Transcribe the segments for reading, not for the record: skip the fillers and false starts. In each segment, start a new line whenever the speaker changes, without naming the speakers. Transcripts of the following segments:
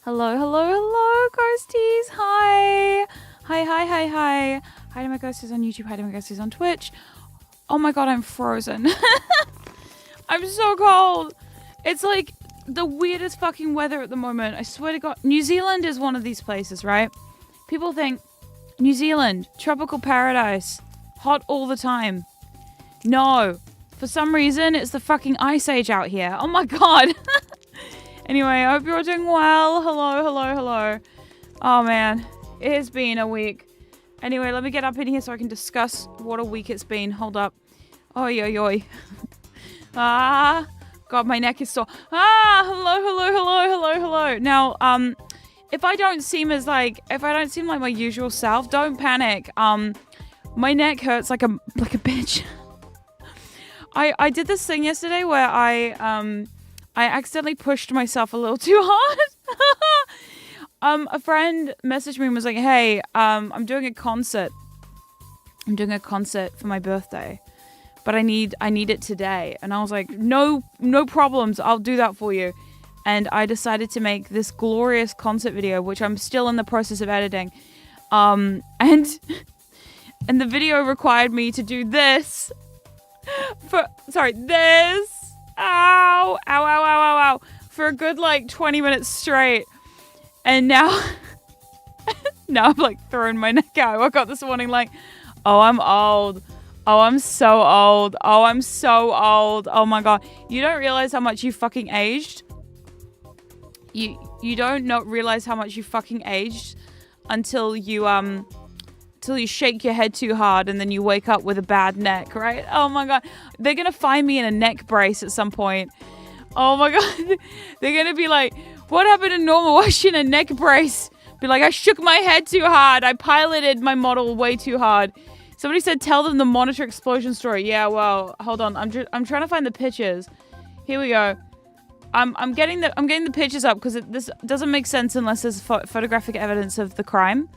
Hello, hello, hello, ghosties. Hi. Hi. Hi to my ghosties on YouTube. Hi to my ghosties on Twitch. Oh my god, I'm frozen. I'm so cold. It's like the weirdest fucking weather at the moment. I swear to god. New Zealand is one of these places, right? People think New Zealand, tropical paradise, hot all the time. No. For some reason, it's the fucking ice age out here. Oh my god. Anyway, I hope you're doing well. Hello. Oh man, it has been a week. Anyway, let me get up in here so I can discuss what a week it's been. Hold up. Oi. God, my neck is sore. Hello. Now, if I don't seem like my usual self, don't panic. My neck hurts like a bitch. I did this thing yesterday where I accidentally pushed myself a little too hard. A friend messaged me and was like, hey, I'm doing a concert. I'm doing a concert for my birthday, but I need it today. And I was like, no problems. I'll do that for you. And I decided to make this glorious concert video, which I'm still in the process of editing. And the video required me to do this this. Ow. For a good, 20 minutes straight. And now I'm, throwing my neck out. I woke up this morning oh, I'm old. Oh, I'm so old. Oh, my God. You don't realize how much you fucking aged? You don't not realize how much you fucking aged until you shake your head too hard and then you wake up with a bad neck, right? Oh my god. They're gonna find me in a neck brace at some point. Oh my god. They're gonna be like, what happened to Norma? Why is she in a neck brace? Be like, I shook my head too hard. I piloted my model way too hard. Somebody said, tell them the monitor explosion story. Yeah, well, hold on. I'm trying to find the pictures. Here we go. I'm getting the pictures up because this doesn't make sense unless there's photographic evidence of the crime.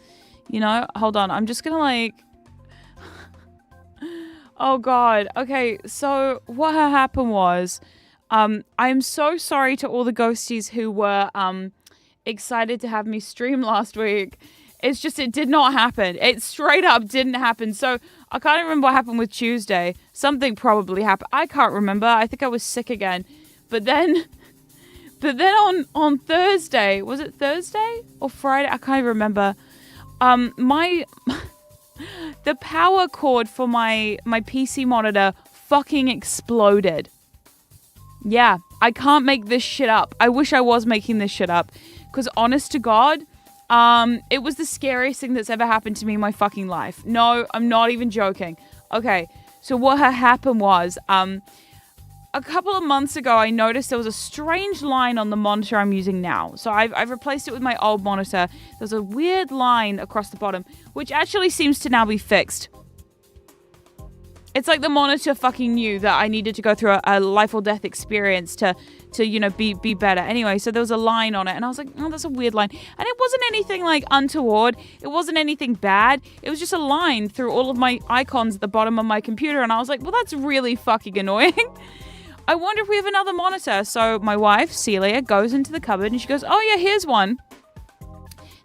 You know, hold on. I'm just gonna oh god. Okay, so what happened was, I'm so sorry to all the ghosties who were excited to have me stream last week. It's just, it did not happen. It straight up didn't happen. So I can't remember what happened with Tuesday. Something probably happened. I can't remember. I think I was sick again. But then on Thursday, was it Thursday or Friday? I can't even remember. The power cord for my PC monitor fucking exploded. Yeah, I can't make this shit up. I wish I was making this shit up. Because honest to God, it was the scariest thing that's ever happened to me in my fucking life. No, I'm not even joking. Okay, so what happened was, a couple of months ago, I noticed there was a strange line on the monitor I'm using now. So I've replaced it with my old monitor. There's a weird line across the bottom, which actually seems to now be fixed. It's like the monitor fucking knew that I needed to go through a life or death experience to be better. Anyway, so there was a line on it, and I was like, oh, that's a weird line. And it wasn't anything untoward. It wasn't anything bad. It was just a line through all of my icons at the bottom of my computer, and I was like, well, that's really fucking annoying. I wonder if we have another monitor. So my wife, Celia, goes into the cupboard and she goes, oh yeah, here's one.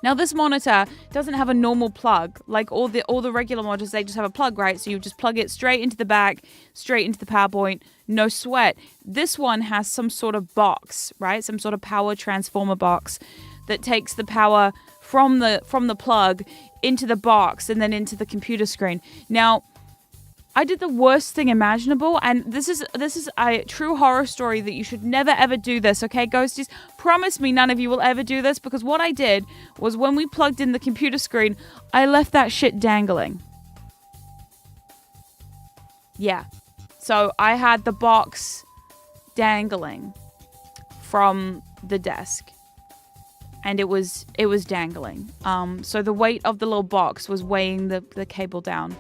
Now this monitor doesn't have a normal plug. Like all the regular monitors, they just have a plug, right? So you just plug it straight into the back, straight into the power point, no sweat. This one has some sort of box, right? Some sort of power transformer box that takes the power from the plug into the box and then into the computer screen. Now, I did the worst thing imaginable, and this is a true horror story that you should never ever do this, okay, ghosties? Promise me none of you will ever do this, because what I did was when we plugged in the computer screen, I left that shit dangling. Yeah. So I had the box dangling from the desk, and it was dangling. So the weight of the little box was weighing the cable down.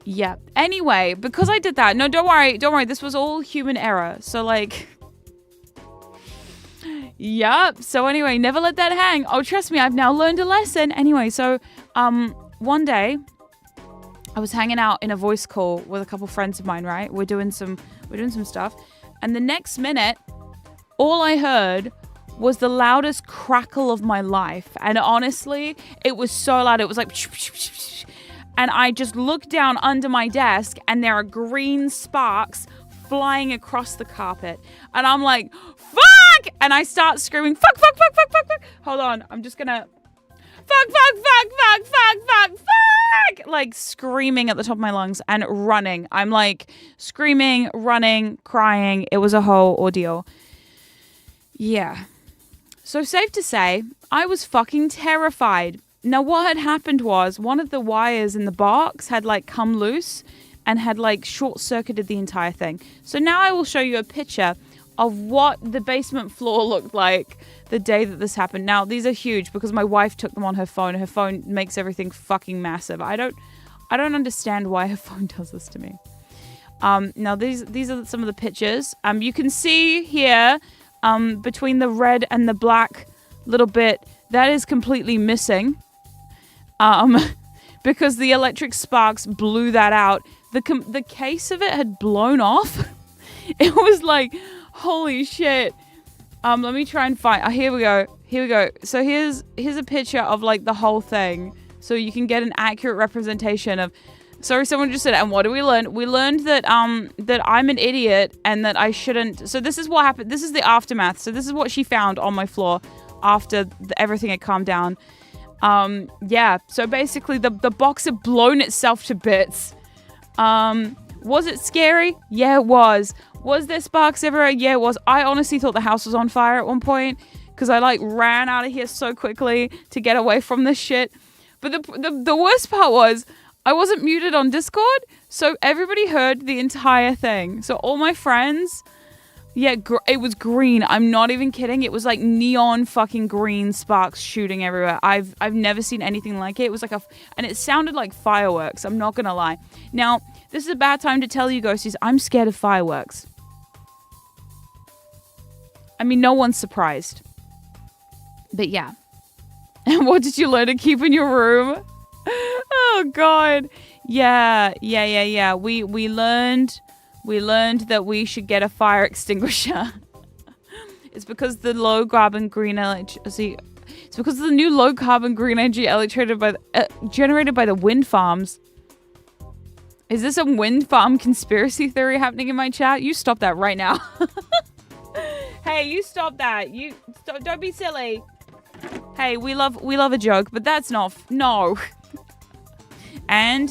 Yeah. Anyway, because I did that. No, don't worry. This was all human error. So Yup. So anyway, never let that hang. Oh, trust me, I've now learned a lesson. Anyway, so one day I was hanging out in a voice call with a couple friends of mine, right? We're doing some stuff. And the next minute, all I heard was the loudest crackle of my life. And honestly, it was so loud. It was like... And I just looked down under my desk and there are green sparks flying across the carpet. And I'm like, fuck! And I start screaming, fuck, fuck, fuck, fuck, fuck, fuck. Hold on, I'm just gonna... Fuck, fuck, fuck, fuck, fuck, fuck, fuck! Like screaming at the top of my lungs and running. I'm like screaming, running, crying. It was a whole ordeal. Yeah. So safe to say, I was fucking terrified. Now what had happened was one of the wires in the box had like come loose and had like short-circuited the entire thing. So now I will show you a picture of what the basement floor looked like the day that this happened. Now, these are huge because my wife took them on her phone. Her phone makes everything fucking massive. I don't understand why her phone does this to me. Now, these are some of the pictures. You can see here between the red and the black little bit, that is completely missing. Because the electric sparks blew that out. The case of it had blown off. It was like, holy shit. Let me try and find... here we go. So here's a picture of like the whole thing. So you can get an accurate representation of... Sorry, someone just said, and what did we learn? We learned that that I'm an idiot and that I shouldn't... So this is what happened. This is the aftermath. So this is what she found on my floor after everything had calmed down. Yeah. So basically the box had blown itself to bits. Was it scary? Yeah, it was. Was there sparks everywhere? Yeah, it was. I honestly thought the house was on fire at one point because I like ran out of here so quickly to get away from this shit. But the worst part was I wasn't muted on Discord, so everybody heard the entire thing. So all my friends, yeah, it was green. I'm not even kidding. It was like neon fucking green sparks shooting everywhere. I've never seen anything like it. It was like and it sounded like fireworks. I'm not gonna lie. Now, this is a bad time to tell you, ghosties, I'm scared of fireworks. I mean, no one's surprised. But yeah. And what did you learn to keep in your room? Oh, God. Yeah. We learned that we should get a fire extinguisher. It's because the low carbon green electricity... It's because of the new low carbon green energy generated by the wind farms. Is this a wind farm conspiracy theory happening in my chat? You stop that right now. Hey, you stop that. Don't be silly. Hey, we love a joke, but that's not no. And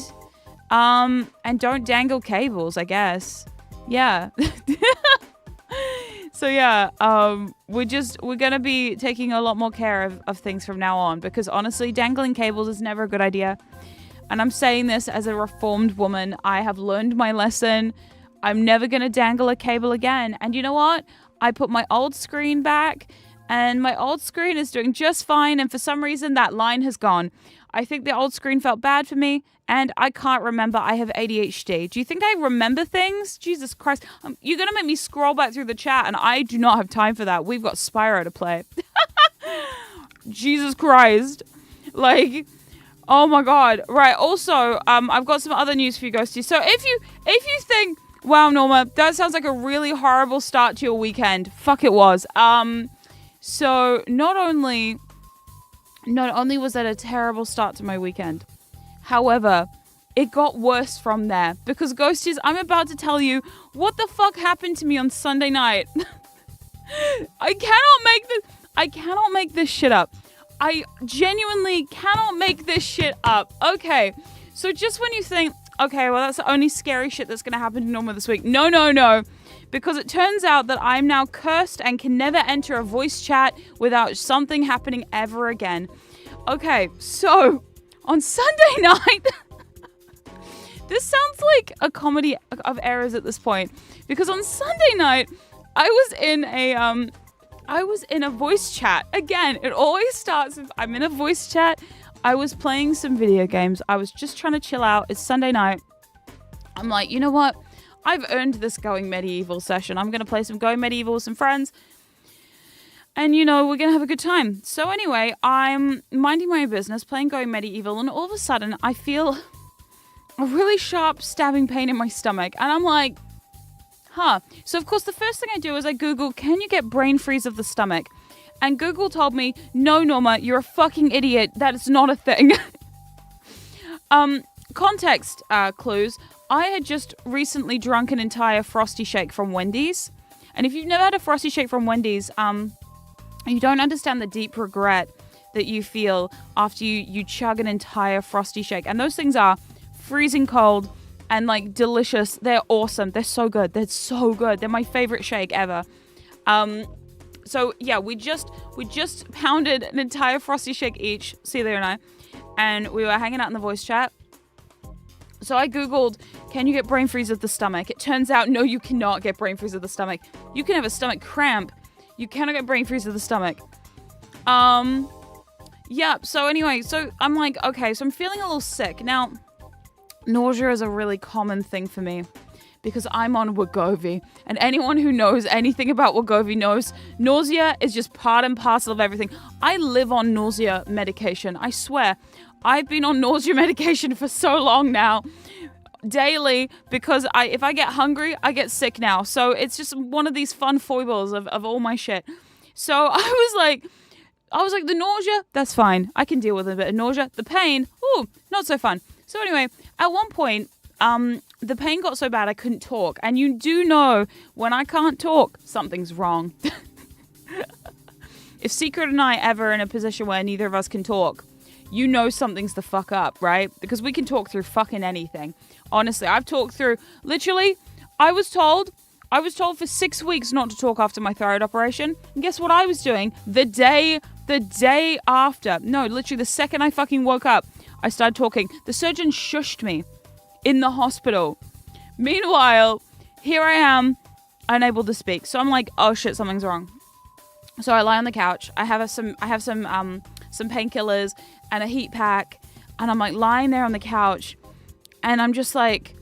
don't dangle cables, I guess. Yeah. So yeah, we're gonna be taking a lot more care of things from now on because honestly, dangling cables is never a good idea. And I'm saying this as a reformed woman. I have learned my lesson. I'm never gonna dangle a cable again. And you know what? I put my old screen back and my old screen is doing just fine. And for some reason, that line has gone. I think the old screen felt bad for me and I can't remember. I have ADHD. Do you think I remember things? Jesus Christ. You're going to make me scroll back through the chat and I do not have time for that. We've got Spyro to play. Jesus Christ. Like, oh my God. Right. Also, I've got some other news for you, Ghosty. So if you think, wow, Norma, that sounds like a really horrible start to your weekend. Fuck, it was. So not only was that a terrible start to my weekend, however, it got worse from there. Because, Ghosties, I'm about to tell you what the fuck happened to me on Sunday night. I cannot make this shit up. I genuinely cannot make this shit up. Okay, so just when you think, okay, well, that's the only scary shit that's going to happen to Norma this week. No. Because it turns out that I'm now cursed and can never enter a voice chat without something happening ever again. Okay, so on Sunday night... This sounds like a comedy of errors at this point. Because on Sunday night, I was in a voice chat. Again, it always starts with I'm in a voice chat. I was playing some video games. I was just trying to chill out. It's Sunday night. I'm like, you know what? I've earned this Going Medieval session. I'm going to play some Going Medieval with some friends. And, you know, we're going to have a good time. So anyway, I'm minding my own business, playing Going Medieval. And all of a sudden, I feel a really sharp stabbing pain in my stomach. And I'm like, huh. So, of course, the first thing I do is I Google, can you get brain freeze of the stomach? And Google told me, no, Norma, you're a fucking idiot. That is not a thing. Context clues. I had just recently drunk an entire Frosty Shake from Wendy's. And if you've never had a Frosty Shake from Wendy's, you don't understand the deep regret that you feel after you chug an entire Frosty Shake. And those things are freezing cold and like delicious. They're awesome. They're so good. They're so good. They're my favorite shake ever. So yeah, we just pounded an entire Frosty Shake each, Celia and I, and we were hanging out in the voice chat. So I Googled, can you get brain freeze of the stomach? It turns out, no, you cannot get brain freeze of the stomach. You can have a stomach cramp. You cannot get brain freeze of the stomach. Yeah, so anyway, so I'm like, okay, so I'm feeling a little sick. Now, nausea is a really common thing for me because I'm on Wegovy. And anyone who knows anything about Wegovy knows nausea is just part and parcel of everything. I live on nausea medication, I swear. I've been on nausea medication for so long now, daily, because if I get hungry, I get sick now. So it's just one of these fun foibles of all my shit. So I was like, the nausea, that's fine. I can deal with a bit of nausea. The pain, ooh, not so fun. So anyway, at one point, the pain got so bad I couldn't talk. And you do know when I can't talk, something's wrong. If Secret and I ever in a position where neither of us can talk, you know something's the fuck up, right? Because we can talk through fucking anything. Honestly, I've talked through, literally, I was told for 6 weeks not to talk after my thyroid operation. And guess what I was doing? The day after. No, literally the second I fucking woke up, I started talking. The surgeon shushed me in the hospital. Meanwhile, here I am, unable to speak. So I'm like, oh shit, something's wrong. So I lie on the couch. I have some painkillers and a heat pack, and I'm like lying there on the couch, and I'm just like,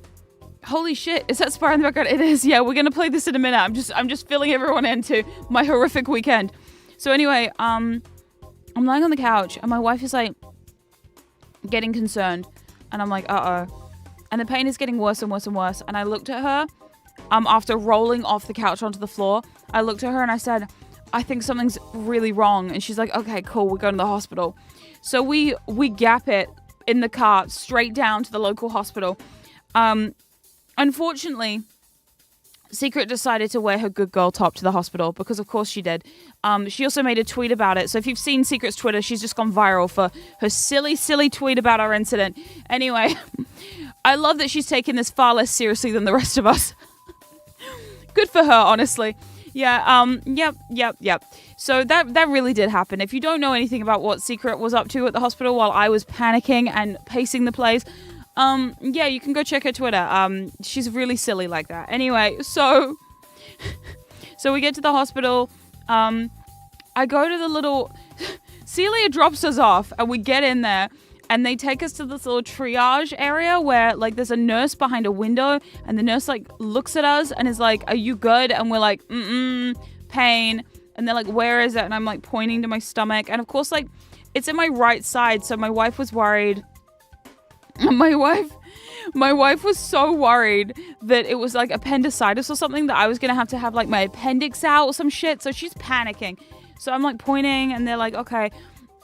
holy shit, is that Spyro in the background? It is. Yeah, we're gonna play this in a minute. I'm just filling everyone into my horrific weekend. So anyway, I'm lying on the couch, and my wife is like getting concerned, and I'm like, uh-oh. And the pain is getting worse and worse and worse. And I looked at her, after rolling off the couch onto the floor, I looked at her and I said, I think something's really wrong. And she's like, okay, cool, we're going to the hospital. So we gap it in the car straight down to the local hospital. Unfortunately, Secret decided to wear her good girl top to the hospital because of course she did. She also made a tweet about it. So if you've seen Secret's Twitter, she's just gone viral for her silly tweet about our incident. Anyway, I love that she's taken this far less seriously than the rest of us. Good for her, honestly. Yeah, yep. So that really did happen. If you don't know anything about what Secret was up to at the hospital while I was panicking and pacing the place, yeah, you can go check her Twitter. She's really silly like that. Anyway, so we get to the hospital. I go to the little... Celia drops us off, and we get in there, and they take us to this little triage area where, like, there's a nurse behind a window, and the nurse, like, looks at us and is like, are you good? And we're like, pain. And they're like, where is it? And I'm, like, pointing to my stomach. And, of course, like, it's in my right side, so my wife was worried. My wife was so worried that it was, like, appendicitis or something, that I was gonna have to have, like, my appendix out or some shit. So she's panicking. So I'm, like, pointing, and they're like, okay.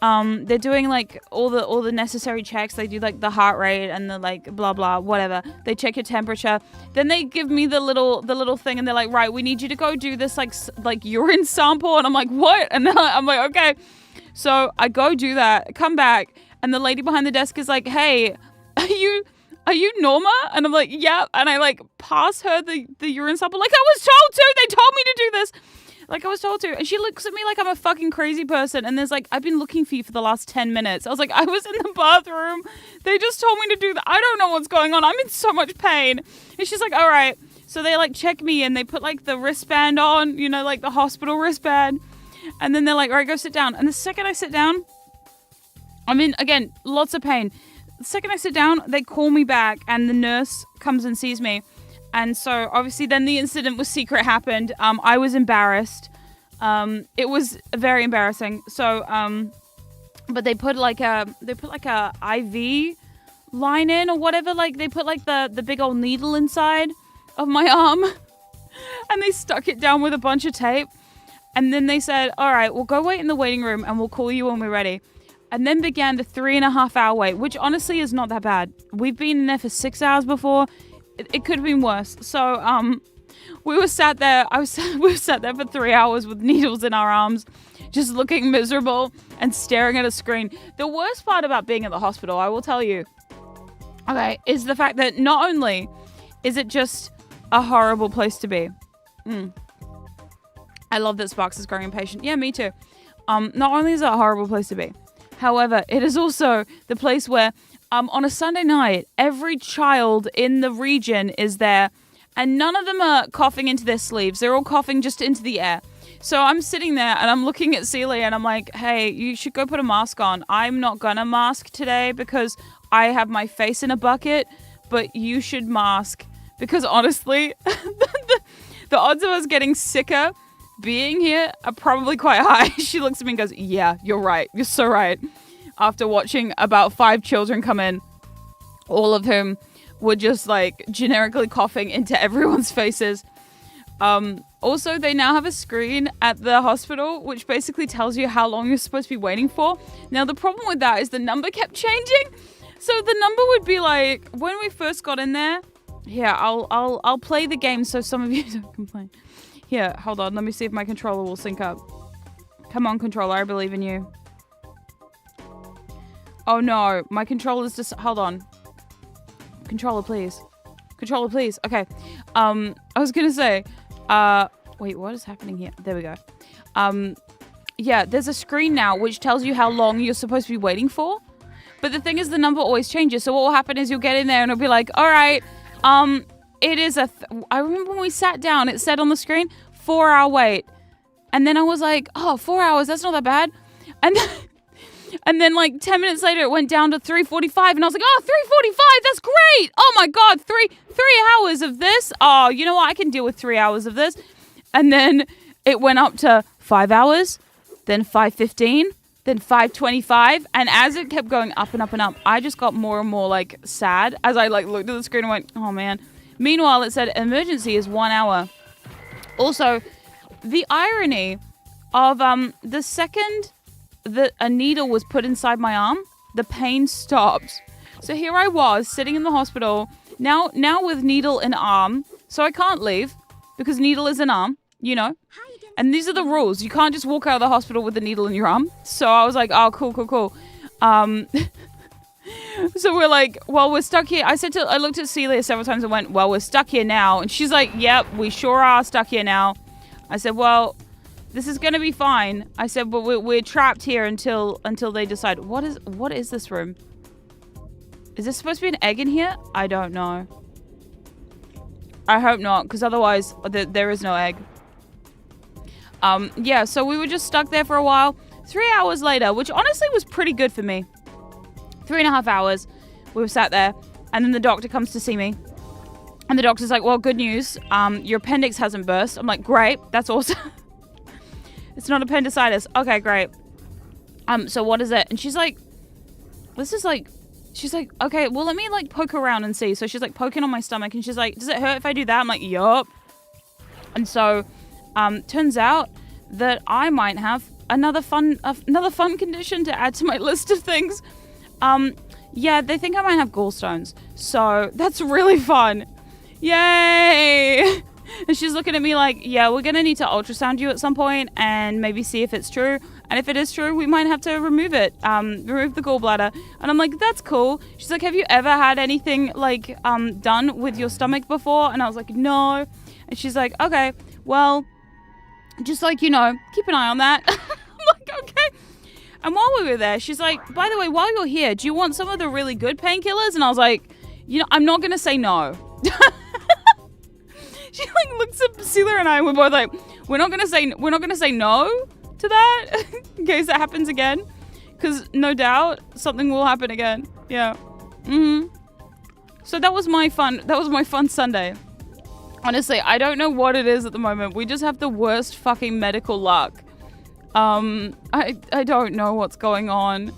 They're doing like all the necessary checks. They do like the heart rate and the like blah blah whatever. They check your temperature. Then they give me the little thing, and they're like, right, we need you to go do this like urine sample. And I'm like, what? And then I'm like, okay. So I go do that, come back, and the lady behind the desk is like, hey, are you Norma? And I'm like, yeah. And I like pass her the urine sample. Like, I was told to. They told me to do this. Like, I was told to. And she looks at me like I'm a fucking crazy person. And there's like, I've been looking for you for the last 10 minutes. I was like, I was in the bathroom. They just told me to do that. I don't know what's going on. I'm in so much pain. And she's like, all right. So they like check me, and they put like the wristband on, you know, like the hospital wristband. And then they're like, all right, go sit down. And the second I sit down, I'm in, again, lots of pain. The second I sit down, they call me back, and the nurse comes and sees me. And so obviously then the incident with Secret happened. I was embarrassed. It was very embarrassing. So, but they put like a IV line in or whatever. Like they put like the big old needle inside of my arm, and they stuck it down with a bunch of tape. And then they said, all right, we'll go wait in the waiting room and we'll call you when we're ready. And then began the 3.5 hour wait, which honestly is not that bad. We've been in there for 6 hours before. It could have been worse. So we were sat there. We were sat there for 3 hours with needles in our arms, just looking miserable and staring at a screen. The worst part about being at the hospital, I will tell you, okay, is the fact that not only is it just a horrible place to be. I love that Sparks is growing impatient. Yeah, me too. Not only is it a horrible place to be, however, it is also the place where on a Sunday night, every child in the region is there, and none of them are coughing into their sleeves. They're all coughing just into the air. So I'm sitting there and I'm looking at Celia and I'm like, hey, you should go put a mask on. I'm not gonna mask today because I have my face in a bucket, but you should mask because honestly, the odds of us getting sicker being here are probably quite high. She looks at me and goes, yeah, you're right. You're so right. After watching about 5 children come in, all of whom were just like generically coughing into everyone's faces. Also, they now have a screen at the hospital, which basically tells you how long you're supposed to be waiting for. Now, the problem with that is the number kept changing. So the number would be like, when we first got in there, here, I'll play the game so some of you don't complain. Here, hold on. Let me see if my controller will sync up. Come on, controller. I believe in you. Oh, no. My controller's just... Hold on. Controller, please. Controller, please. Okay. I was going to say... wait, what is happening here? There we go. Yeah, there's a screen now which tells you how long you're supposed to be waiting for. But the thing is, the number always changes. So what will happen is you'll get in there and it'll be like, all right, it is I remember when we sat down, it said on the screen, 4-hour wait. And then I was like, oh, 4 hours, that's not that bad. And then like 10 minutes later, it went down to 3:45. And I was like, oh, 3:45, that's great. Oh my God, three hours of this. Oh, you know what? I can deal with 3 hours of this. And then it went up to 5 hours, then 5:15, then 5:25. And as it kept going up and up and up, I just got more and more like sad as I like looked at the screen and went, oh man. Meanwhile, it said emergency is 1 hour. Also, the irony of the second that a needle was put inside my arm, the pain stopped. So here I was sitting in the hospital, now with needle in arm. So I can't leave because needle is an arm, you know. And these are the rules. You can't just walk out of the hospital with a needle in your arm. So I was like, oh, cool. So we're like, well, we're stuck here. I looked at Celia several times and went, well, we're stuck here now. And she's like, yep, we sure are stuck here now. I said, well, this is going to be fine. I said, but we're trapped here until they decide. What is this room? Is there supposed to be an egg in here? I don't know. I hope not, because otherwise there is no egg. Yeah, so we were just stuck there for a while. 3 hours later, which honestly was pretty good for me. 3.5 hours. We were sat there, and then the doctor comes to see me. And the doctor's like, well, good news. Your appendix hasn't burst. I'm like, great. That's awesome. It's not appendicitis. Okay, great. So what is it? And she's like, she's like, okay, well, let me like poke around and see. So she's like poking on my stomach and she's like, does it hurt if I do that? I'm like, yup. And so, turns out that I might have another fun condition to add to my list of things. Yeah, they think I might have gallstones. So that's really fun. Yay! And she's looking at me like, yeah, we're going to need to ultrasound you at some point and maybe see if it's true. And if it is true, we might have to remove it, remove the gallbladder. And I'm like, that's cool. She's like, have you ever had anything like done with your stomach before? And I was like, no. And she's like, okay, well, just like, you know, keep an eye on that. I'm like, okay. And while we were there, she's like, by the way, while you're here, do you want some of the really good painkillers? And I was like, you know, I'm not going to say no. She like looks at Celia and I, and we're both like, we're not gonna say no to that in case it happens again, because no doubt something will happen again. Yeah. So that was my fun Sunday. Honestly, I don't know what it is at the moment. We just have the worst fucking medical luck. I don't know what's going on.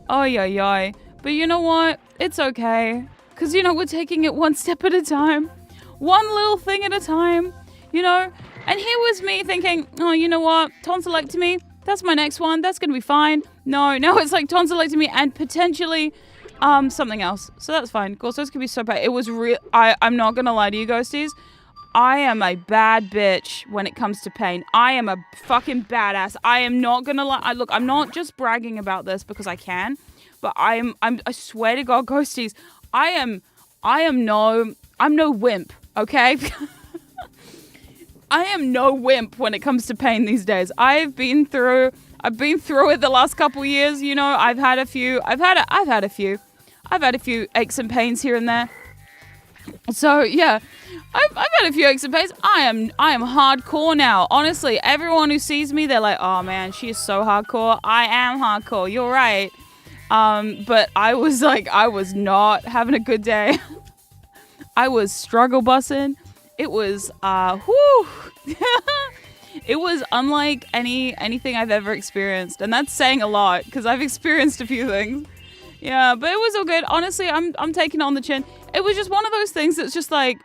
Oh yeah. But you know what? It's okay, because you know we're taking it one step at a time. One little thing at a time, you know, And here was me thinking, oh, you know what? Tonsillectomy, that's my next one. That's going to be fine. No, now it's like tonsillectomy and potentially something else. So that's fine. Gallstones can be so bad. It was real. I'm not going to lie to you, ghosties. I am a bad bitch when it comes to pain. I am a fucking badass. I am not going to lie. Look, I'm not just bragging about this because I can, but I swear to God, ghosties, I'm no wimp, okay? I am no wimp when it comes to pain these days. I've been through it the last couple years, you know. I've had a few aches and pains here and there. So yeah, I've had a few aches and pains. I am hardcore now. Honestly, everyone who sees me, they're like, oh man, she is so hardcore. I am hardcore. You're right. But I was not having a good day. I was struggle bussing. It was, it was unlike anything I've ever experienced. And that's saying a lot, because I've experienced a few things. Yeah, but it was all good. Honestly, I'm taking it on the chin. It was just one of those things that's just like,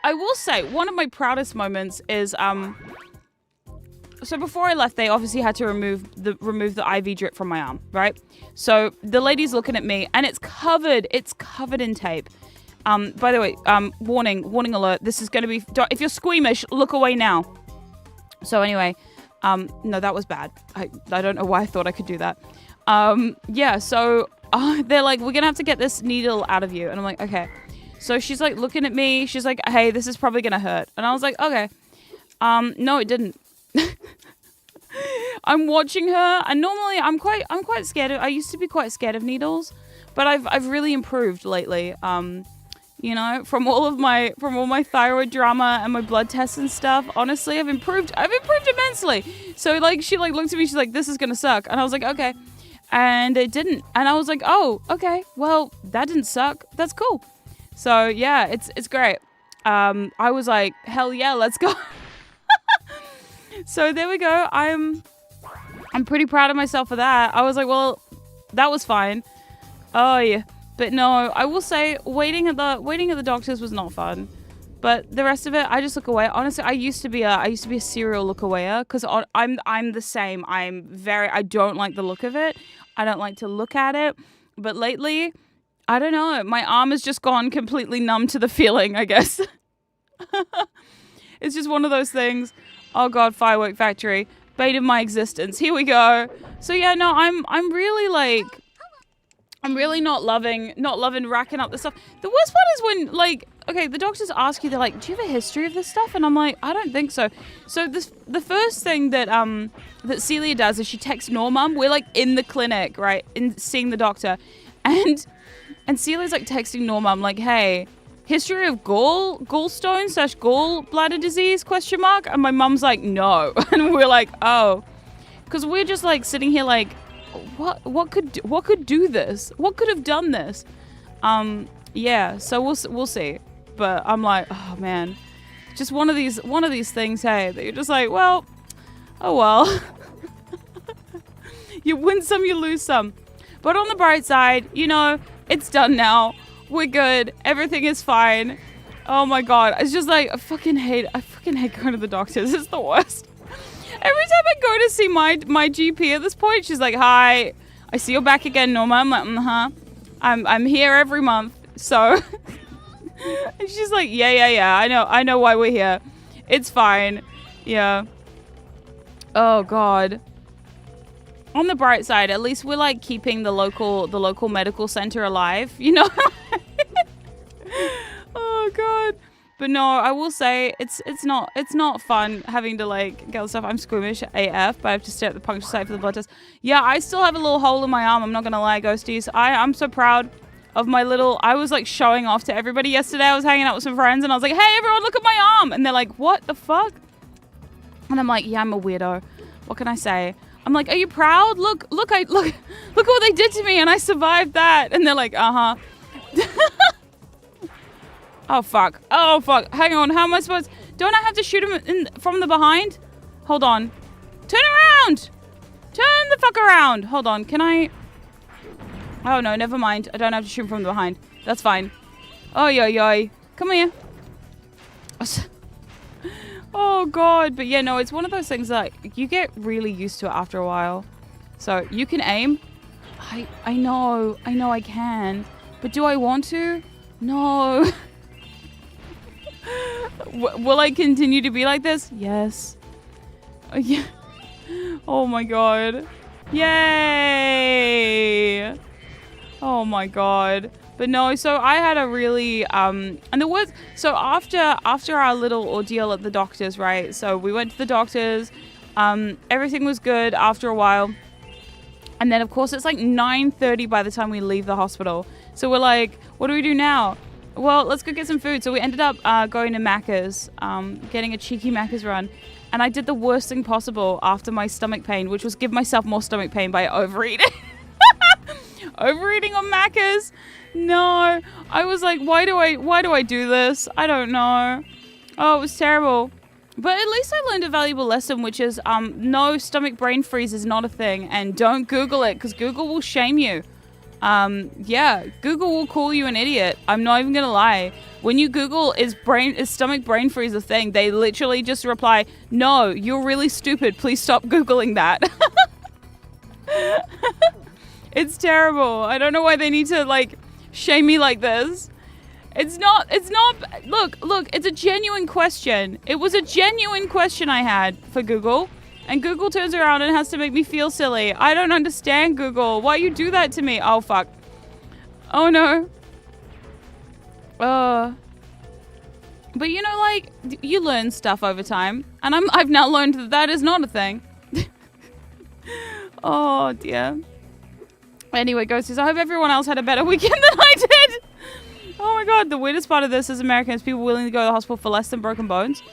I will say, one of my proudest moments is, so before I left, they obviously had to remove the IV drip from my arm, right? So the lady's looking at me, and it's covered in tape. By the way, warning alert. This is going to be, if you're squeamish, look away now. So anyway, no, that was bad. I don't know why I thought I could do that. Yeah, so they're like, we're going to have to get this needle out of you. And I'm like, okay. So she's like looking at me. She's like, hey, this is probably going to hurt. And I was like, okay. No, it didn't. I'm watching her, and normally I'm quite scared I used to be quite scared of needles, but I've really improved lately. You know, from all my thyroid drama and my blood tests and stuff, honestly, I've improved immensely. So like, she like looked at me, she's like, this is gonna suck. And I was like, okay. And it didn't. And I was like, oh, okay, well, that didn't suck. That's cool. So yeah, it's great. I was like, hell yeah, let's go. So there we go. I'm pretty proud of myself for that. I was like, well, that was fine. Oh yeah. But no, I will say waiting at the doctors was not fun. But the rest of it, I just look away. Honestly, I used to be a serial look awayer, because I'm the same. I don't like the look of it. I don't like to look at it. But lately, I don't know. My arm has just gone completely numb to the feeling, I guess. It's just one of those things. Oh God, firework factory. Bait of my existence. Here we go. So yeah, no, I'm really not loving racking up the stuff. The worst part is when, like, okay, the doctors ask you, they're like, do you have a history of this stuff? And I'm like, I don't think so. So the first thing that Celia does is she texts Norma. We're like in the clinic, right, in seeing the doctor, and Celia's like texting Norma. I'm like, hey, history of gallstone/gallbladder disease ? And my mum's like, no. And we're like, oh, because we're just like sitting here like, what could do this? What could have done this? Yeah, so we'll see. But I'm like, oh man, just one of these things, hey, that you're just like, well, oh well. You win some, you lose some. But on the bright side, you know, it's done now. We're good. Everything is fine. Oh my God. It's just like, I fucking hate going to the doctors. It's the worst. Every time I go to see my GP at this point, she's like, hi, I see you're back again, Norma. I'm like, I'm here every month. So, and she's like, yeah. I know why we're here. It's fine. Yeah. Oh God. On the bright side, at least we're like keeping the local medical center alive, you know? Oh God. But no, I will say it's not fun having to like get stuff. I'm squeamish AF, but I have to stay at the puncture site for the blood test. Yeah, I still have a little hole in my arm. I'm not gonna lie, ghosties. I'm so proud of my little. I was like showing off to everybody yesterday. I was hanging out with some friends, and I was like, "Hey, everyone, look at my arm!" And they're like, "What the fuck?" And I'm like, "Yeah, I'm a weirdo. What can I say?" I'm like, "Are you proud? Look what they did to me, and I survived that." And they're like, "Uh huh." Oh fuck. Hang on. How am I supposed? Don't I have to shoot him from the behind? Hold on. Turn around. Turn the fuck around. Hold on. Can I? Oh no, never mind. I don't have to shoot him from the behind. That's fine. Oh yo. Come here. Oh God. But yeah, no, it's one of those things that you get really used to it after a while. So you can aim. I know I can. But do I want to? No. Will I continue to be like this? Yes. Yeah. Oh my God. Yay. Oh my God. But no, so I had a really and there was so after our little ordeal at the doctor's, right? So we went to the doctor's, everything was good after a while. And then of course it's like 9:30 by the time we leave the hospital. So we're like, what do we do now? Well, let's go get some food. So we ended up going to Macca's, getting a cheeky Macca's run. And I did the worst thing possible after my stomach pain, which was give myself more stomach pain by overeating. Overeating on Macca's. No, I was like, why do I do this? I don't know. Oh, it was terrible. But at least I learned a valuable lesson, which is no, stomach brain freeze is not a thing, and don't Google it because Google will shame you. Yeah, Google will call you an idiot. I'm not even gonna lie. When you Google is stomach brain freeze a thing, they literally just reply, no, you're really stupid. Please stop Googling that. It's terrible. I don't know why they need to like shame me like this. It's not, look, it's a genuine question. It was a genuine question I had for Google. And Google turns around and has to make me feel silly. I don't understand, Google. Why you do that to me? Oh, fuck. Oh, no. But you know, like, you learn stuff over time. And I've now learned that is not a thing. Oh, dear. Anyway, Ghosties, I hope everyone else had a better weekend than I did. Oh, my God. The weirdest part of this is Americans, people willing to go to the hospital for less than broken bones.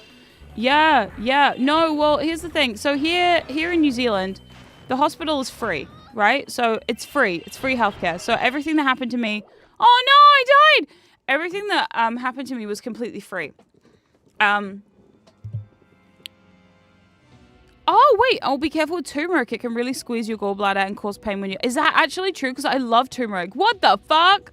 Yeah. No, well, here's the thing. So here in New Zealand, the hospital is free, right? So it's free. It's free healthcare. So everything that happened to me... Oh, no, I died! Everything that happened to me was completely free. Oh, wait. Oh, be careful with turmeric. It can really squeeze your gallbladder and cause pain when you... Is that actually true? Because I love turmeric. What the fuck?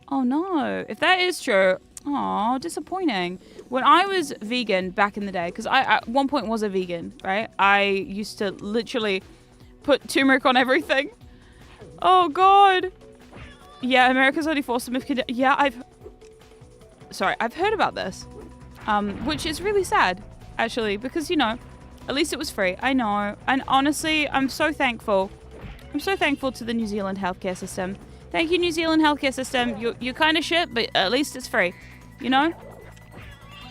Oh, no. If that is true... Oh, disappointing. When I was vegan back in the day, because I at one point was a vegan, right? I used to literally put turmeric on everything. Oh, God. Yeah, America's only for significant... Yeah, I've heard about this. Which is really sad, actually, because, you know, at least it was free. I know. And honestly, I'm so thankful. I'm so thankful to the New Zealand healthcare system. Thank you, New Zealand healthcare system. You're kind of shit, but at least it's free. You know?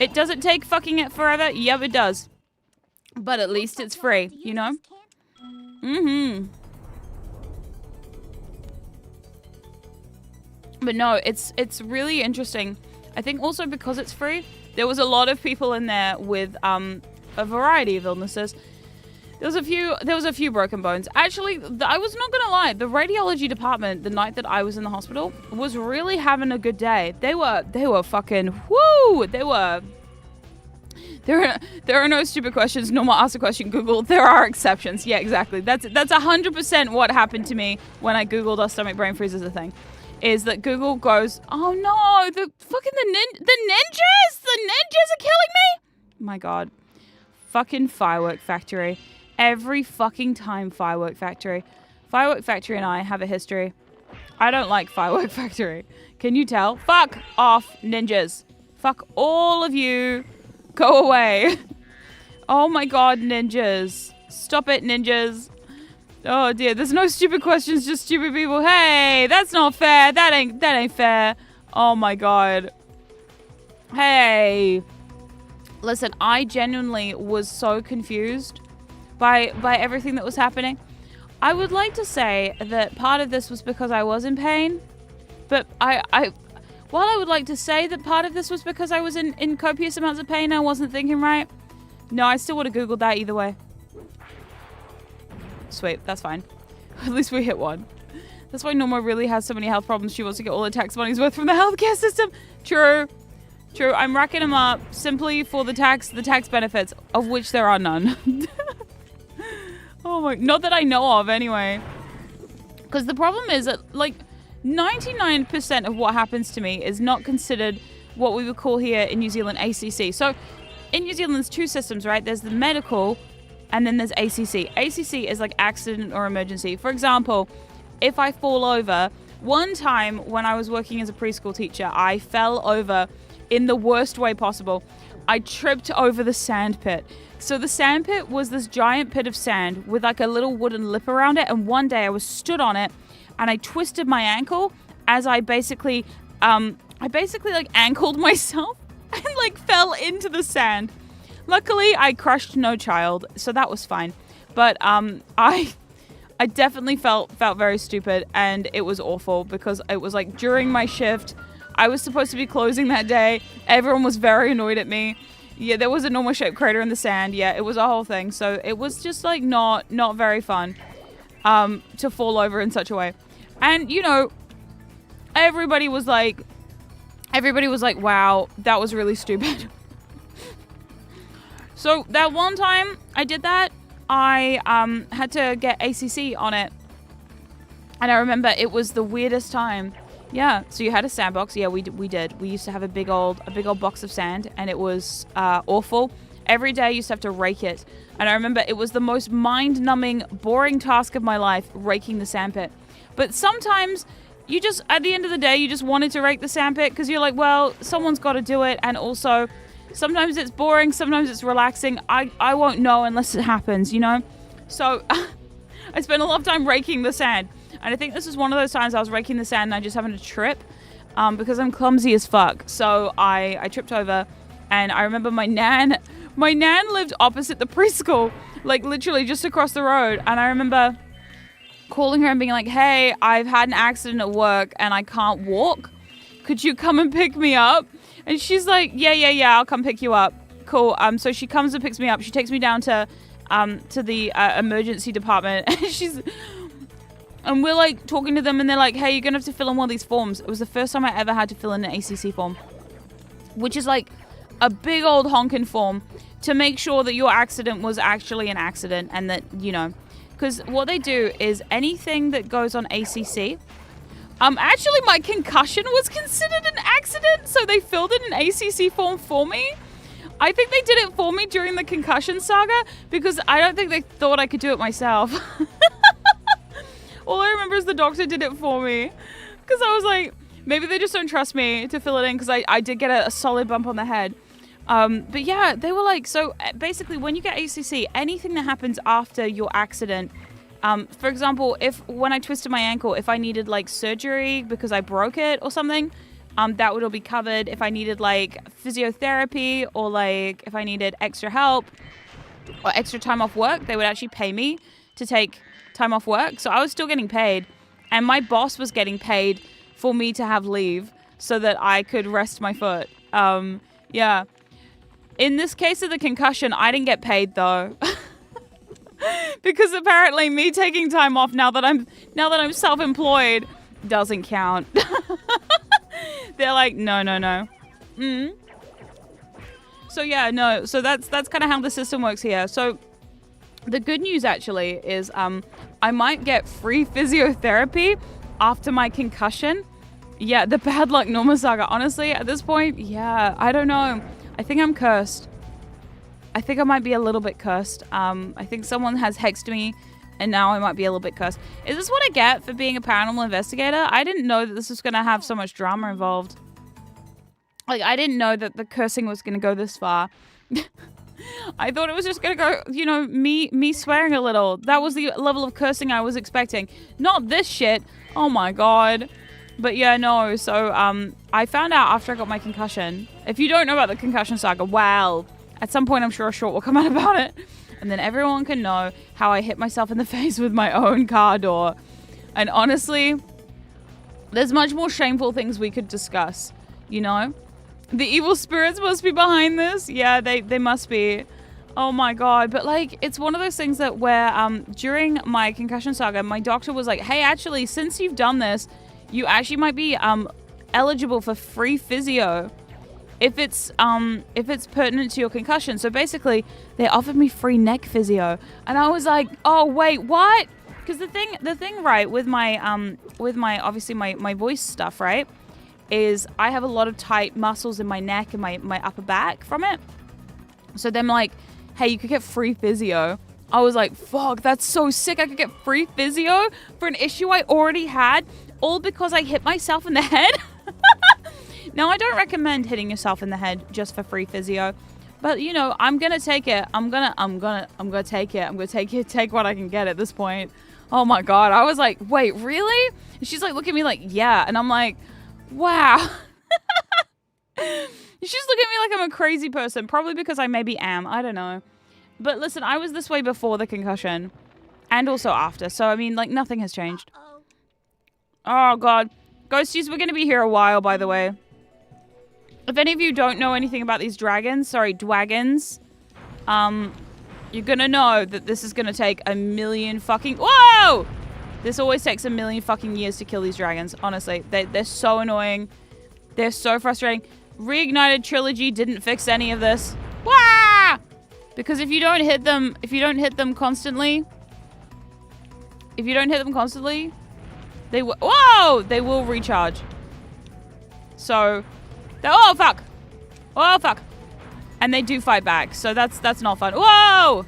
It doesn't take fucking it forever. Yep, it does. But at least it's free, you know? Mm-hmm. But no, it's really interesting. I think also because it's free, there was a lot of people in there with a variety of illnesses. There was a few broken bones. Actually, I was not gonna lie. The radiology department, the night that I was in the hospital, was really having a good day. They were fucking woo. There are no stupid questions. Norma asked a question. Google. There are exceptions. Yeah, exactly. That's 100% what happened to me when I Googled "Are stomach brain freeze is a thing?" Is that Google goes, oh no, the ninjas are killing me. My God, fucking Firework Factory. Every fucking time Firework Factory. Firework Factory and I have a history. I don't like Firework Factory. Can you tell? Fuck off, ninjas. Fuck all of you. Go away. Oh my God, ninjas. Stop it, ninjas. Oh dear, there's no stupid questions, just stupid people. Hey, that's not fair. That ain't fair. Oh my God. Hey. Listen, I genuinely was so confused by everything that was happening. I would like to say that part of this was because I was in pain, but while I would like to say that part of this was because I was in copious amounts of pain, I wasn't thinking right. No, I still would have Googled that either way. Sweet, that's fine. At least we hit one. That's why Norma really has so many health problems. She wants to get all the tax money's worth from the healthcare system. True. I'm racking them up simply for the tax benefits, of which there are none. Oh my, not that I know of anyway. Because the problem is that like 99% of what happens to me is not considered what we would call here in New Zealand ACC. So in New Zealand, there's two systems, right? There's the medical, and then there's ACC. ACC is like accident or emergency. For example, if I fall over, one time when I was working as a preschool teacher, I fell over in the worst way possible. I tripped over the sand pit. So the sand pit was this giant pit of sand with like a little wooden lip around it. And one day I was stood on it and I twisted my ankle as I basically like ankled myself and like fell into the sand. Luckily, I crushed no child, so that was fine. But I definitely felt very stupid, and it was awful because it was like during my shift. I was supposed to be closing that day. Everyone was very annoyed at me. Yeah, there was a normal shaped crater in the sand. Yeah, it was a whole thing. So it was just like not very fun to fall over in such a way. And you know, everybody was like, wow, that was really stupid. So that one time I did that, I had to get ACC on it. And I remember it was the weirdest time. Yeah, so you had a sandbox. Yeah, we did. We used to have a big old box of sand, and it was awful. Every day I used to have to rake it. And I remember it was the most mind-numbing, boring task of my life, raking the sandpit. But sometimes you just, at the end of the day, you just wanted to rake the sandpit because you're like, well, someone's got to do it. And also, sometimes it's boring, sometimes it's relaxing. I won't know unless it happens, you know? So I spent a lot of time raking the sand. And I think this was one of those times I was raking the sand and I just happened to trip because I'm clumsy as fuck. So I tripped over, and I remember my nan lived opposite the preschool, like literally just across the road. And I remember calling her and being like, hey, I've had an accident at work and I can't walk. Could you come and pick me up? And she's like, yeah, I'll come pick you up. Cool. So she comes and picks me up. She takes me down to the emergency department. And we're like talking to them, and they're like, hey, you're going to have to fill in one of these forms. It was the first time I ever had to fill in an ACC form, which is like a big old honking form to make sure that your accident was actually an accident, and that, you know, because what they do is anything that goes on ACC. Actually, my concussion was considered an accident, so they filled in an ACC form for me. I think they did it for me during the concussion saga because I don't think they thought I could do it myself. All I remember is the doctor did it for me because I was like, maybe they just don't trust me to fill it in because I did get a solid bump on the head. But yeah, they were like, so basically when you get ACC, anything that happens after your accident, for example, when I twisted my ankle, if I needed like surgery because I broke it or something, that would all be covered. If I needed like physiotherapy or like if I needed extra help or extra time off work, they would actually pay me to take time off work. So I was still getting paid, and my boss was getting paid for me to have leave so that I could rest my foot. Yeah. In this case of the concussion, I didn't get paid though. Because apparently me taking time off now that I'm self-employed doesn't count. They're like, no. So yeah, no. So that's kind of how the system works here. So the good news actually is I might get free physiotherapy after my concussion. Yeah, the bad luck Norma saga. Honestly, at this point, yeah, I don't know. I think I'm cursed. I think I might be a little bit cursed. I think someone has hexed me, and now I might be a little bit cursed. Is this what I get for being a paranormal investigator? I didn't know that this was going to have so much drama involved. Like, I didn't know that the cursing was going to go this far. I thought it was just going to go, you know, me swearing a little. That was the level of cursing I was expecting. Not this shit. Oh my god. But yeah, no. So I found out after I got my concussion. If you don't know about the concussion saga, well, at some point I'm sure a short will come out about it. And then everyone can know how I hit myself in the face with my own car door. And honestly, there's much more shameful things we could discuss, you know? The evil spirits must be behind this. Yeah, they must be. Oh my god. But like, it's one of those things that where during my concussion saga, my doctor was like, hey, actually, since you've done this, you actually might be eligible for free physio if it's pertinent to your concussion. So basically, they offered me free neck physio, and I was like, oh wait, what? Because the thing, right, with my obviously my voice stuff, right, is I have a lot of tight muscles in my neck and my upper back from it. So them like, hey, you could get free physio. I was like, fuck, that's so sick. I could get free physio for an issue I already had, all because I hit myself in the head. Now, I don't recommend hitting yourself in the head just for free physio, but you know, I'm gonna take it. I'm gonna take it. I'm gonna take what I can get at this point. Oh my God. I was like, wait, really? And she's like, look at me like, yeah. And I'm like, wow. She's looking at me like I'm a crazy person, probably because I maybe am. I don't know. But listen, I was this way before the concussion and also after. So, I mean, like, nothing has changed. Oh, God. Ghosties, we're going to be here a while, by the way. If any of you don't know anything about these dragons, sorry, dwagons, you're going to know that this is going to take a million fucking... Whoa! This always takes a million fucking years to kill these dragons, honestly. They're so annoying. They're so frustrating. Reignited Trilogy didn't fix any of this. Wah! Because if you don't hit them constantly, they will, whoa! They will recharge. So, oh fuck! Oh fuck! And they do fight back, so that's not fun. Whoa!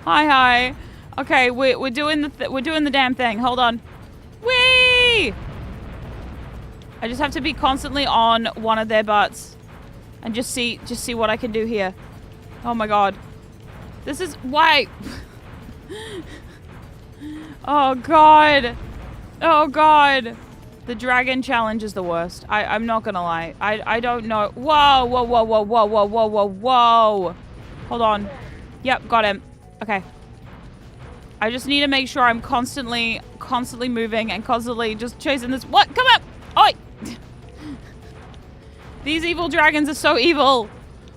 Hi. Okay, we're doing the damn thing. Hold on. Whee! I just have to be constantly on one of their butts and just see what I can do here. Oh my God. This is why. Oh God. Oh God. The dragon challenge is the worst. I'm not gonna lie. I don't know. Whoa. Hold on. Yep, got him. Okay. I just need to make sure I'm constantly moving and constantly just chasing this. What? Come up! Oi! These evil dragons are so evil.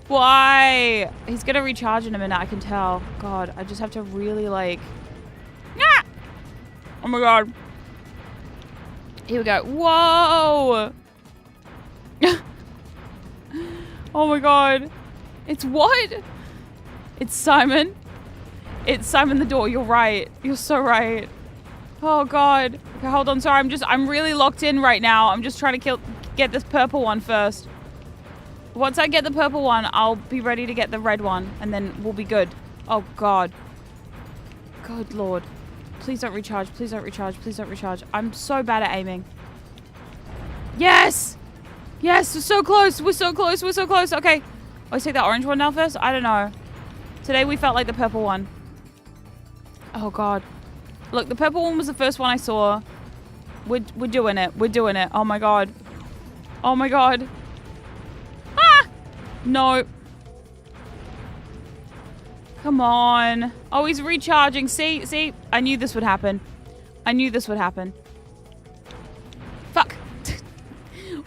Why? He's gonna recharge in a minute, I can tell. God, I just have to really like... Ah! Oh my God. Here we go. Whoa! Oh my God. It's what? It's Simon. It's Simon the door. You're right. You're so right. Oh God. Okay, hold on. Sorry, I'm really locked in right now. I'm just trying to get this purple one first. Once I get the purple one, I'll be ready to get the red one, and then we'll be good. Oh God. Good Lord. Please don't recharge. Please don't recharge. Please don't recharge. I'm so bad at aiming. Yes! Yes, we're so close. We're so close. We're so close. Okay. Let's take that orange one down first. I don't know. Today we felt like the purple one. Oh God. Look, the purple one was the first one I saw. We're doing it. We're doing it. Oh my God. Oh my God. Ah! No. Come on. Oh, he's recharging. See? I knew this would happen. I knew this would happen. Fuck.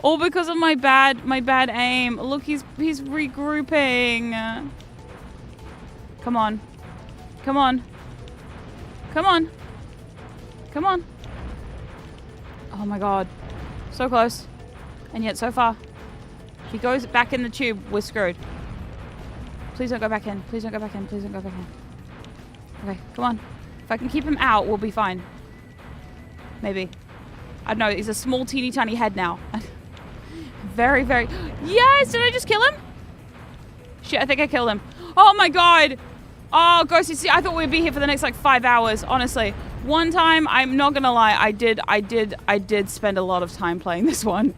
All because of my bad aim. Look, he's regrouping. Come on. Come on. Come on. Come on. Oh my God. So close. And yet so far. If he goes back in the tube, we're screwed. Please don't go back in. Please don't go back in. Please don't go back in. Okay, come on. If I can keep him out, we'll be fine. Maybe. I don't know. He's a small, teeny, tiny head now. Very, very... Yes! Did I just kill him? Shit, I think I killed him. Oh my God! Oh, Ghosty, see, I thought we'd be here for the next, like, 5 hours, honestly. One time, I'm not gonna lie, I did spend a lot of time playing this one.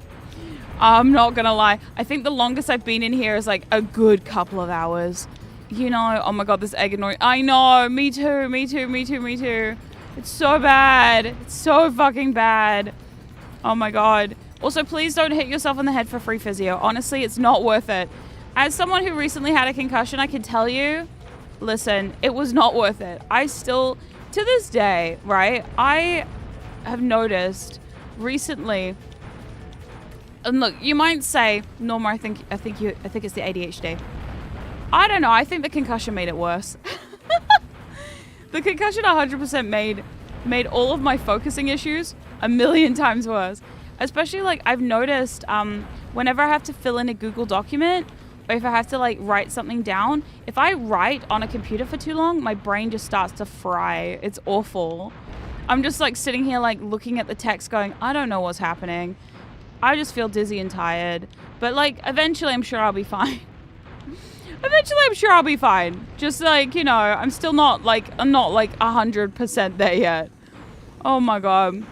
I'm not gonna lie. I think the longest I've been in here is, like, a good couple of hours. You know, oh my God, this egg annoying. I know, me too. It's so bad. It's so fucking bad. Oh my God. Also, please don't hit yourself in the head for free physio. Honestly, it's not worth it. As someone who recently had a concussion, I can tell you, listen, it was not worth it. I still, to this day, right, I have noticed recently, and look, you might say, Norma, I think it's the ADHD. I don't know. I think the concussion made it worse. The concussion 100% made all of my focusing issues a million times worse. Especially, like, I've noticed whenever I have to fill in a Google document, or if I have to, like, write something down, if I write on a computer for too long, my brain just starts to fry. It's awful. I'm just, like, sitting here, like, looking at the text going, I don't know what's happening. I just feel dizzy and tired. But, like, eventually I'm sure I'll be fine. Eventually, I'm sure I'll be fine. Just like, you know, I'm not like 100% there yet. Oh my god.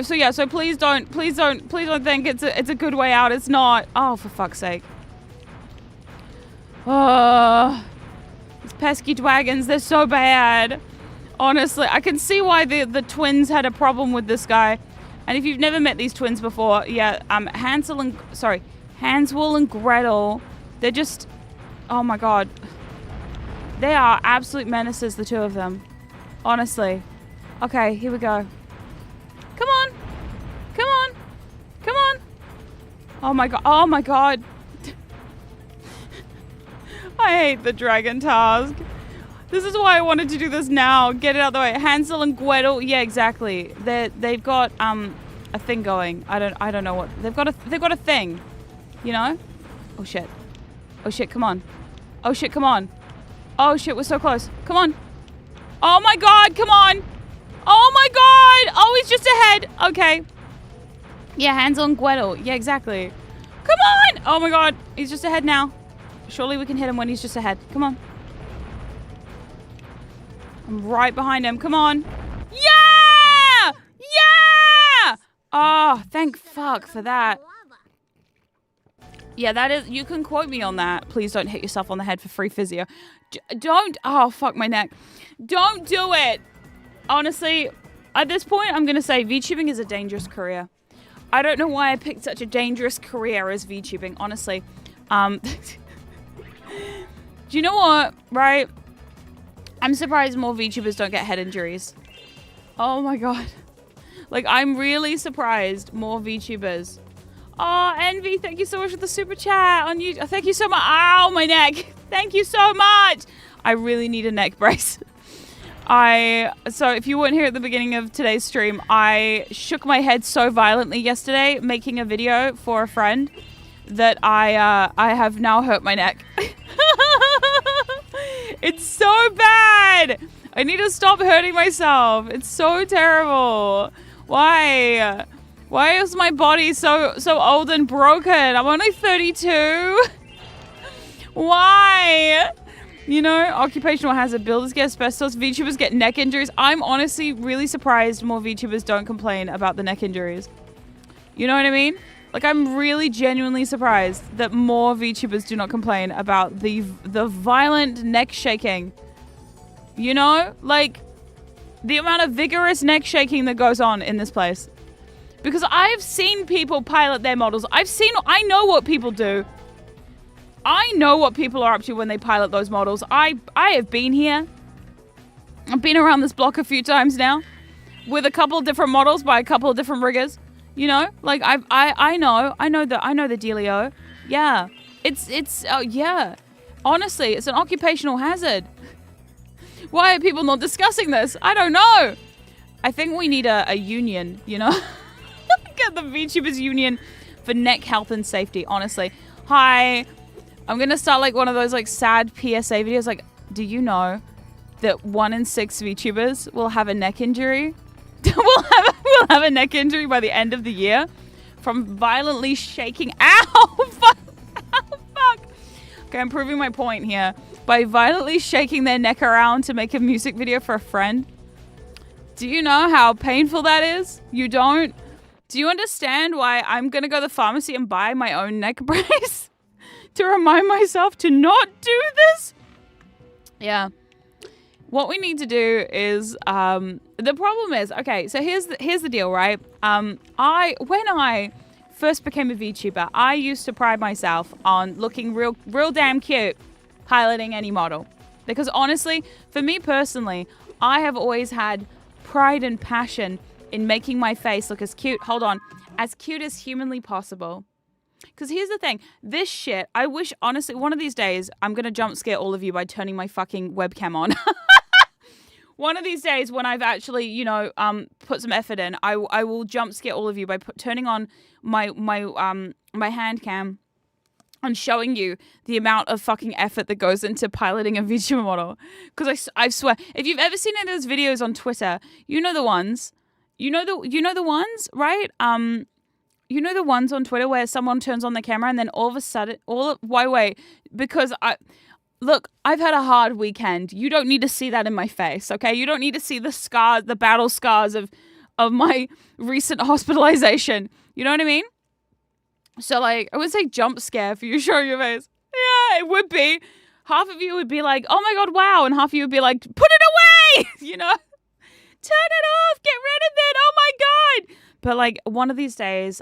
So yeah, so please don't think it's a good way out. It's not. Oh, for fuck's sake. Oh, these pesky dragons, they're so bad. Honestly, I can see why the twins had a problem with this guy. And if you've never met these twins before, yeah, Hansel and Gretel, they're just, oh my god. They are absolute menaces, the two of them. Honestly. Okay, here we go. Come on. Come on. Come on. Oh my god. Oh my god. I hate the dragon task. This is why I wanted to do this now. Get it out of the way. Hansel and Gretel. Yeah, exactly. They've got a thing going. I don't know what. They've got a thing. You know? Oh shit. Oh shit, come on. Oh shit, come on. Oh shit, we're so close. Come on. Oh my god, come on. Oh my god. Oh, he's just ahead. Okay. Yeah, Hansel and Gretel. Yeah, exactly. Come on. Oh my god. He's just ahead now. Surely we can hit him when he's just ahead. Come on. I'm right behind him. Come on. Yeah! Yeah! Oh, thank fuck for that. Yeah, that is... You can quote me on that. Please don't hit yourself on the head for free physio. Don't... Oh, fuck my neck. Don't do it. Honestly, at this point, I'm going to say VTubing is a dangerous career. I don't know why I picked such a dangerous career as VTubing, honestly. Do you know what, right? I'm surprised more VTubers don't get head injuries. Oh my god. Like, I'm really surprised more VTubers. Oh, Envy, thank you so much for the super chat on YouTube. Thank you so much. Ow, my neck. Thank you so much. I really need a neck brace. So if you weren't here at the beginning of today's stream, I shook my head so violently yesterday making a video for a friend that I have now hurt my neck. It's so bad. I need to stop hurting myself. It's so terrible. Why? Why is my body so old and broken? I'm only 32. Why? You know, occupational hazard. Builders get asbestos. VTubers get neck injuries. I'm honestly really surprised more VTubers don't complain about the neck injuries. You know what I mean? Like, I'm really genuinely surprised that more VTubers do not complain about the violent neck shaking. You know? Like, the amount of vigorous neck shaking that goes on in this place. Because I've seen people pilot their models. I know what people do. I know what people are up to when they pilot those models. I have been here. I've been around this block a few times now. With a couple of different models by a couple of different riggers. You know? Like, I know the dealio. Yeah. Yeah. Honestly, it's an occupational hazard. Why are people not discussing this? I don't know. I think we need a union, you know? Get the VTubers union for neck health and safety, honestly. Hi. I'm going to start like one of those like sad PSA videos. Like, do you know that 1 in 6 VTubers will have a neck injury? we'll have a neck injury by the end of the year from violently shaking. Ow! Fuck! Ow, fuck! Okay, I'm proving my point here. By violently shaking their neck around to make a music video for a friend. Do you know how painful that is? You don't? Do you understand why I'm going to go to the pharmacy and buy my own neck brace? To remind myself to not do this? Yeah. What we need to do is, the problem is, okay, so here's the deal, right? When I first became a VTuber, I used to pride myself on looking real damn cute piloting any model. Because honestly, for me personally, I have always had pride and passion in making my face look as cute as humanly possible. Because here's the thing, this shit, I wish, honestly, one of these days, I'm going to jump scare all of you by turning my fucking webcam on. One of these days, when I've actually, you know, put some effort in, I will jump scare all of you by turning on my hand cam and showing you the amount of fucking effort that goes into piloting a VTuber model. Because I swear, if you've ever seen any of those videos on Twitter, you know the ones. You know the ones, right? you know the ones on Twitter where someone turns on the camera and then all of a sudden, wait, because look, I've had a hard weekend. You don't need to see that in my face, okay? You don't need to see the scars, the battle scars of my recent hospitalization. You know what I mean? So, like, I would say jump scare for you showing your face. Yeah, it would be. Half of you would be like, oh my God, wow. And half of you would be like, put it away, you know? Turn it off, get rid of it, oh my God. But, like, one of these days,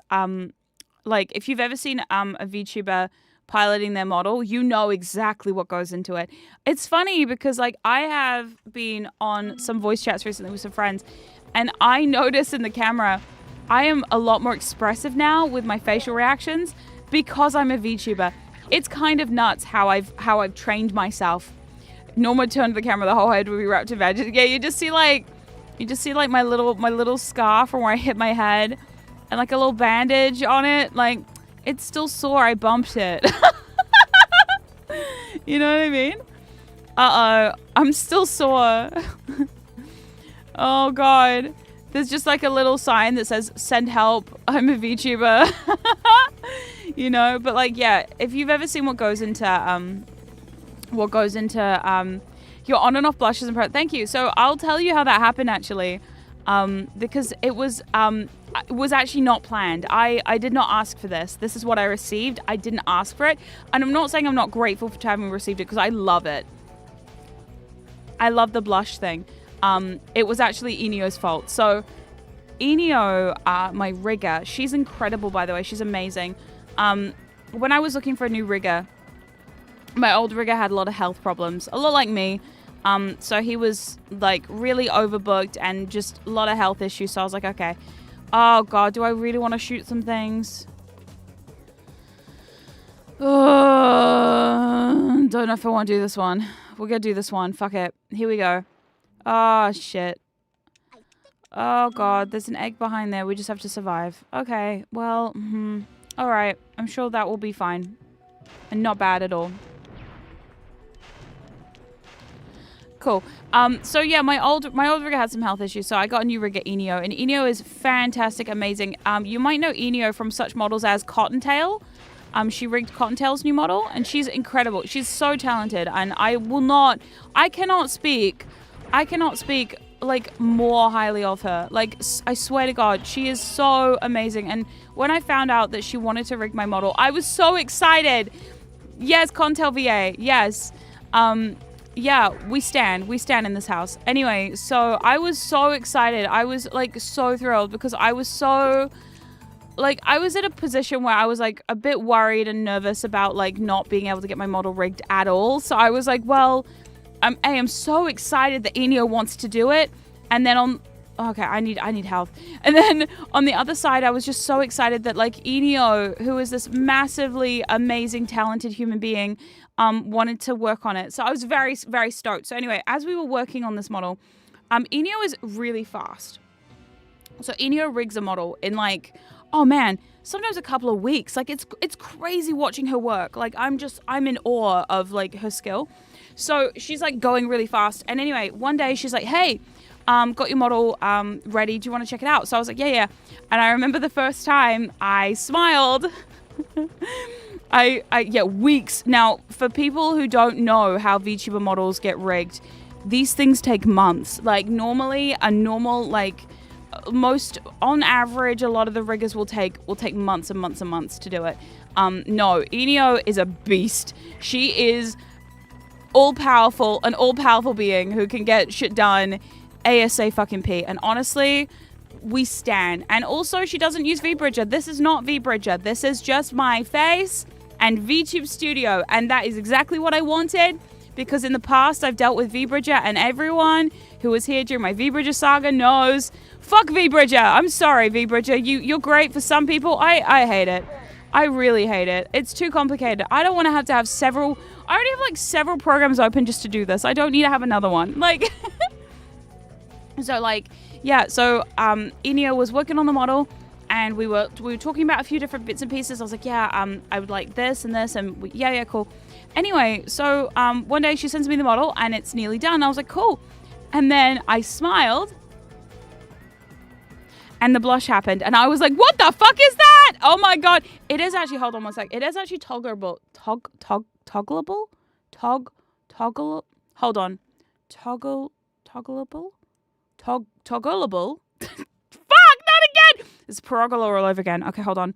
like, if you've ever seen a VTuber piloting their model, you know exactly what goes into it. It's funny because, like, I have been on some voice chats recently with some friends, and I notice in the camera, I am a lot more expressive now with my facial reactions because I'm a VTuber. It's kind of nuts how I've trained myself. Norma turned to the camera, the whole head would be wrapped in magic. Yeah, you just see like my little scar from where I hit my head, and like a little bandage on it. Like, it's still sore. I bumped it. You know what I mean? I'm still sore. Oh God. There's just like a little sign that says "Send help. I'm a VTuber." You know, but like, yeah, if you've ever seen what goes into your on and off blushes and thank you. So I'll tell you how that happened actually, because it was actually not planned. I did not ask for this. This is what I received. I didn't ask for it, and I'm not saying I'm not grateful for having received it because I love it. I love the blush thing. It was actually Enio's fault. So Enio, my rigger, she's incredible, by the way. She's amazing. When I was looking for a new rigger, my old rigger had a lot of health problems, a lot like me. So he was like really overbooked and just a lot of health issues. So I was like, okay. Oh God, do I really want to shoot some things? Don't know if I want to do this one. We're going to do this one. Fuck it. Here we go. Oh, shit. Oh, God. There's an egg behind there. We just have to survive. Okay. Well, all right. I'm sure that will be fine. And not bad at all. Cool. So, yeah, my old rigger had some health issues, so I got a new rigger, Enio. And Enio is fantastic, amazing. You might know Enio from such models as Cottontail. She rigged Cottontail's new model, and she's incredible. She's so talented, and I cannot speak like more highly of her. Like, I swear to God, she is so amazing. And when I found out that she wanted to rig my model, I was so excited. Yes, Cottontail VA. Yes. Yeah, we stand in this house. Anyway, so I was so excited. I was like so thrilled because I was so like, I was at a position where I was like a bit worried and nervous about like not being able to get my model rigged at all. So I was like, well, I'm so excited that Enio wants to do it. And then I need health. And then on the other side, I was just so excited that like Enio, who is this massively amazing, talented human being, wanted to work on it. So I was very, very stoked. So anyway, as we were working on this model, Enio is really fast. So Enio rigs a model in like, oh man, sometimes a couple of weeks. Like it's crazy watching her work. Like I'm in awe of like her skill. So she's like going really fast. And anyway, one day she's like, hey, got your model ready. Do you want to check it out? So I was like, yeah. And I remember the first time I smiled. Weeks. Now, for people who don't know how VTuber models get rigged, these things take months. Like normally, on average, a lot of the riggers will take months and months and months to do it. No, Enio is a beast. She is an all-powerful being who can get shit done ASAP. And honestly, we stan. And also, she doesn't use VBridger. This is not VBridger. This is just my face and VTube Studio. And that is exactly what I wanted, because in the past, I've dealt with VBridger, and everyone who was here during my VBridger saga knows, fuck VBridger. I'm sorry, VBridger. You're great for some people. I hate it. I really hate it. It's too complicated. I don't want to have several... I already have like several programs open just to do this. I don't need to have another one. Like... So like, yeah, so Enio was working on the model, and we were talking about a few different bits and pieces. I was like, yeah, I would like this and this, and yeah, cool. Anyway, so one day she sends me the model, and it's nearly done. I was like, cool. And then I smiled, and the blush happened, and I was like, what the fuck is that? what? Oh my God. It is actually, hold on one sec. It is actually toggleable. Toggleable? Hold on. Toggleable? Toggleable? Fuck, not again. It's paragola all over again. Okay, hold on.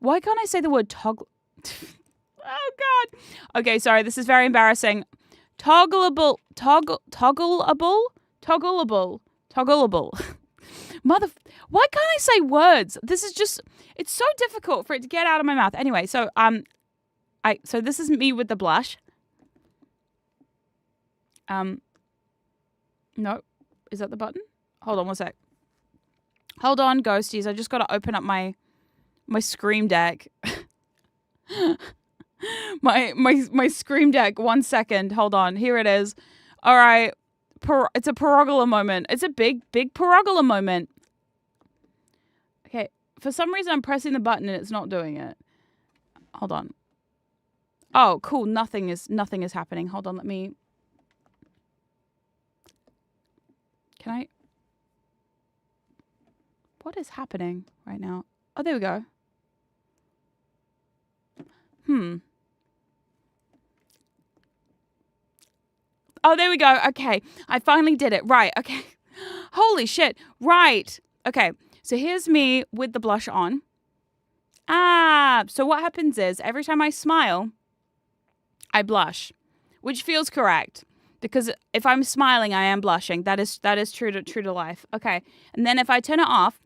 Why can't I say the word toggle? Oh God. Okay, sorry. This is very embarrassing. Toggleable. Why can't I say words? This is just, it's so difficult for it to get out of my mouth. Anyway, so so this is me with the blush. No, is that the button? Hold on one sec. Hold on, ghosties. I just got to open up my Scream Deck. my Scream Deck. 1 second. Hold on. Here it is. All right. It's a paragola moment. It's a big paragola moment. Okay. For some reason, I'm pressing the button and it's not doing it. Hold on. Oh, cool. Nothing is happening. Hold on. Let me. Can I? What is happening right now? Oh, there we go. Oh, there we go. Okay. I finally did it. Right. Okay. Holy shit. Right. Okay. So here's me with the blush on. So what happens is every time I smile, I blush, which feels correct because if I'm smiling, I am blushing. That is true to life. Okay. And then if I turn it off,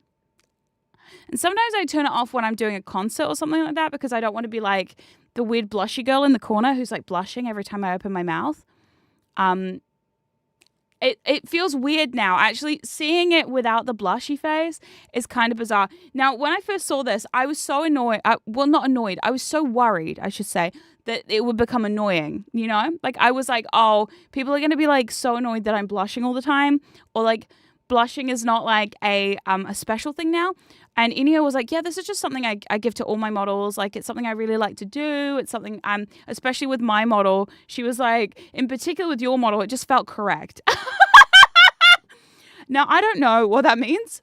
and sometimes I turn it off when I'm doing a concert or something like that because I don't want to be like the weird blushy girl in the corner who's like blushing every time I open my mouth. It feels weird now. Actually, seeing it without the blushy face is kind of bizarre. Now, when I first saw this, I was so annoyed. Well, not annoyed. I was so worried, I should say, that it would become annoying, you know? Like, I was like, oh, people are going to be, like, so annoyed that I'm blushing all the time. Or, like, blushing is not, like, a special thing now. And Inio was like, yeah, this is just something I give to all my models. Like, it's something I really like to do. It's something, especially with my model. She was like, in particular with your model, it just felt correct. Now, I don't know what that means,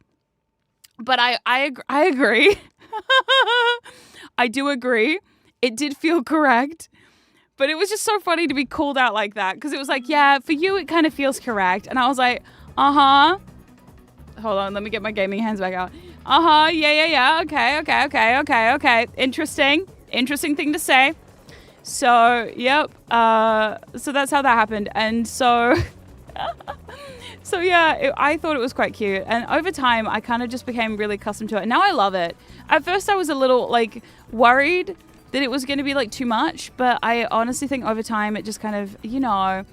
but I agree. I do agree. It did feel correct. But it was just so funny to be called out like that. Because it was like, yeah, for you, it kind of feels correct. And I was like, uh-huh. Hold on, let me get my gaming hands back out. Uh-huh, yeah. Okay. Interesting thing to say. So, yep. So that's how that happened. And so... So yeah, I thought it was quite cute. And over time, I kind of just became really accustomed to it. And now I love it. At first, I was a little, like, worried that it was going to be, like, too much. But I honestly think over time, it just kind of, you know...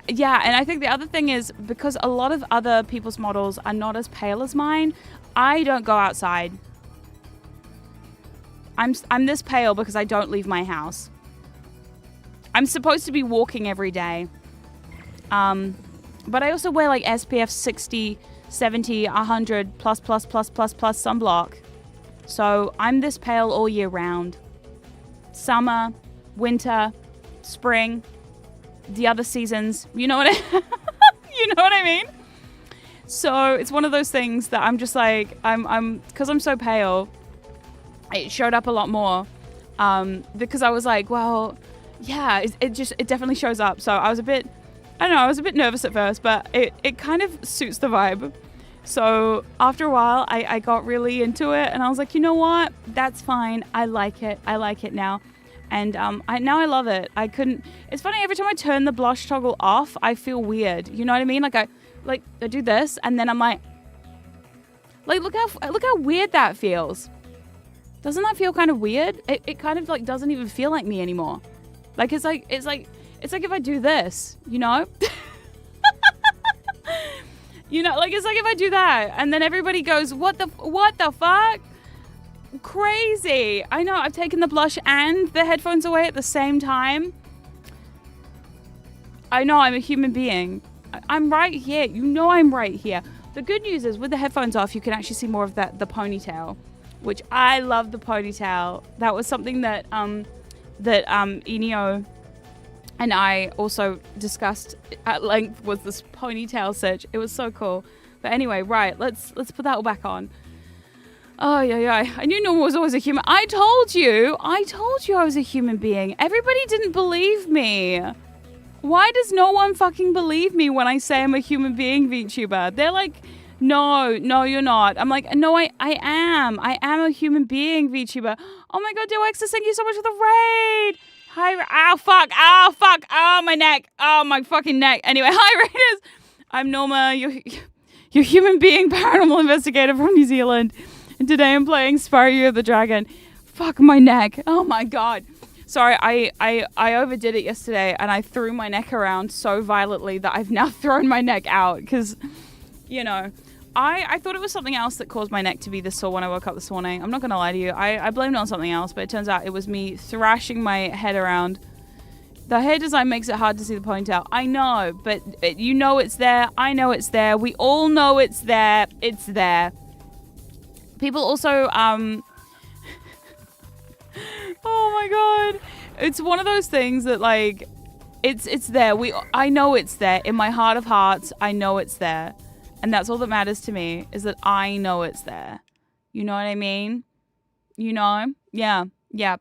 Yeah, and I think the other thing is, because a lot of other people's models are not as pale as mine, I don't go outside. I'm this pale because I don't leave my house. I'm supposed to be walking every day. But I also wear like SPF 60, 70, 100 plus sunblock. So I'm this pale all year round. Summer, winter, spring, the other seasons. You know what you know what I mean? So it's one of those things that I'm just like, because I'm so pale, it showed up a lot more. Because I was like, well, yeah, it definitely shows up. So I was a bit nervous at first, but it kind of suits the vibe. So after a while, I got really into it, and I was like, you know what? That's fine. I like it now. And now I love it. It's funny, every time I turn the blush toggle off, I feel weird. You know what I mean? Like I do this, and then I'm like look how weird that feels. Doesn't that feel kind of weird? It kind of like doesn't even feel like me anymore. Like it's like if I do this, you know? You know, like it's like if I do that and then everybody goes, what the fuck? Crazy. I know, I've taken the blush and the headphones away at the same time. I know, I'm a human being. I'm right here. You know I'm right here. The good news is with the headphones off, you can actually see more of the ponytail, which I love the ponytail. That was something that Inio and I also discussed at length, was this ponytail search. It was so cool. But anyway, right, let's put that all back on. Oh, yeah. I knew Norma was always a human. I told you I was a human being. Everybody didn't believe me. Why does no one fucking believe me when I say I'm a human being, VTuber? They're like, no, you're not. I'm like, no, I am. I am a human being, VTuber. Oh my god, DeWexer, thank you so much for the raid. Hi, ow, fuck. Oh, my neck. Oh, my fucking neck. Anyway, hi, raiders. I'm Norma, your human being paranormal investigator from New Zealand. And today I'm playing Spyro the Dragon. Fuck my neck. Oh my god. Sorry, I overdid it yesterday and I threw my neck around so violently that I've now thrown my neck out because, you know, I thought it was something else that caused my neck to be this sore when I woke up this morning. I'm not going to lie to you. I blamed it on something else, but it turns out it was me thrashing my head around. The hair design makes it hard to see the ponytail. I know, but you know it's there. I know it's there. We all know it's there. It's there. People also, oh my god. It's one of those things that, like, it's there. I know it's there. In my heart of hearts, I know it's there. And that's all that matters to me, is that I know it's there. You know what I mean? You know? Yeah,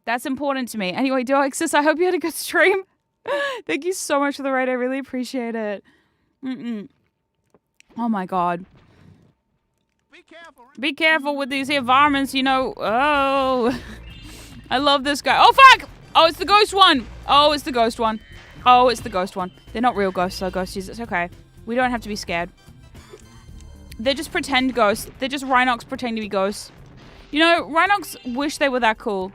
that's important to me. Anyway, Doexis, I hope you had a good stream. Thank you so much for the raid. I really appreciate it. Oh my god. Be careful with these here varmints, you know. Oh. I love this guy. Oh, fuck! Oh, it's the ghost one. It's the ghost one. They're not real ghosts, though, ghosties. It's okay. We don't have to be scared. They're just pretend ghosts. They're just Rhinox pretending to be ghosts. You know, Rhinox wish they were that cool.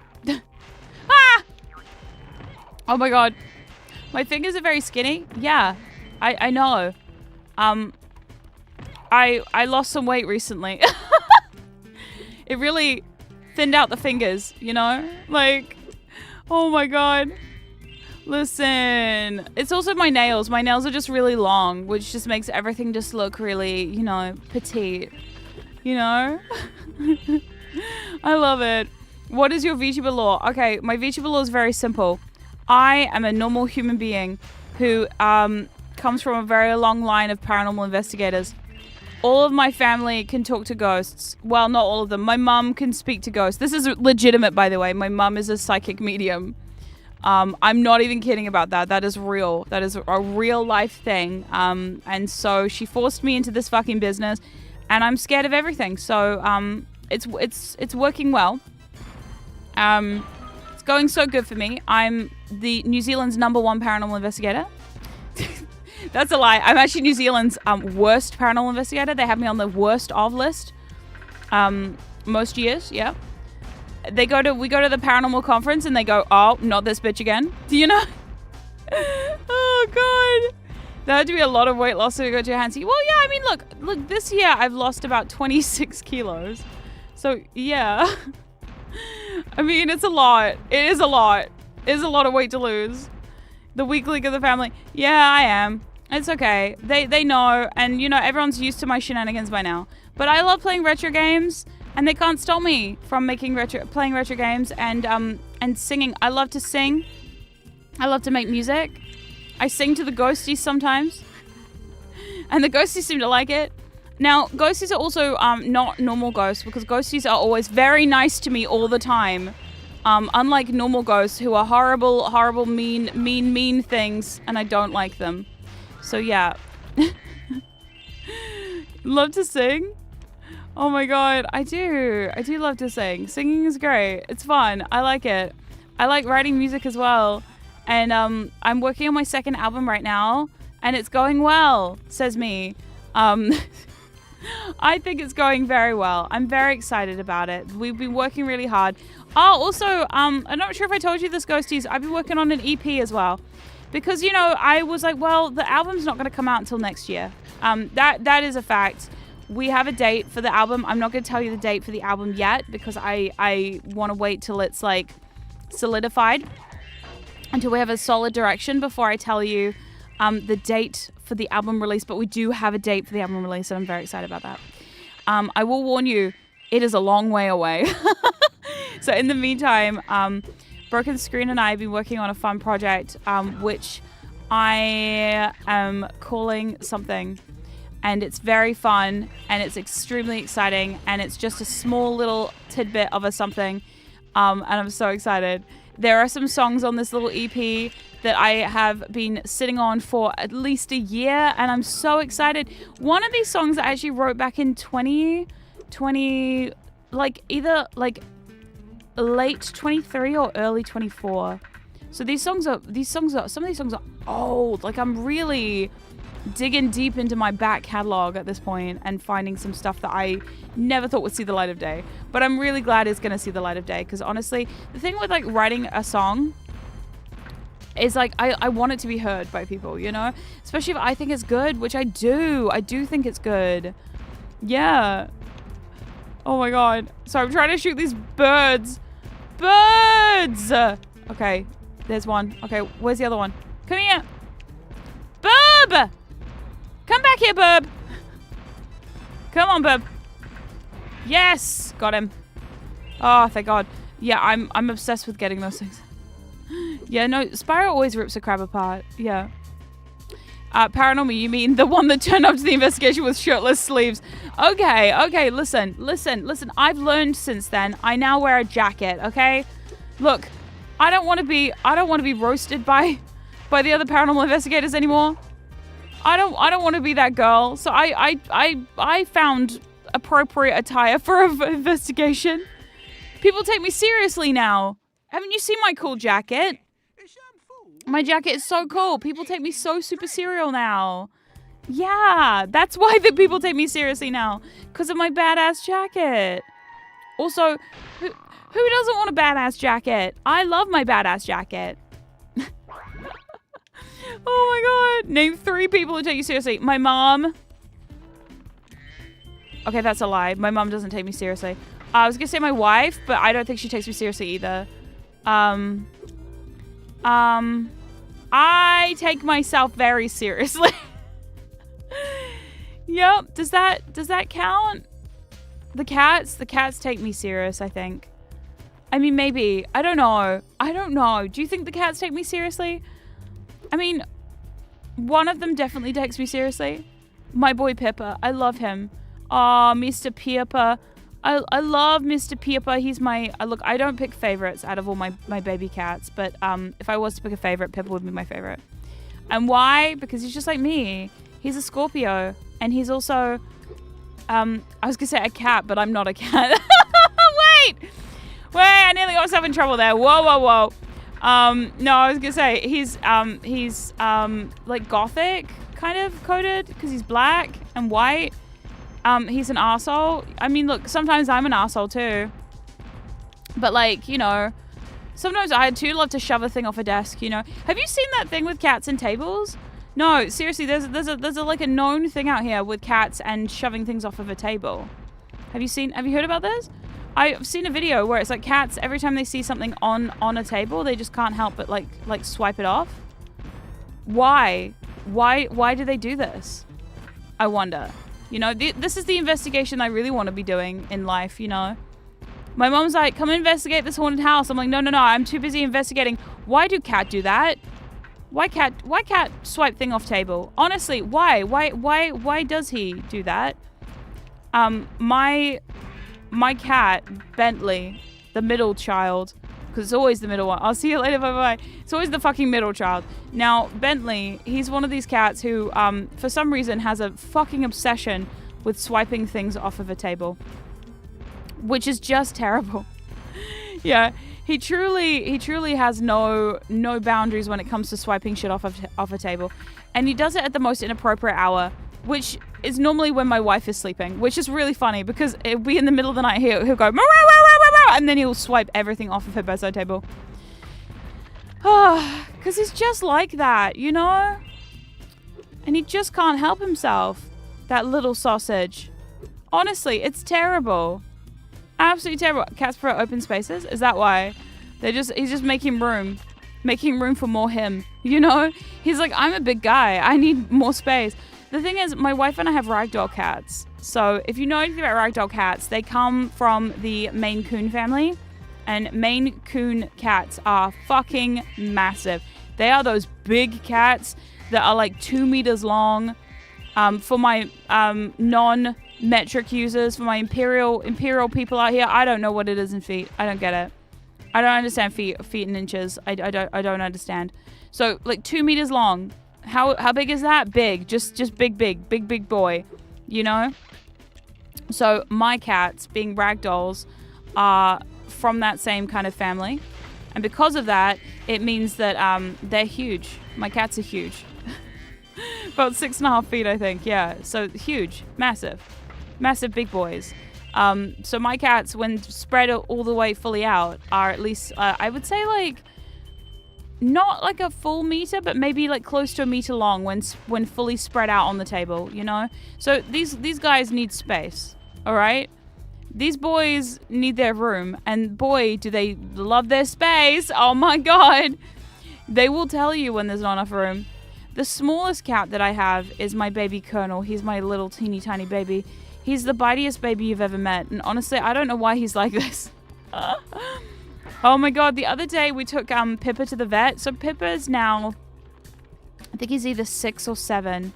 Ah! Oh my god. My fingers are very skinny. Yeah, I know. I lost some weight recently. It really thinned out the fingers, you know? Like, oh my god. Listen. It's also my nails. My nails are just really long, which just makes everything just look really, you know, petite. You know? I love it. What is your VTuber lore? Okay, my VTuber lore is very simple. I am a normal human being who comes from a very long line of paranormal investigators. All of my family can talk to ghosts. Well, not all of them. My mum can speak to ghosts. This is legitimate, by the way. My mum is a psychic medium. I'm not even kidding about that. That is real. That is a real life thing. And so she forced me into this fucking business, and I'm scared of everything. So it's working well. It's going so good for me. I'm the New Zealand's #1 paranormal investigator. That's a lie. I'm actually New Zealand's worst paranormal investigator. They have me on the worst of list. Most years, yeah. We go to the paranormal conference and they go, oh, not this bitch again. Do you know? Oh god. There had to be a lot of weight loss to go to Hansi. Well, yeah, I mean, look, this year I've lost about 26 kilos. So, yeah. I mean, it's a lot. It is a lot. It is a lot of weight to lose. The weak link of the family. Yeah, I am. It's okay. They know, and you know, everyone's used to my shenanigans by now. But I love playing retro games, and they can't stop me from playing retro games and singing. I love to sing. I love to make music. I sing to the ghosties sometimes, and the ghosties seem to like it. Now, ghosties are also not normal ghosts, because ghosties are always very nice to me all the time. Unlike normal ghosts who are horrible, mean things, and I don't like them. So yeah. Love to sing? Oh my god, I do love to sing. Singing is great. It's fun. I like it. I like writing music as well. And I'm working on my second album right now, and it's going well, says me. I think it's going very well. I'm very excited about it. We've been working really hard. Oh, also, I'm not sure if I told you this, ghosties. I've been working on an EP as well. Because, you know, I was like, well, the album's not going to come out until next year. That is a fact. We have a date for the album. I'm not going to tell you the date for the album yet, because I want to wait till it's, like, solidified. Until we have a solid direction before I tell you the date for the album release. But we do have a date for the album release, and I'm very excited about that. I will warn you, it is a long way away. So in the meantime, Broken Screen and I have been working on a fun project, which I am calling something. and it's very fun, and it's extremely exciting, and it's just a small little tidbit of a something, and I'm so excited. There are some songs on this little EP that I have been sitting on for at least a year, and I'm so excited. One of these songs I actually wrote back in 2020, like either like late 23 or early 24. So some of these songs are old. Like, I'm really digging deep into my back catalog at this point and finding some stuff that I never thought would see the light of day. But I'm really glad it's going to see the light of day, because honestly, the thing with like writing a song is like I want it to be heard by people, you know? Especially if I think it's good, which I do. I do think it's good. Yeah. Oh my god. So I'm trying to shoot these birds. Birds! Okay, there's one. Okay, where's the other one? Come here. Bub! Come back here, Bub. Come on, Bub. Yes! Got him. Oh, thank god. Yeah, I'm obsessed with getting those things. Yeah, no, Spyro always rips a crab apart. Yeah. Paranormeme, you mean the one that turned up to the investigation with shirtless sleeves? Okay, listen. I've learned since then. I now wear a jacket, okay? Look, I don't want to be roasted by the other paranormal investigators anymore. I don't want to be that girl. So I found appropriate attire for an investigation. People take me seriously now. Haven't you seen my cool jacket? My jacket is so cool. People take me so super serial now. Yeah, that's why the people take me seriously now. Because of my badass jacket. Also, who doesn't want a badass jacket? I love my badass jacket. Oh my god. Name 3 people who take you seriously. My mom. Okay, that's a lie. My mom doesn't take me seriously. I was going to say my wife, but I don't think she takes me seriously either. I take myself very seriously. Yep. Does that count? The cats take me serious, I think. I mean, maybe. I don't know. Do you think the cats take me seriously? I mean, one of them definitely takes me seriously. My boy Pippa. I love him. Aw, Mr. Pippa. I love Mr. Pippa. He's my... look, I don't pick favorites out of all my baby cats, but if I was to pick a favorite, Pippa would be my favorite. And why? Because he's just like me. He's a Scorpio, and he's also... I was going to say a cat, but I'm not a cat. Wait, I nearly got myself in trouble there. Whoa. No, I was going to say he's like gothic kind of coded, because he's black and white. He's an arsehole. I mean, look, sometimes I'm an arsehole too. But like, you know, sometimes I too love to shove a thing off a desk, you know. Have you seen that thing with cats and tables? No, seriously, there's a like a known thing out here with cats and shoving things off of a table. Have you heard about this? I've seen a video where it's like cats, every time they see something on a table, they just can't help but like swipe it off. Why do they do this? I wonder. You know, this is the investigation I really want to be doing in life, you know. My mom's like, come investigate this haunted house. I'm like, no, I'm too busy investigating. Why do cat do that? Why cat swipe thing off table? Honestly, why does he do that? My cat, Bentley, the middle child, because it's always the middle one. I'll see you later, bye. It's always the fucking middle child. Now, Bentley, he's one of these cats who, for some reason, has a fucking obsession with swiping things off of a table, which is just terrible. Yeah, he truly has no boundaries when it comes to swiping shit off a table, and he does it at the most inappropriate hour, which is normally when my wife is sleeping, which is really funny because it'll be in the middle of the night. He'll go, and then he'll swipe everything off of her bedside table. Because he's just like that, you know? And he just can't help himself. That little sausage. Honestly, it's terrible. Absolutely terrible. Cats prefer open spaces? Is that why? He's just making room. Making room for more him. You know? He's like, I'm a big guy. I need more space. The thing is, my wife and I have ragdoll cats. So if you know anything about ragdoll cats, they come from the Maine Coon family. And Maine Coon cats are fucking massive. They are those big cats that are like 2 meters long. For my non-metric users, for my imperial people out here, I don't know what it is in feet. I don't get it. I don't understand feet and inches. I don't understand. So like 2 meters long. How big is that? Big. Just big boy. You know? So my cats, being ragdolls, are from that same kind of family. And because of that, it means that they're huge. My cats are huge. About 6.5 feet, I think. Yeah. So huge. Massive big boys. So my cats, when spread all the way fully out, are at least, I would say like, not like a full meter, but maybe like close to a meter long when fully spread out on the table, you know? So these guys need space, all right? These boys need their room, and boy, do they love their space. Oh my God. They will tell you when there's not enough room. The smallest cat that I have is my baby Colonel. He's my little teeny tiny baby. He's the bitiest baby you've ever met. And honestly, I don't know why he's like this. Oh my God. The other day we took Pippa to the vet. So Pippa's now, I think he's either 6 or 7.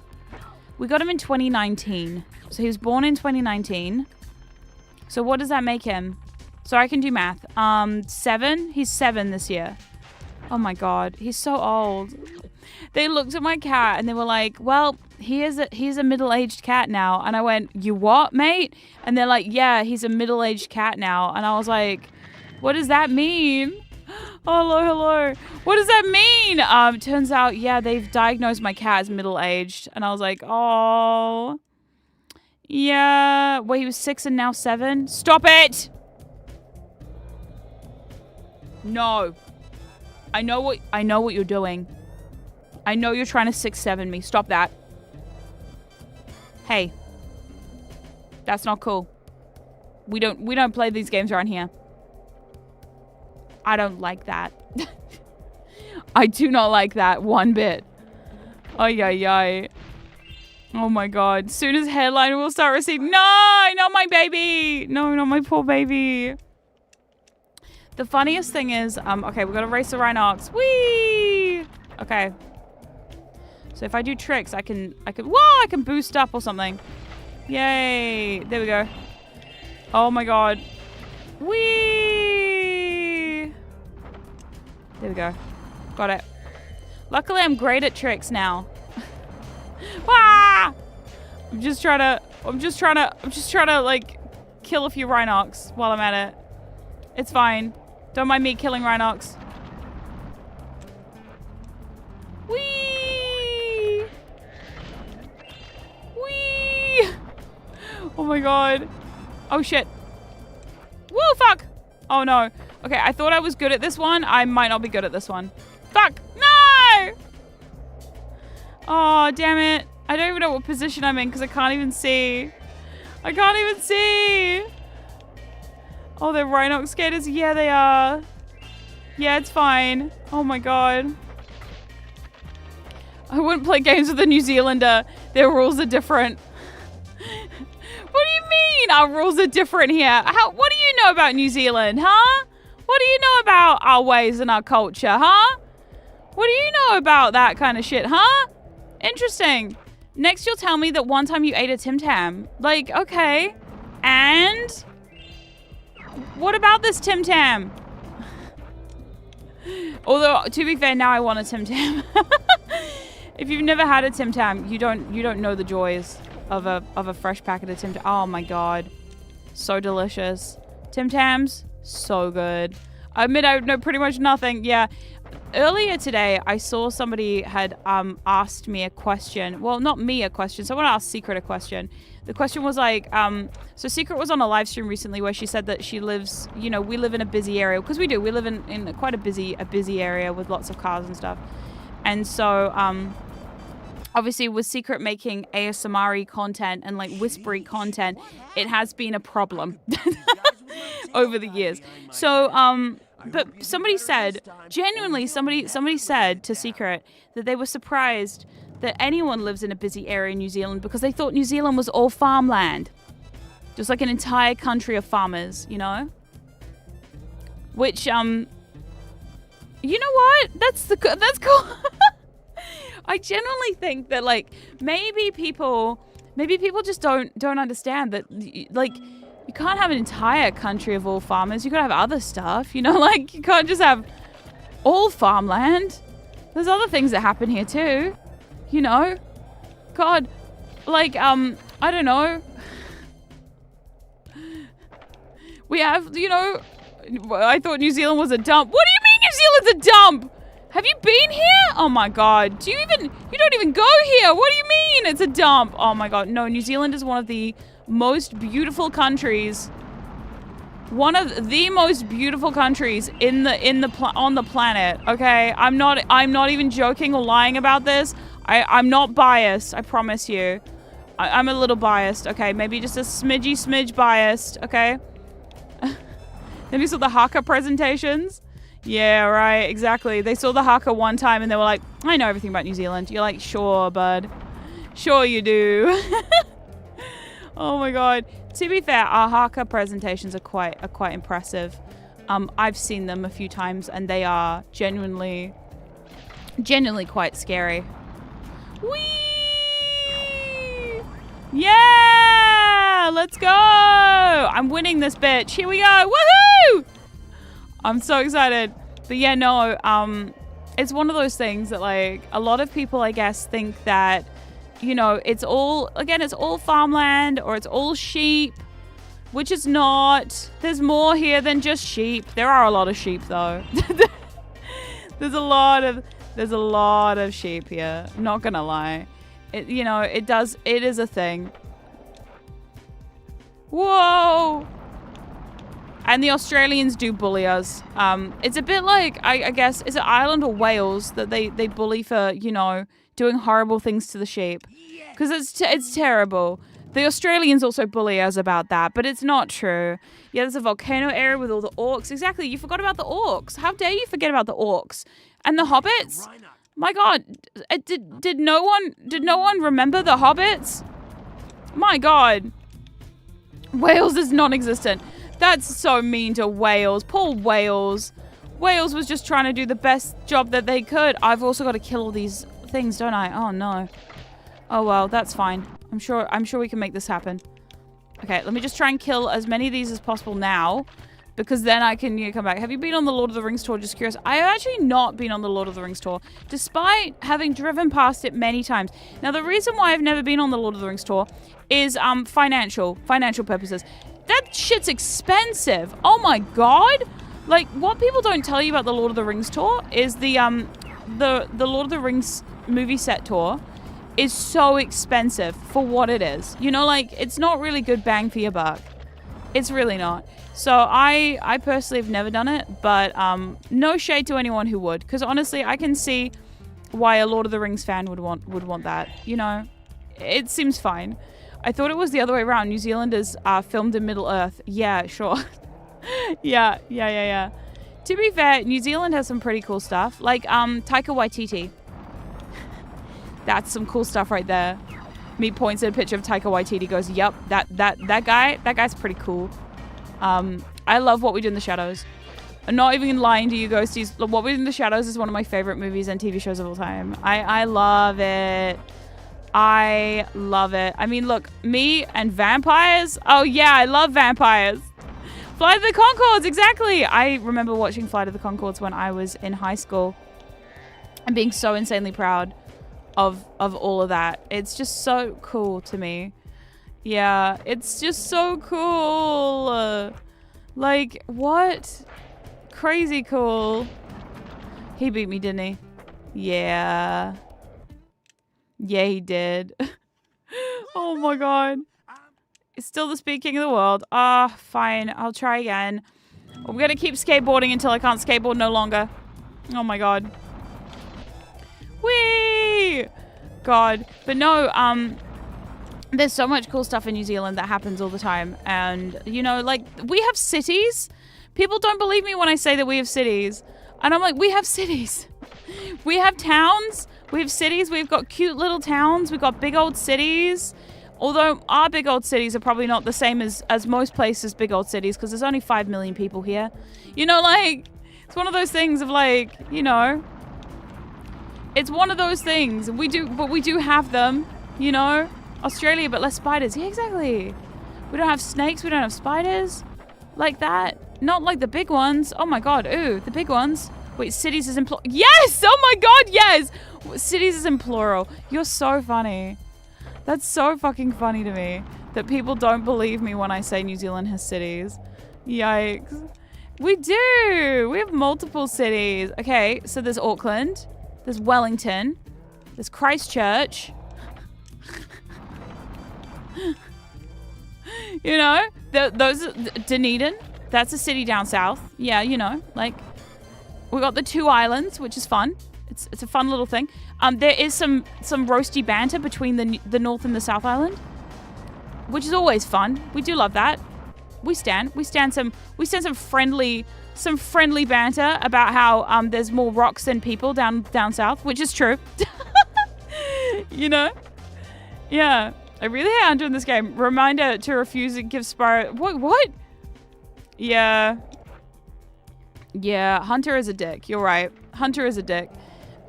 We got him in 2019. So he was born in 2019. So what does that make him? So I can do math. 7? He's 7 this year. Oh my God. He's so old. They looked at my cat and they were like, well, he's a middle-aged cat now. And I went, you what, mate? And they're like, yeah, he's a middle-aged cat now. And I was like, what does that mean? Hello. What does that mean? Turns out, yeah, they've diagnosed my cat as middle-aged. And I was like, oh, yeah. Wait, he was 6 and now 7? Stop it! No. I know what you're doing. I know you're trying to 6-7 me. Stop that. Hey. That's not cool. We don't play these games around here. I don't like that. I do not like that one bit. Ay. Oh my God. Soon as headline will start receiving. No, not my baby. No, not my poor baby. The funniest thing is, okay, we're gonna race the Rhinox. Whee! Okay. So if I do tricks, I can boost up or something. Yay! There we go. Oh my God. Whee! There we go. Got it. Luckily, I'm great at tricks now. Ah! I'm just trying to like kill a few Rhinox while I'm at it. It's fine. Don't mind me killing Rhinox. Whee! Whee! Oh my God. Oh shit. Woo, fuck! Oh no. Okay, I thought I was good at this one. I might not be good at this one. Fuck! No! Oh, damn it. I don't even know what position I'm in because I can't even see. I can't even see! Oh, they're Rhinox skaters? Yeah, they are. Yeah, it's fine. Oh my God. I wouldn't play games with a New Zealander. Their rules are different. What do you mean our rules are different here? What do you know about New Zealand, huh? What do you know about our ways and our culture, huh? What do you know about that kind of shit, huh? Interesting. Next, you'll tell me that one time you ate a Tim Tam. Like, okay. And what about this Tim Tam? Although, to be fair, now I want a Tim Tam. If you've never had a Tim Tam, you don't know the joys of a fresh packet of Tim Tam. Oh my God, so delicious. Tim Tams, so good. I admit I know pretty much nothing. Yeah. Earlier today, I saw somebody had asked me a question. Well, not me a question. Someone asked Secret a question. The question was like, so Secret was on a live stream recently where she said that she lives, you know, we live in a busy area. Because we do. We live in quite a busy area with lots of cars and stuff. And so, obviously, with Secret making ASMR content and like whispery content, it has been a problem over the years. So, but somebody said, genuinely, somebody said to Secret that they were surprised that anyone lives in a busy area in New Zealand because they thought New Zealand was all farmland. Just like an entire country of farmers, you know? Which, you know what? That's cool. I genuinely think that like maybe people just don't understand that like you can't have an entire country of all farmers. You gotta have other stuff, you know, like you can't just have all farmland. There's other things that happen here too, you know. God, like I don't know. We have, you know, I thought New Zealand was a dump. What do you mean New Zealand's a dump? Have you been here? Oh my God. You don't even go here. What do you mean it's a dump? Oh my God. No, New Zealand is one of the most beautiful countries. One of the most beautiful countries on the planet. Okay? I'm not even joking or lying about this. I'm not biased. I promise you. I'm a little biased. Okay? Maybe just a smidge biased. Okay? Have you saw the haka presentations? Yeah, right, exactly. They saw the haka one time and they were like, I know everything about New Zealand. You're like, sure, bud. Sure you do. Oh my God. To be fair, our haka presentations are quite impressive. I've seen them a few times and they are genuinely quite scary. Whee! Yeah! Let's go! I'm winning this bitch. Here we go. Woohoo! I'm so excited. But yeah, no, it's one of those things that like a lot of people, I guess, think that, you know, it's all farmland or it's all sheep, which is not. There's more here than just sheep. There are a lot of sheep though. There's a lot of sheep here. Not gonna lie. It is a thing. Whoa! And the Australians do bully us. It's a bit like, I guess, is it Ireland or Wales that they bully for, you know, doing horrible things to the sheep? Because it's terrible. The Australians also bully us about that, but it's not true. Yeah, there's a volcano area with all the orcs. Exactly, you forgot about the orcs. How dare you forget about the orcs? And the hobbits? My God, did no one remember the hobbits? My God. Wales is non-existent. That's so mean to Wales. Poor Wales. Wales was just trying to do the best job that they could. I've also got to kill all these things, don't I? Oh no. Oh well, that's fine. I'm sure we can make this happen. Okay, let me just try and kill as many of these as possible now, because then I can come back. Have you been on the Lord of the Rings tour? Just curious. I have actually not been on the Lord of the Rings tour, despite having driven past it many times. Now, the reason why I've never been on the Lord of the Rings tour is financial purposes. That shit's expensive. Oh my God. Like, what people don't tell you about the Lord of the Rings tour is the Lord of the Rings movie set tour is so expensive for what it is. You know, like, it's not really good bang for your buck. It's really not. So I personally have never done it, but no shade to anyone who would, because honestly, I can see why a Lord of the Rings fan would want that. You know, it seems fine. I thought it was the other way around. New Zealanders filmed in Middle Earth. Yeah, sure. yeah. To be fair, New Zealand has some pretty cool stuff, like Taika Waititi. That's some cool stuff right there. Me points at a picture of Taika Waititi, goes, "Yep, that guy's pretty cool." I love What We Do in the Shadows. I'm not even lying to you, ghosties. What We Do in the Shadows is one of my favorite movies and TV shows of all time. I love it. I love it. I mean, look, me and vampires. Oh yeah, I love vampires. Flight of the Conchords, exactly. I remember watching Flight of the Conchords when I was in high school and being so insanely proud of all of that. It's just so cool to me. Yeah, it's just so cool. Like, what? Crazy cool. He beat me, didn't he? Yeah. Yeah, he did. Oh my God. It's still the Speed King of the world. Fine. I'll try again. I'm gonna keep skateboarding until I can't skateboard no longer. Oh my God. Whee! God. But no, there's so much cool stuff in New Zealand that happens all the time. And, you know, like, we have cities. People don't believe me when I say that we have cities. And I'm like, we have cities. We have towns. We have cities. We've got cute little towns. We've got big old cities. Although our big old cities are probably not the same as most places' big old cities, because there's only 5 million people here. You know, like, it's one of those things of like, you know, It's one of those things. We do have them, you know? Australia, but less spiders. Yeah, exactly. We don't have snakes. We don't have spiders like that. Not like the big ones. Oh my god. Ooh, the big ones. Wait, cities is in plural. Yes! Oh my god, yes! Cities is in plural. You're so funny. That's so fucking funny to me that people don't believe me when I say New Zealand has cities. Yikes. We do. We have multiple cities. Okay, so there's Auckland. There's Wellington. There's Christchurch. You know, those Dunedin. That's a city down south. Yeah, you know, like we got the two islands, which is fun. It's a fun little thing. There is some roasty banter between the North and the South Island, which is always fun. We do love that. We stand some friendly banter about how there's more rocks than people down south, which is true. You know? Yeah. I really hate Hunter in this game. Reminder to refuse and give Spyro... What? Yeah. Yeah, Hunter is a dick. You're right. Hunter is a dick.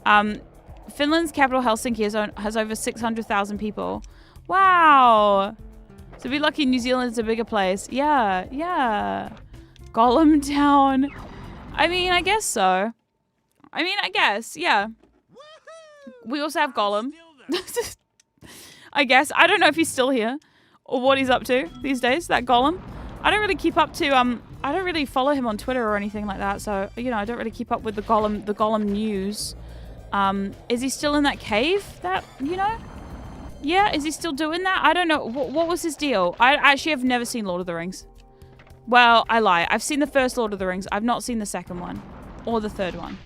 Finland's capital, Helsinki, has over 600,000 people. Wow. So be lucky New Zealand is a bigger place. Yeah, yeah. Gollum Town. I mean, I guess so. Yeah. We also have Gollum. I guess. I don't know if he's still here or what he's up to these days, that Gollum. I don't really keep up to, I don't really follow him on Twitter or anything like that. So, you know, I don't really keep up with the Gollum news. Is he still in that cave that, you know? Yeah, is he still doing that? I don't know. What was his deal? I actually have never seen Lord of the Rings. Well, I lie. I've seen the first Lord of the Rings. I've not seen the second one or the third one.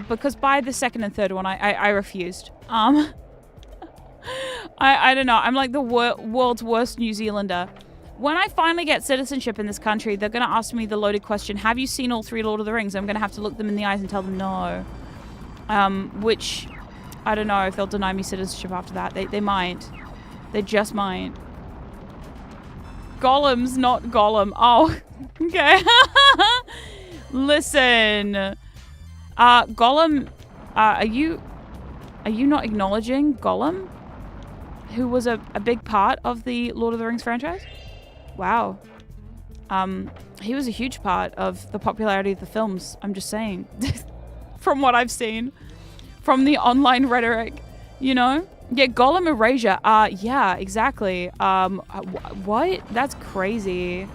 Because by the second and third one, I refused. I don't know. I'm like the world's worst New Zealander. When I finally get citizenship in this country, they're going to ask me the loaded question, have you seen all three Lord of the Rings? I'm going to have to look them in the eyes and tell them no. Which, I don't know if they'll deny me citizenship after that. They might. They just might. Gollum's not Gollum. Oh, okay. Listen. Gollum, are you not acknowledging Gollum? Who was a big part of the Lord of the Rings franchise? Wow. He was a huge part of the popularity of the films. I'm just saying. From what I've seen. From the online rhetoric. You know? Yeah, Gollum erasure. Yeah, exactly. What? That's crazy.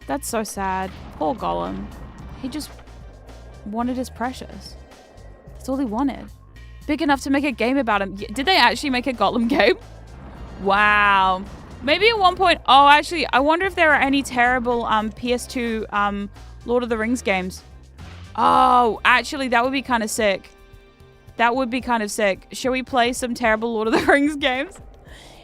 That's so sad. Poor Gollum. He just wanted his precious. That's all he wanted. Big enough to make a game about him. Did they actually make a Gollum game? Wow. Maybe at one point... Oh, actually, I wonder if there are any terrible PS2 Lord of the Rings games. Oh, actually, that would be kind of sick. That would be kind of sick. Shall we play some terrible Lord of the Rings games?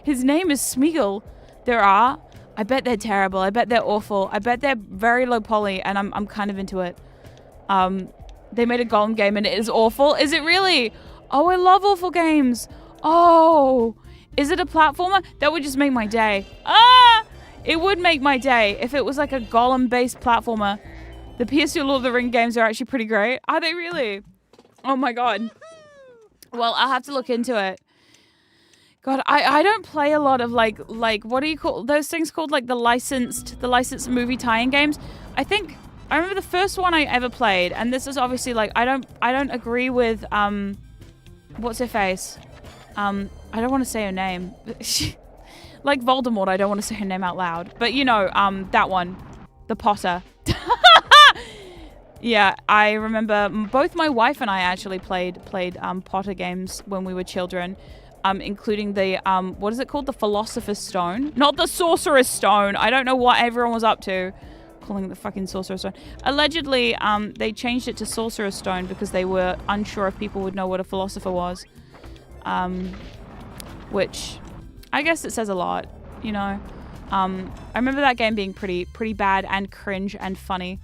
His name is Smeagol. There are. I bet they're terrible. I bet they're awful. I bet they're very low poly, and I'm kind of into it. They made a Gollum game, and it is awful. Is it really? Oh, I love awful games. Oh, is it a platformer? That would just make my day. It would make my day if it was like a Gollum-based platformer. The PS2 Lord of the Rings games are actually pretty great. Are they really? Oh my god. Well, I'll have to look into it. God, I don't play a lot of like what do you call those things called? Like the licensed movie tie-in games. I remember the first one I ever played, and this is obviously like I don't agree with what's her face? I don't want to say her name. Like Voldemort, I don't want to say her name out loud. But you know, that one. The Potter. Yeah, I remember both my wife and I actually played Potter games when we were children, including the, what is it called? The Philosopher's Stone. Not the Sorcerer's Stone. I don't know what everyone was up to, calling it the fucking Sorcerer's Stone. Allegedly, they changed it to Sorcerer's Stone because they were unsure if people would know what a philosopher was. Which, I guess it says a lot, you know. I remember that game being pretty bad and cringe and funny.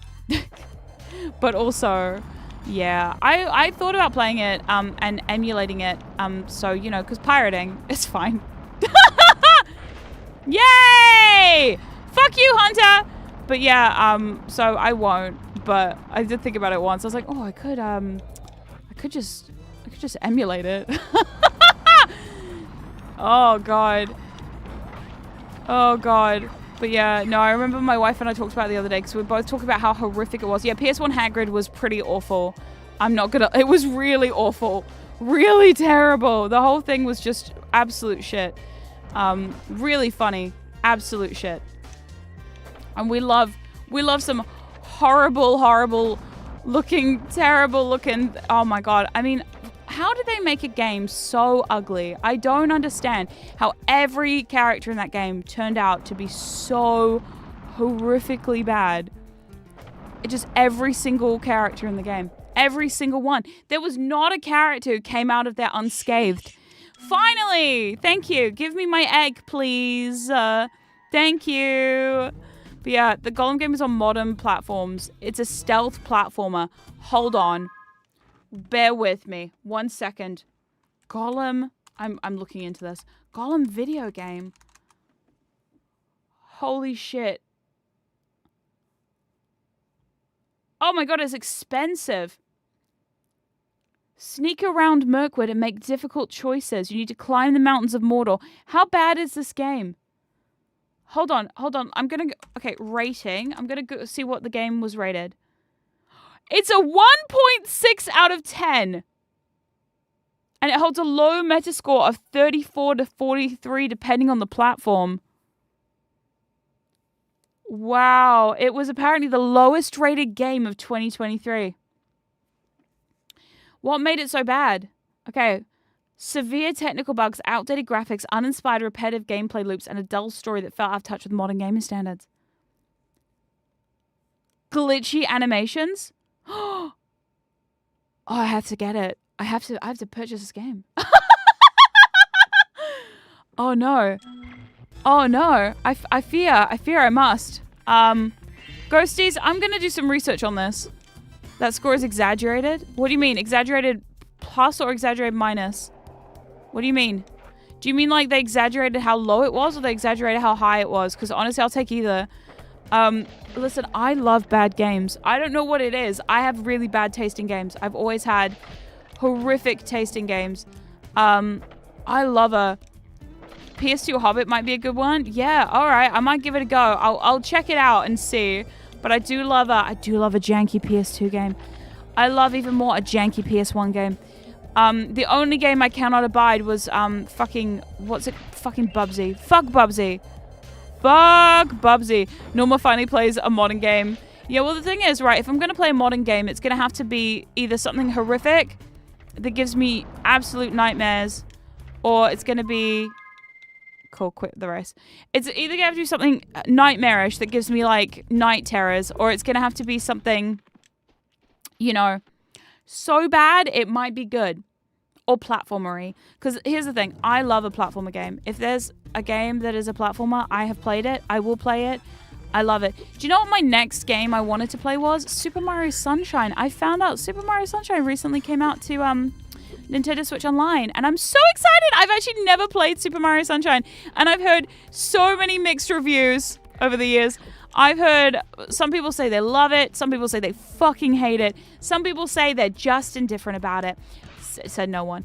But also, yeah, I thought about playing it and emulating it. So, you know, because pirating is fine. Yay! Fuck you, Hunter! But yeah, so I won't. But I did think about it once. I was like, oh, I could could just emulate it. Oh god. Oh god. But yeah, no, I remember my wife and I talked about it the other day because we were both talking about how horrific it was. Yeah, PS1 Hagrid was pretty awful. It was really awful. Really terrible. The whole thing was just absolute shit. Really funny. Absolute shit. And we love some horrible looking, terrible looking. Oh my god. I mean, how did they make a game so ugly? I don't understand how every character in that game turned out to be so horrifically bad. Just every single character in the game. Every single one. There was not a character who came out of there unscathed. Finally! Thank you. Give me my egg, please. Thank you. But yeah, the Golem game is on modern platforms. It's a stealth platformer. Hold on. Bear with me. 1 second. Golem. I'm looking into this. Golem video game. Holy shit. Oh my god, it's expensive. Sneak around Mirkwood and make difficult choices. You need to climb the mountains of Mordor. How bad is this game? Hold on. I'm gonna go, okay, rating. I'm gonna go see what the game was rated. It's a 1.6 out of 10. And it holds a low Metascore of 34 to 43 depending on the platform. Wow. It was apparently the lowest rated game of 2023. What made it so bad? Okay. Severe technical bugs, outdated graphics, uninspired repetitive gameplay loops, and a dull story that fell out of touch with modern gaming standards. Glitchy animations? Oh, I have to get it. I have to purchase this game. Oh no. Oh no. I fear I must. Ghosties, I'm gonna do some research on this. That score is exaggerated? What do you mean? Exaggerated plus or exaggerated minus? What do you mean? Do you mean like they exaggerated how low it was or they exaggerated how high it was? Because honestly, I'll take either. Listen, I love bad games. I don't know what it is. I have really bad taste in games. I've always had horrific taste in games. I love a PS2 Hobbit might be a good one. Yeah, all right. I might give it a go. I'll check it out and see. But I do love a janky PS2 game. I love even more a janky PS1 game. The only game I cannot abide was fucking Bubsy. Fuck Bubsy. Fuck Bubsy. Norma finally plays a modern game. Yeah, well the thing is, right, if I'm gonna play a modern game, it's gonna have to be either something horrific that gives me absolute nightmares, or it's gonna be cool, quit the race. It's either gonna have to be something nightmarish that gives me like night terrors, or it's gonna have to be something, you know, so bad it might be good. Or platformery. Because here's the thing, I love a platformer game. If there's a game that is a platformer, I have played it. I will play it. I love it. Do you know what my next game I wanted to play was? Super Mario Sunshine. I found out Super Mario Sunshine recently came out to Nintendo Switch Online. And I'm so excited. I've actually never played Super Mario Sunshine. And I've heard so many mixed reviews over the years. I've heard some people say they love it. Some people say they fucking hate it. Some people say they're just indifferent about it. Said no one.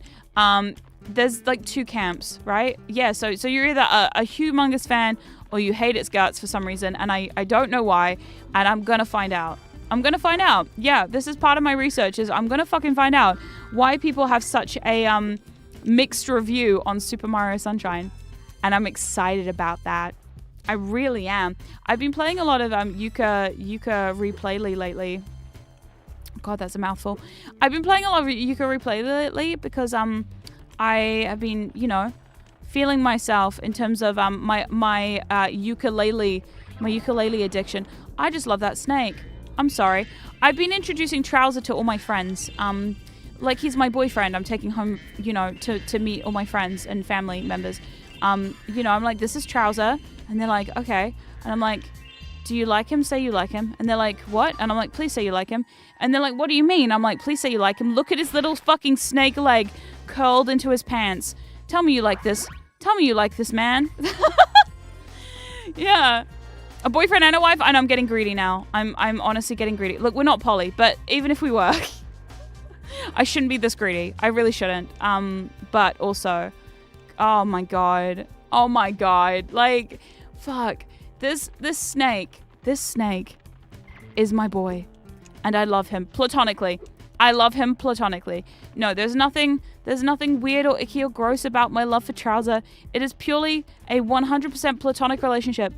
There's like two camps, right? Yeah, so you're either a humongous fan or you hate its guts for some reason, and I don't know why, and I'm gonna find out. Yeah, this is part of my research, is I'm gonna fucking find out why people have such a mixed review on Super Mario Sunshine, and I'm excited about that. I really am. I've been playing a lot of Yuka Replayly lately. God, that's a mouthful. I've been playing a lot of Yuka Replay lately because I have been, you know, feeling myself in terms of my ukulele addiction. I just love that snake. I'm sorry. I've been introducing Trouser to all my friends. Like he's my boyfriend. I'm taking home, you know, to meet all my friends and family members. You know, I'm like, this is Trouser, and they're like, okay, and I'm like, do you like him? Say you like him. And they're like, what? And I'm like, please say you like him. And they're like, what do you mean? I'm like, please say you like him. Look at his little fucking snake leg curled into his pants. Tell me you like this. Tell me you like this, man. Yeah. A boyfriend and a wife. I know I'm getting greedy now. I'm honestly getting greedy. Look, we're not poly, but even if we were, I shouldn't be this greedy. I really shouldn't. But also, oh my god. Like, fuck. This snake is my boy. And I love him platonically. No, there's nothing weird or icky or gross about my love for Trouser. It is purely a 100% platonic relationship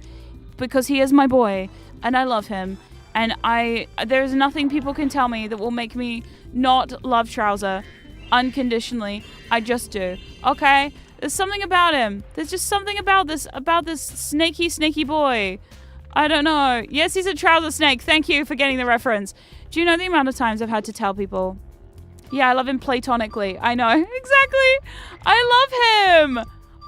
because he is my boy and I love him. And there's nothing people can tell me that will make me not love Trouser unconditionally. I just do. Okay? There's something about him. There's just something about this snaky boy. I don't know. Yes, he's a trouser snake. Thank you for getting the reference. Do you know the amount of times I've had to tell people, yeah, I love him platonically. I know. Exactly. I love him.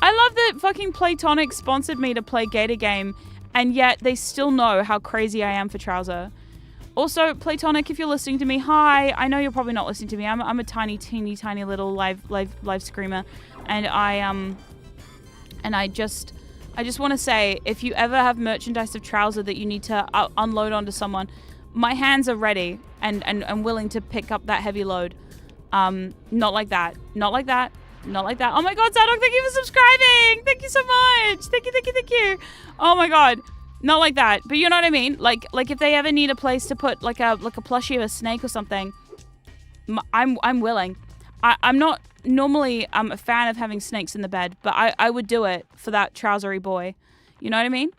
I love that fucking Platonic sponsored me to play Gator Game, and yet they still know how crazy I am for Trouser. Also, Platonic, if you're listening to me, hi. I know you're probably not listening to me. I'm a teeny little live screamer, and I just want to say, if you ever have merchandise of Trouser that you need to unload onto someone, my hands are ready and willing to pick up that heavy load. Not like that. Oh my god, Zadok, thank you for subscribing. Thank you so much. Thank you. Oh my god. Not like that. But you know what I mean? Like if they ever need a place to put like a plushie of a snake or something, I'm willing. I'm not normally a fan of having snakes in the bed, but I would do it for that trousery boy. You know what I mean?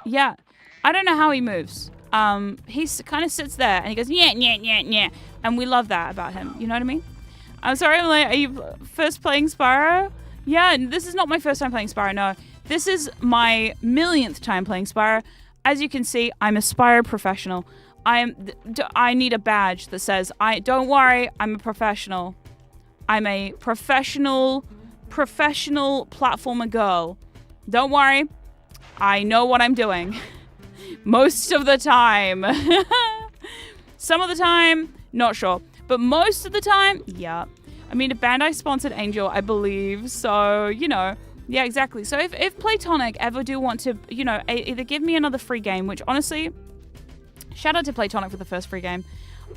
Yeah. I don't know how he moves. He kind of sits there and he goes, yeah. And we love that about him. You know what I mean? I'm sorry, I'm like, are you first playing Spyro? Yeah, this is not my first time playing Spyro, no. This is my millionth time playing Spyro. As you can see, I'm a Spyro professional. I need a badge that says, don't worry, I'm a professional. I'm a professional platformer girl. Don't worry, I know what I'm doing. Most of the time. Some of the time, not sure. But most of the time, yeah. I mean, a Bandai sponsored Angel, I believe. So, you know, yeah, exactly. So if Platonic ever do want to, you know, either give me another free game, which honestly, shout out to Platonic for the first free game.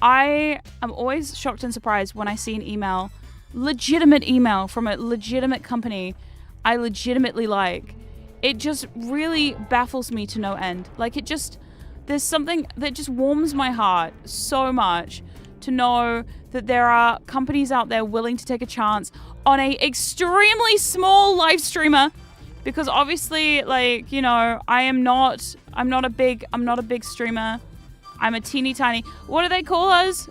I am always shocked and surprised when I see an email, legitimate email from a legitimate company I legitimately like. It just really baffles me to no end. Like, there's something that just warms my heart so much to know that there are companies out there willing to take a chance on a extremely small live streamer, because obviously, like, you know, I'm not a big streamer. I'm a teeny tiny, what do they call us?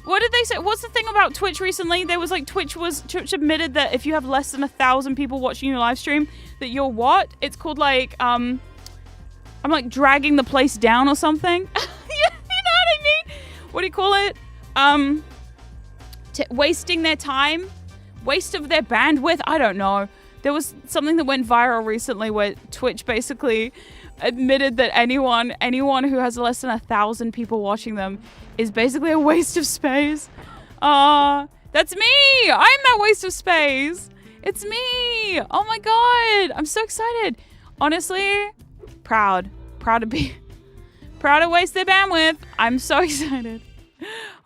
What did they say? What's the thing about Twitch recently? There was like, Twitch admitted that if you have less than 1,000 people watching your live stream, that you're what? It's called like, I'm like dragging the place down or something. You know what I mean? What do you call it? Wasting their time? Waste of their bandwidth? I don't know. There was something that went viral recently where Twitch basically admitted that anyone who has less than 1,000 people watching them is basically a waste of space. That's me! I'm that waste of space! It's me! Oh my god! I'm so excited. Honestly, proud to waste their bandwidth. I'm so excited.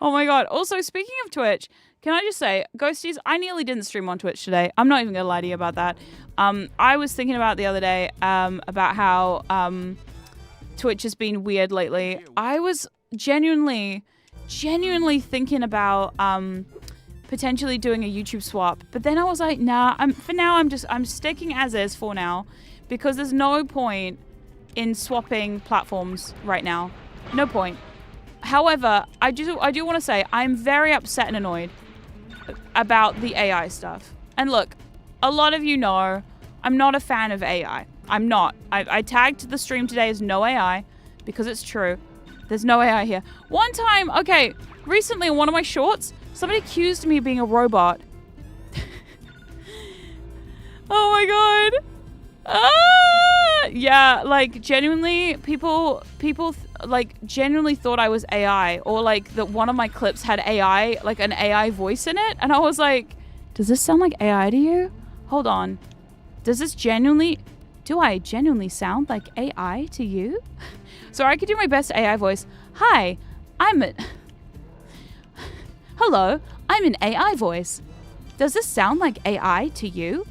Oh my god. Also, speaking of Twitch, can I just say, Ghosties, I nearly didn't stream on Twitch today. I'm not even gonna lie to you about that. I was thinking about the other day, about how Twitch has been weird lately. I was genuinely thinking about potentially doing a YouTube swap, but then I was like, nah. I'm sticking as is for now, because there's no point in swapping platforms right now. No point. However, I do want to say I'm very upset and annoyed about the AI stuff. And look, a lot of you know I'm not a fan of AI. I'm not. I tagged the stream today as no AI because it's true. There's no AI here. One time, okay, recently in one of my shorts, somebody accused me of being a robot. Oh my god. Yeah, like genuinely people like genuinely thought I was AI, or like that one of my clips had AI, like an AI voice in it, and I was like, does this sound like AI to you? Hold on. Do I genuinely sound like AI to you? So I could do my best AI voice. Hi, Hello, I'm an AI voice. Does this sound like AI to you?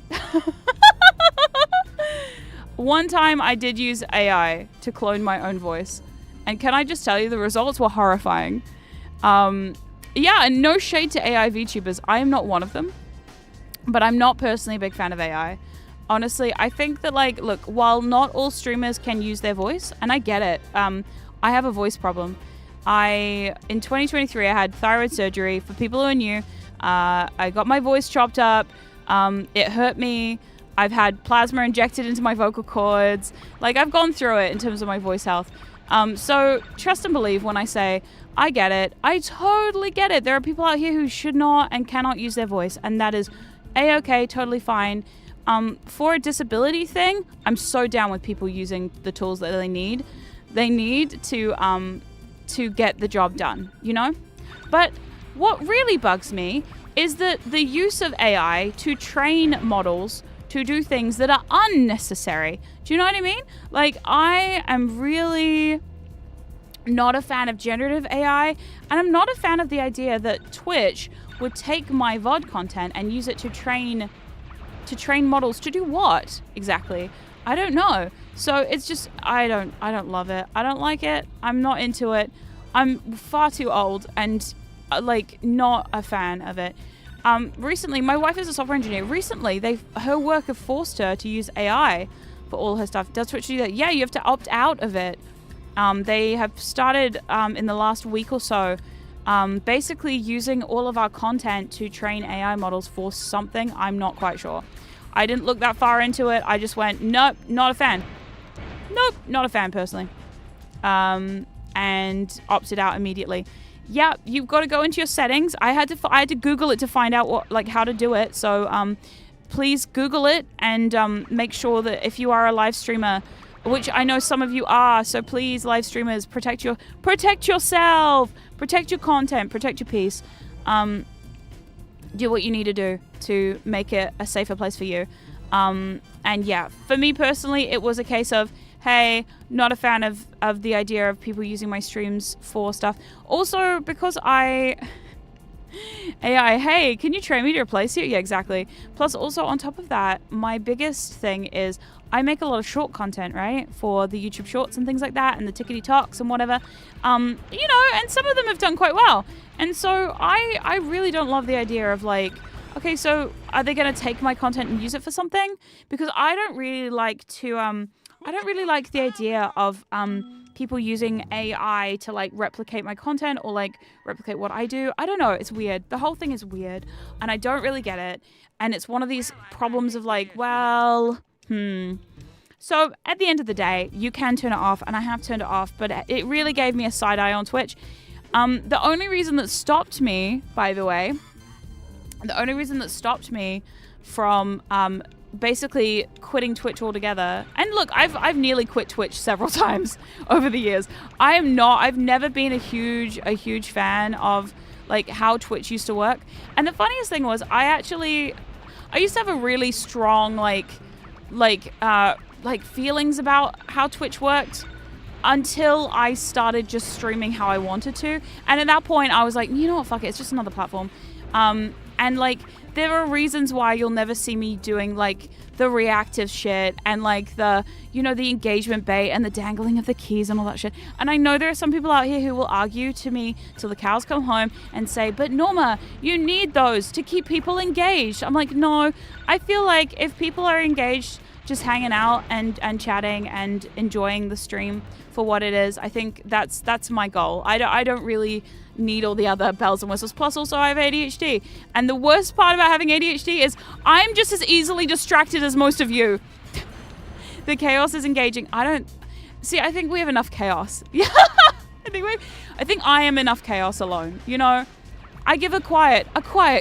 One time I did use AI to clone my own voice. And can I just tell you, the results were horrifying. Yeah, and no shade to AI VTubers. I am not one of them. But I'm not personally a big fan of AI. Honestly, I think that, like, look, while not all streamers can use their voice, and I get it, I have a voice problem. In 2023, I had thyroid surgery. For people who are new, I got my voice chopped up. It hurt me. I've had plasma injected into my vocal cords. Like, I've gone through it in terms of my voice health. So trust and believe when I say, I get it. I totally get it. There are people out here who should not and cannot use their voice, and that is A-okay, totally fine. For a disability thing, I'm so down with people using the tools that they need. They need to get the job done, you know? But what really bugs me is that the use of AI to train models to do things that are unnecessary. Do you know what I mean? Like, I am really not a fan of generative AI, and I'm not a fan of the idea that Twitch would take my VOD content and use it to train models to do what exactly? I don't know. So it's just, I don't love it. I don't like it. I'm not into it. I'm far too old and like not a fan of it. Recently, my wife is a software engineer. Recently, her work have forced her to use AI for all her stuff. Does Twitch do that? Yeah, you have to opt out of it. They have started in the last week or so, basically using all of our content to train AI models for something. I'm not quite sure. I didn't look that far into it. I just went, nope, not a fan. Nope, not a fan personally. And opted out immediately. Yeah, you've got to go into your settings. I had to Google it to find out how to do it. So please Google it and make sure that if you are a live streamer, which I know some of you are, so please, live streamers, protect yourself, protect your content, protect your peace. Do what you need to do to make it a safer place for you. And yeah, for me personally, it was a case of, hey, not a fan of the idea of people using my streams for stuff. Also, because AI, hey, can you train me to replace you? Yeah, exactly. Plus, also on top of that, my biggest thing is I make a lot of short content, right? For the YouTube shorts and things like that, and the tickety talks and whatever. You know, and some of them have done quite well. And so I really don't love the idea of like, okay, so are they going to take my content and use it for something? Because I don't really like to, I don't really like the idea of people using AI to like replicate my content or like replicate what I do. I don't know. It's weird. The whole thing is weird and I don't really get it. And it's one of these problems of like, well, So at the end of the day, you can turn it off and I have turned it off, but it really gave me a side eye on Twitch. The only reason that stopped me, by the way, from basically quitting Twitch altogether. And look, I've nearly quit Twitch several times over the years. I've never been a huge fan of like how Twitch used to work. And the funniest thing was I used to have a really strong like feelings about how Twitch worked until I started just streaming how I wanted to. And at that point I was like, you know what, fuck it, it's just another platform. And like there are reasons why you'll never see me doing like the reactive shit and like the, you know, the engagement bait and the dangling of the keys and all that shit. And I know there are some people out here who will argue to me till the cows come home and say, but Norma, you need those to keep people engaged. I'm like, no, I feel like if people are engaged just hanging out and chatting and enjoying the stream for what it is, I think that's my goal. I don't really need all the other bells and whistles. Plus also I have ADHD. And the worst part about having ADHD is I'm just as easily distracted as most of you. The chaos is engaging. I think we have enough chaos. Yeah. I think I am enough chaos alone. You know, I give a quiet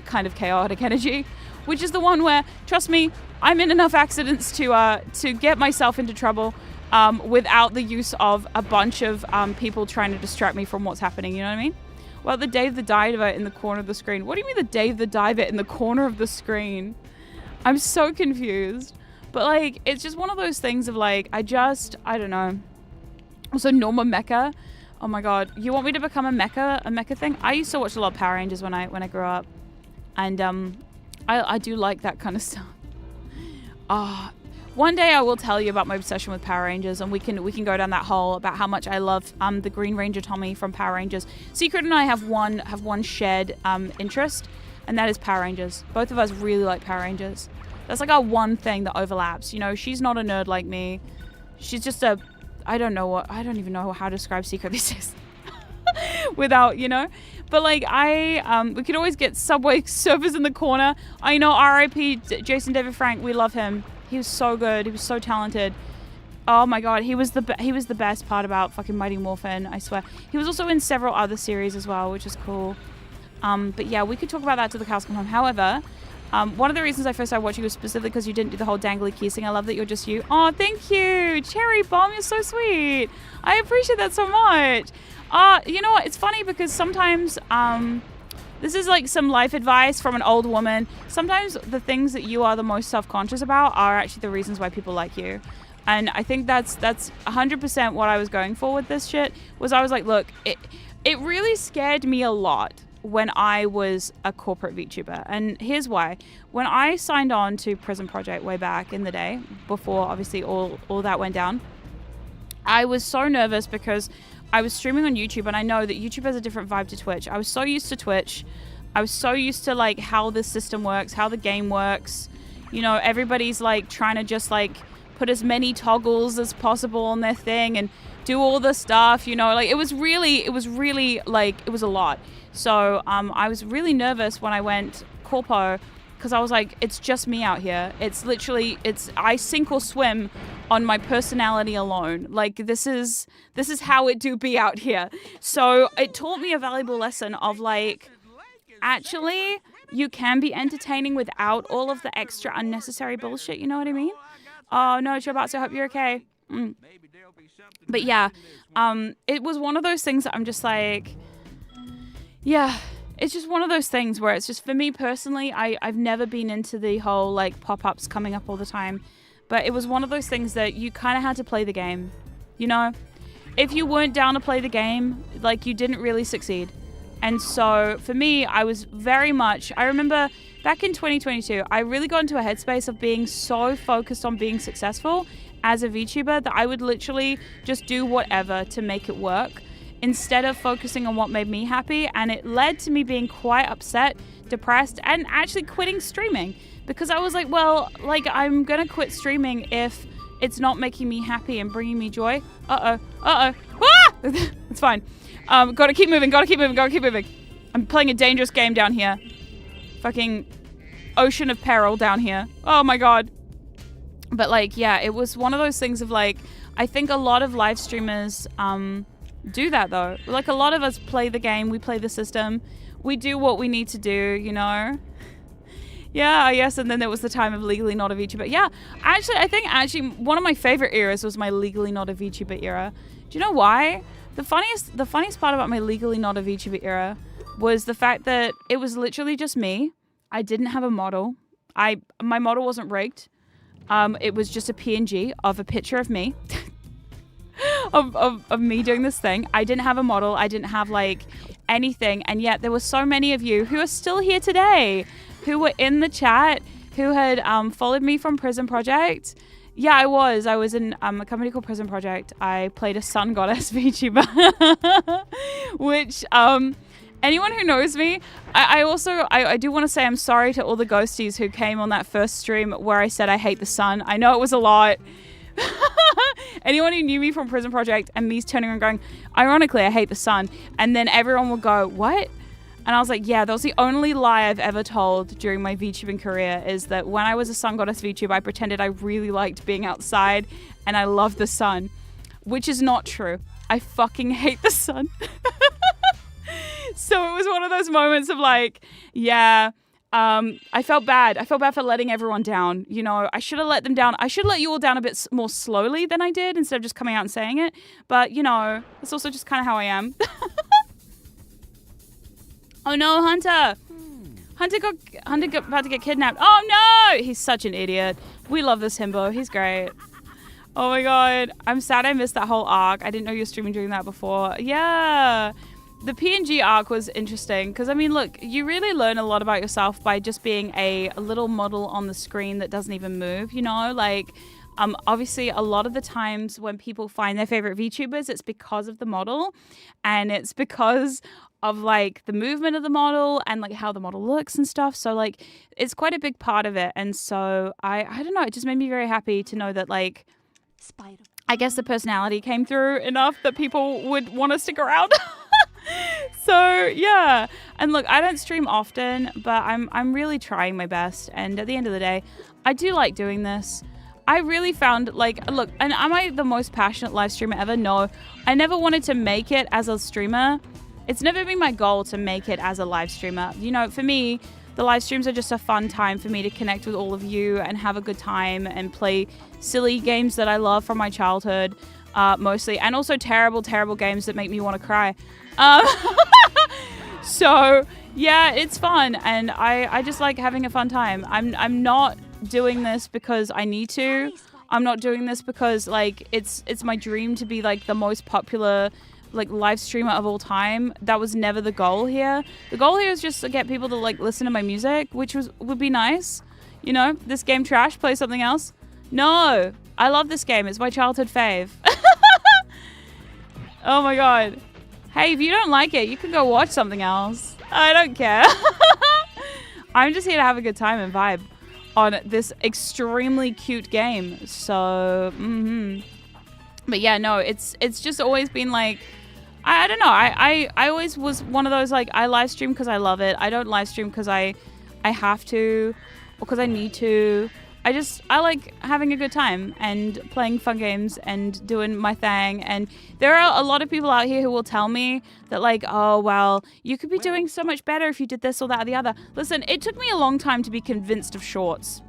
kind of chaotic energy, which is the one where, trust me, I'm in enough accidents to get myself into trouble without the use of a bunch of people trying to distract me from what's happening. You know what I mean? Well, the Dave the Diver in the corner of the screen. What do you mean the Dave the Diver in the corner of the screen? I'm so confused. But like, it's just one of those things of like, I don't know. Also, Norma Mecca. Oh my god, you want me to become a mecha thing? I used to watch a lot of Power Rangers when I grew up, and I do like that kind of stuff. One day I will tell you about my obsession with Power Rangers, and we can go down that hole about how much I love the Green Ranger Tommy from Power Rangers. Secret and I have one shared interest, and that is Power Rangers. Both of us really like Power Rangers. That's like our one thing that overlaps. You know, she's not a nerd like me. She's just I don't even know how to describe Secret these days. Without, you know. But like we could always get Subway Surfers in the corner. I know, R.I.P. Jason David Frank, we love him. He was so good. He was so talented. Oh my god, he was the best part about fucking Mighty Morphin, I swear. He was also in several other series as well, which is cool. But yeah, we could talk about that till the cows come home. However, one of the reasons I first started watching was specifically because you didn't do the whole dangly kissing. I love that you're just you. Oh, thank you. Cherry Bomb, you're so sweet. I appreciate that so much. You know what? It's funny because sometimes, this is like some life advice from an old woman. Sometimes the things that you are the most self-conscious about are actually the reasons why people like you. And I think that's 100% what I was going for with this shit. Was I was like, look, it really scared me a lot when I was a corporate VTuber. And here's why. When I signed on to Prison Project way back in the day, before obviously all that went down, I was so nervous because I was streaming on YouTube, and I know that YouTube has a different vibe to Twitch. I was so used to Twitch. I was so used to like how the system works, how the game works. You know, everybody's like trying to just like put as many toggles as possible on their thing and do all the stuff, you know, like it was really like, it was a lot. So I was really nervous when I went corpo because I was like, it's just me out here. It's literally, I sink or swim on my personality alone. Like this is how it do be out here. So it taught me a valuable lesson of like, actually you can be entertaining without all of the extra unnecessary bullshit. You know what I mean? Oh no, Chobatsu, I hope you're okay. But yeah, it was one of those things that I'm just like, yeah, it's just one of those things where it's just, for me personally, I've never been into the whole like pop-ups coming up all the time. But it was one of those things that you kind of had to play the game, you know? If you weren't down to play the game, like you didn't really succeed. And so for me, I was very much, I remember back in 2022, I really got into a headspace of being so focused on being successful as a VTuber that I would literally just do whatever to make it work instead of focusing on what made me happy. And it led to me being quite upset, depressed, and actually quitting streaming because I was like, well, like I'm going to quit streaming if it's not making me happy and bringing me joy. Ah! It's fine. Gotta keep moving. I'm playing a dangerous game down here. Fucking ocean of peril down here. Oh my god. But like, yeah, it was one of those things of like, I think a lot of live streamers do that though. Like a lot of us play the game, we play the system, we do what we need to do, you know? Yeah, yes, and then there was the time of legally not a VTuber. Yeah, actually, I think one of my favorite eras was my legally not a VTuber era. Do you know why? The funniest part about my legally not a VTuber era was the fact that it was literally just me. I didn't have a model. My model wasn't rigged. It was just a PNG of a picture of me. of me doing this thing. I didn't have a model. I didn't have like anything. And yet there were so many of you who are still here today, who were in the chat, who had followed me from Prison Project. Yeah, I was in a company called Prison Project. I played a sun goddess VTuber, which anyone who knows me, I do want to say I'm sorry to all the ghosties who came on that first stream where I said I hate the sun. I know it was a lot. Anyone who knew me from Prison Project and me turning around going, ironically, I hate the sun. And then everyone will go, what? And I was like, yeah, that was the only lie I've ever told during my VTubing career, is that when I was a sun goddess VTuber, I pretended I really liked being outside and I loved the sun, which is not true. I fucking hate the sun. So it was one of those moments of like, yeah, I felt bad. I felt bad for letting everyone down. You know, I should have let them down. I should let you all down a bit more slowly than I did instead of just coming out and saying it. But, you know, it's also just kind of how I am. Oh no, Hunter! Hunter got about to get kidnapped. Oh no! He's such an idiot. We love this himbo. He's great. Oh my god. I'm sad I missed that whole arc. I didn't know you were streaming during that before. Yeah. The PNG arc was interesting because, I mean, look, you really learn a lot about yourself by just being a little model on the screen that doesn't even move, you know? Like, obviously, a lot of the times when people find their favorite VTubers, it's because of the model, and it's because of, like, the movement of the model and, like, how the model looks and stuff. So, like, it's quite a big part of it. And so, I don't know, it just made me very happy to know that, like,
Spyro.
I guess the personality came through enough that people would want to stick around. So yeah, and look, I don't stream often, but I'm really trying my best, and at the end of the day, I do like doing this. I really found, like, look, and am I the most passionate live streamer ever? No. I never wanted to make it as a streamer. It's never been my goal to make it as a live streamer. You know, for me, the live streams are just a fun time for me to connect with all of you and have a good time and play silly games that I love from my childhood, mostly, and also terrible, terrible games that make me want to cry. So yeah, it's fun, and I just like having a fun time. I'm not doing this because I need to. I'm not doing this because, like, it's my dream to be, like, the most popular, like, live streamer of all time. That was never the goal here. The goal here is just to get people to, like, listen to my music, which would be nice. You know, this game trash, play something else. No, I love this game. It's my childhood fave. Oh my god. Hey, if you don't like it, you can go watch something else. I don't care. I'm just here to have a good time and vibe on this extremely cute game. So, But yeah, no, it's just always been like, I don't know. I always was one of those, like, I live stream because I love it. I don't live stream because I have to or because I need to. I like having a good time and playing fun games and doing my thing. And there are a lot of people out here who will tell me that, like, oh, well, you could be doing so much better if you did this or that or the other. Listen, it took me a long time to be convinced of shorts.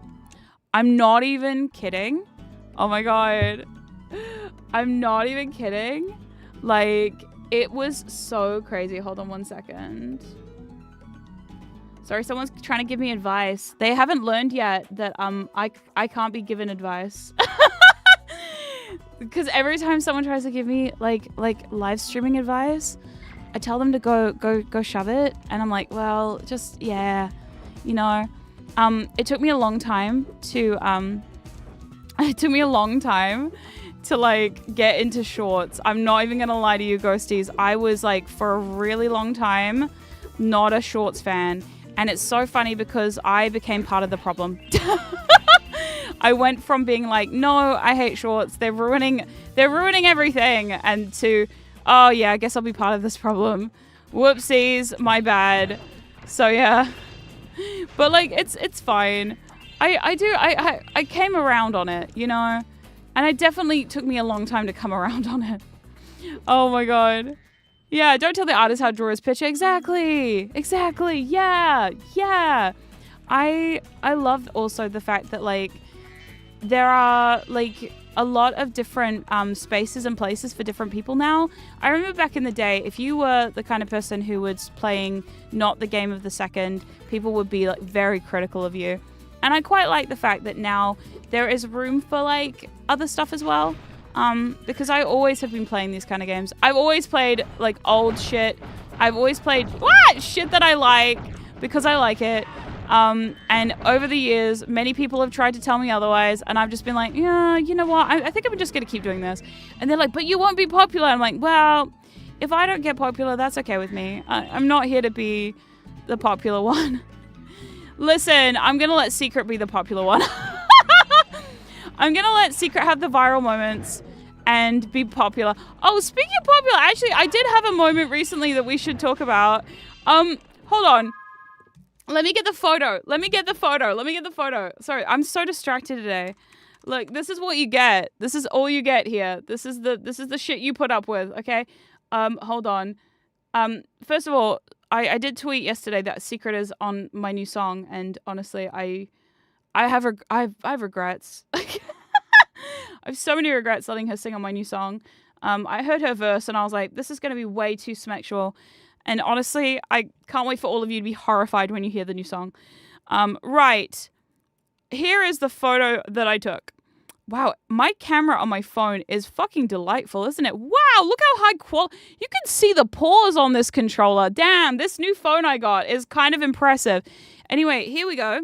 I'm not even kidding. Oh my god. I'm not even kidding. Like, it was so crazy. Hold on one second. Sorry, someone's trying to give me advice. They haven't learned yet that I can't be given advice. Because every time someone tries to give me like live streaming advice, I tell them to go shove it, and I'm like, well, just yeah, you know. It took me a long time to like get into shorts. I'm not even gonna lie to you, ghosties. I was like, for a really long time, not a shorts fan. And it's so funny because I became part of the problem. I went from being like, no, I hate shorts. They're ruining everything. And to, oh yeah, I guess I'll be part of this problem. Whoopsies, my bad. So yeah. But like, it's fine. I came around on it, you know? And it definitely took me a long time to come around on it. Oh my god. Yeah, don't tell the artist how to draw his picture. Exactly. Yeah. I love also the fact that, like, there are, like, a lot of different spaces and places for different people now. I remember back in the day, if you were the kind of person who was playing not the game of the second, people would be, like, very critical of you. And I quite like the fact that now there is room for, like, other stuff as well. Because I always have been playing these kind of games. I've always played, like, old shit. I've always played shit that I like because I like it. And over the years, many people have tried to tell me otherwise, and I've just been like, yeah, you know what? I think I'm just going to keep doing this. And they're like, but you won't be popular. I'm like, well, if I don't get popular, that's okay with me. I'm not here to be the popular one. Listen, I'm going to let Secret be the popular one. I'm going to let Secret have the viral moments and be popular. Oh, speaking of popular, actually, I did have a moment recently that we should talk about. Hold on. Let me get the photo. Sorry, I'm so distracted today. Look, this is what you get. This is all you get here. This is the shit you put up with, okay? Hold on. First of all, I did tweet yesterday that Secret is on my new song, and honestly, I have regrets. I have so many regrets letting her sing on my new song. I heard her verse and I was like, this is going to be way too sexual. And honestly, I can't wait for all of you to be horrified when you hear the new song. Right. Here is the photo that I took. Wow, my camera on my phone is fucking delightful, isn't it? Wow, look how high quality. You can see the pores on this controller. Damn, this new phone I got is kind of impressive. Anyway, here we go.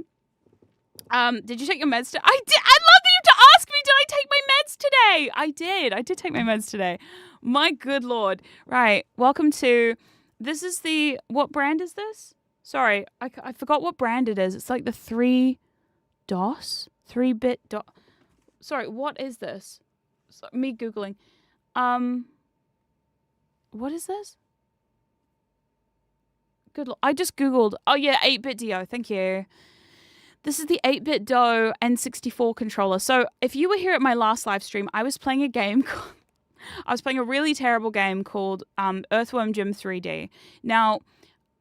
Did you take your meds today? I did. I love that you have to ask me, did I take my meds today? I did. I did take my meds today. My good Lord. Right, welcome to, this is the, what brand is this? Sorry, I forgot what brand it is. It's like the 3-bit DOS. Sorry, what is this? Me Googling. What is this? Good Lord. I just Googled. Oh, yeah, 8-bit DO. Thank you. This is the 8-bit DO N64 controller. So if you were here at my last live stream, I was playing a game called, I was playing a really terrible game called Earthworm Jim 3D. Now,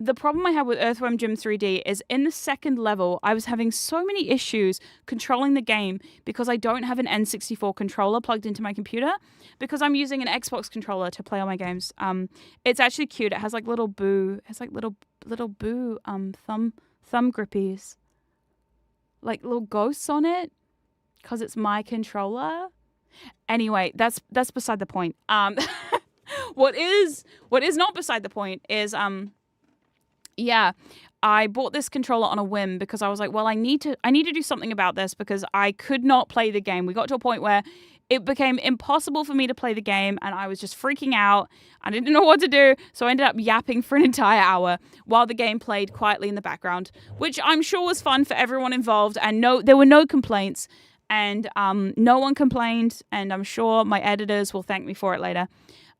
the problem I had with Earthworm Jim 3D is in the second level, I was having so many issues controlling the game because I don't have an N64 controller plugged into my computer because I'm using an Xbox controller to play all my games. It's actually cute. It has like little boo. It has like little boo thumb grippies. Like little ghosts on it because it's my controller. Anyway, that's beside the point. What is not beside the point is yeah, I bought this controller on a whim because I was like, well, I need to do something about this because I could not play the game. We got to a point where it became impossible for me to play the game and I was just freaking out. I didn't know what to do, so I ended up yapping for an entire hour while the game played quietly in the background, which I'm sure was fun for everyone involved, and there were no complaints, and no one complained, and I'm sure my editors will thank me for it later.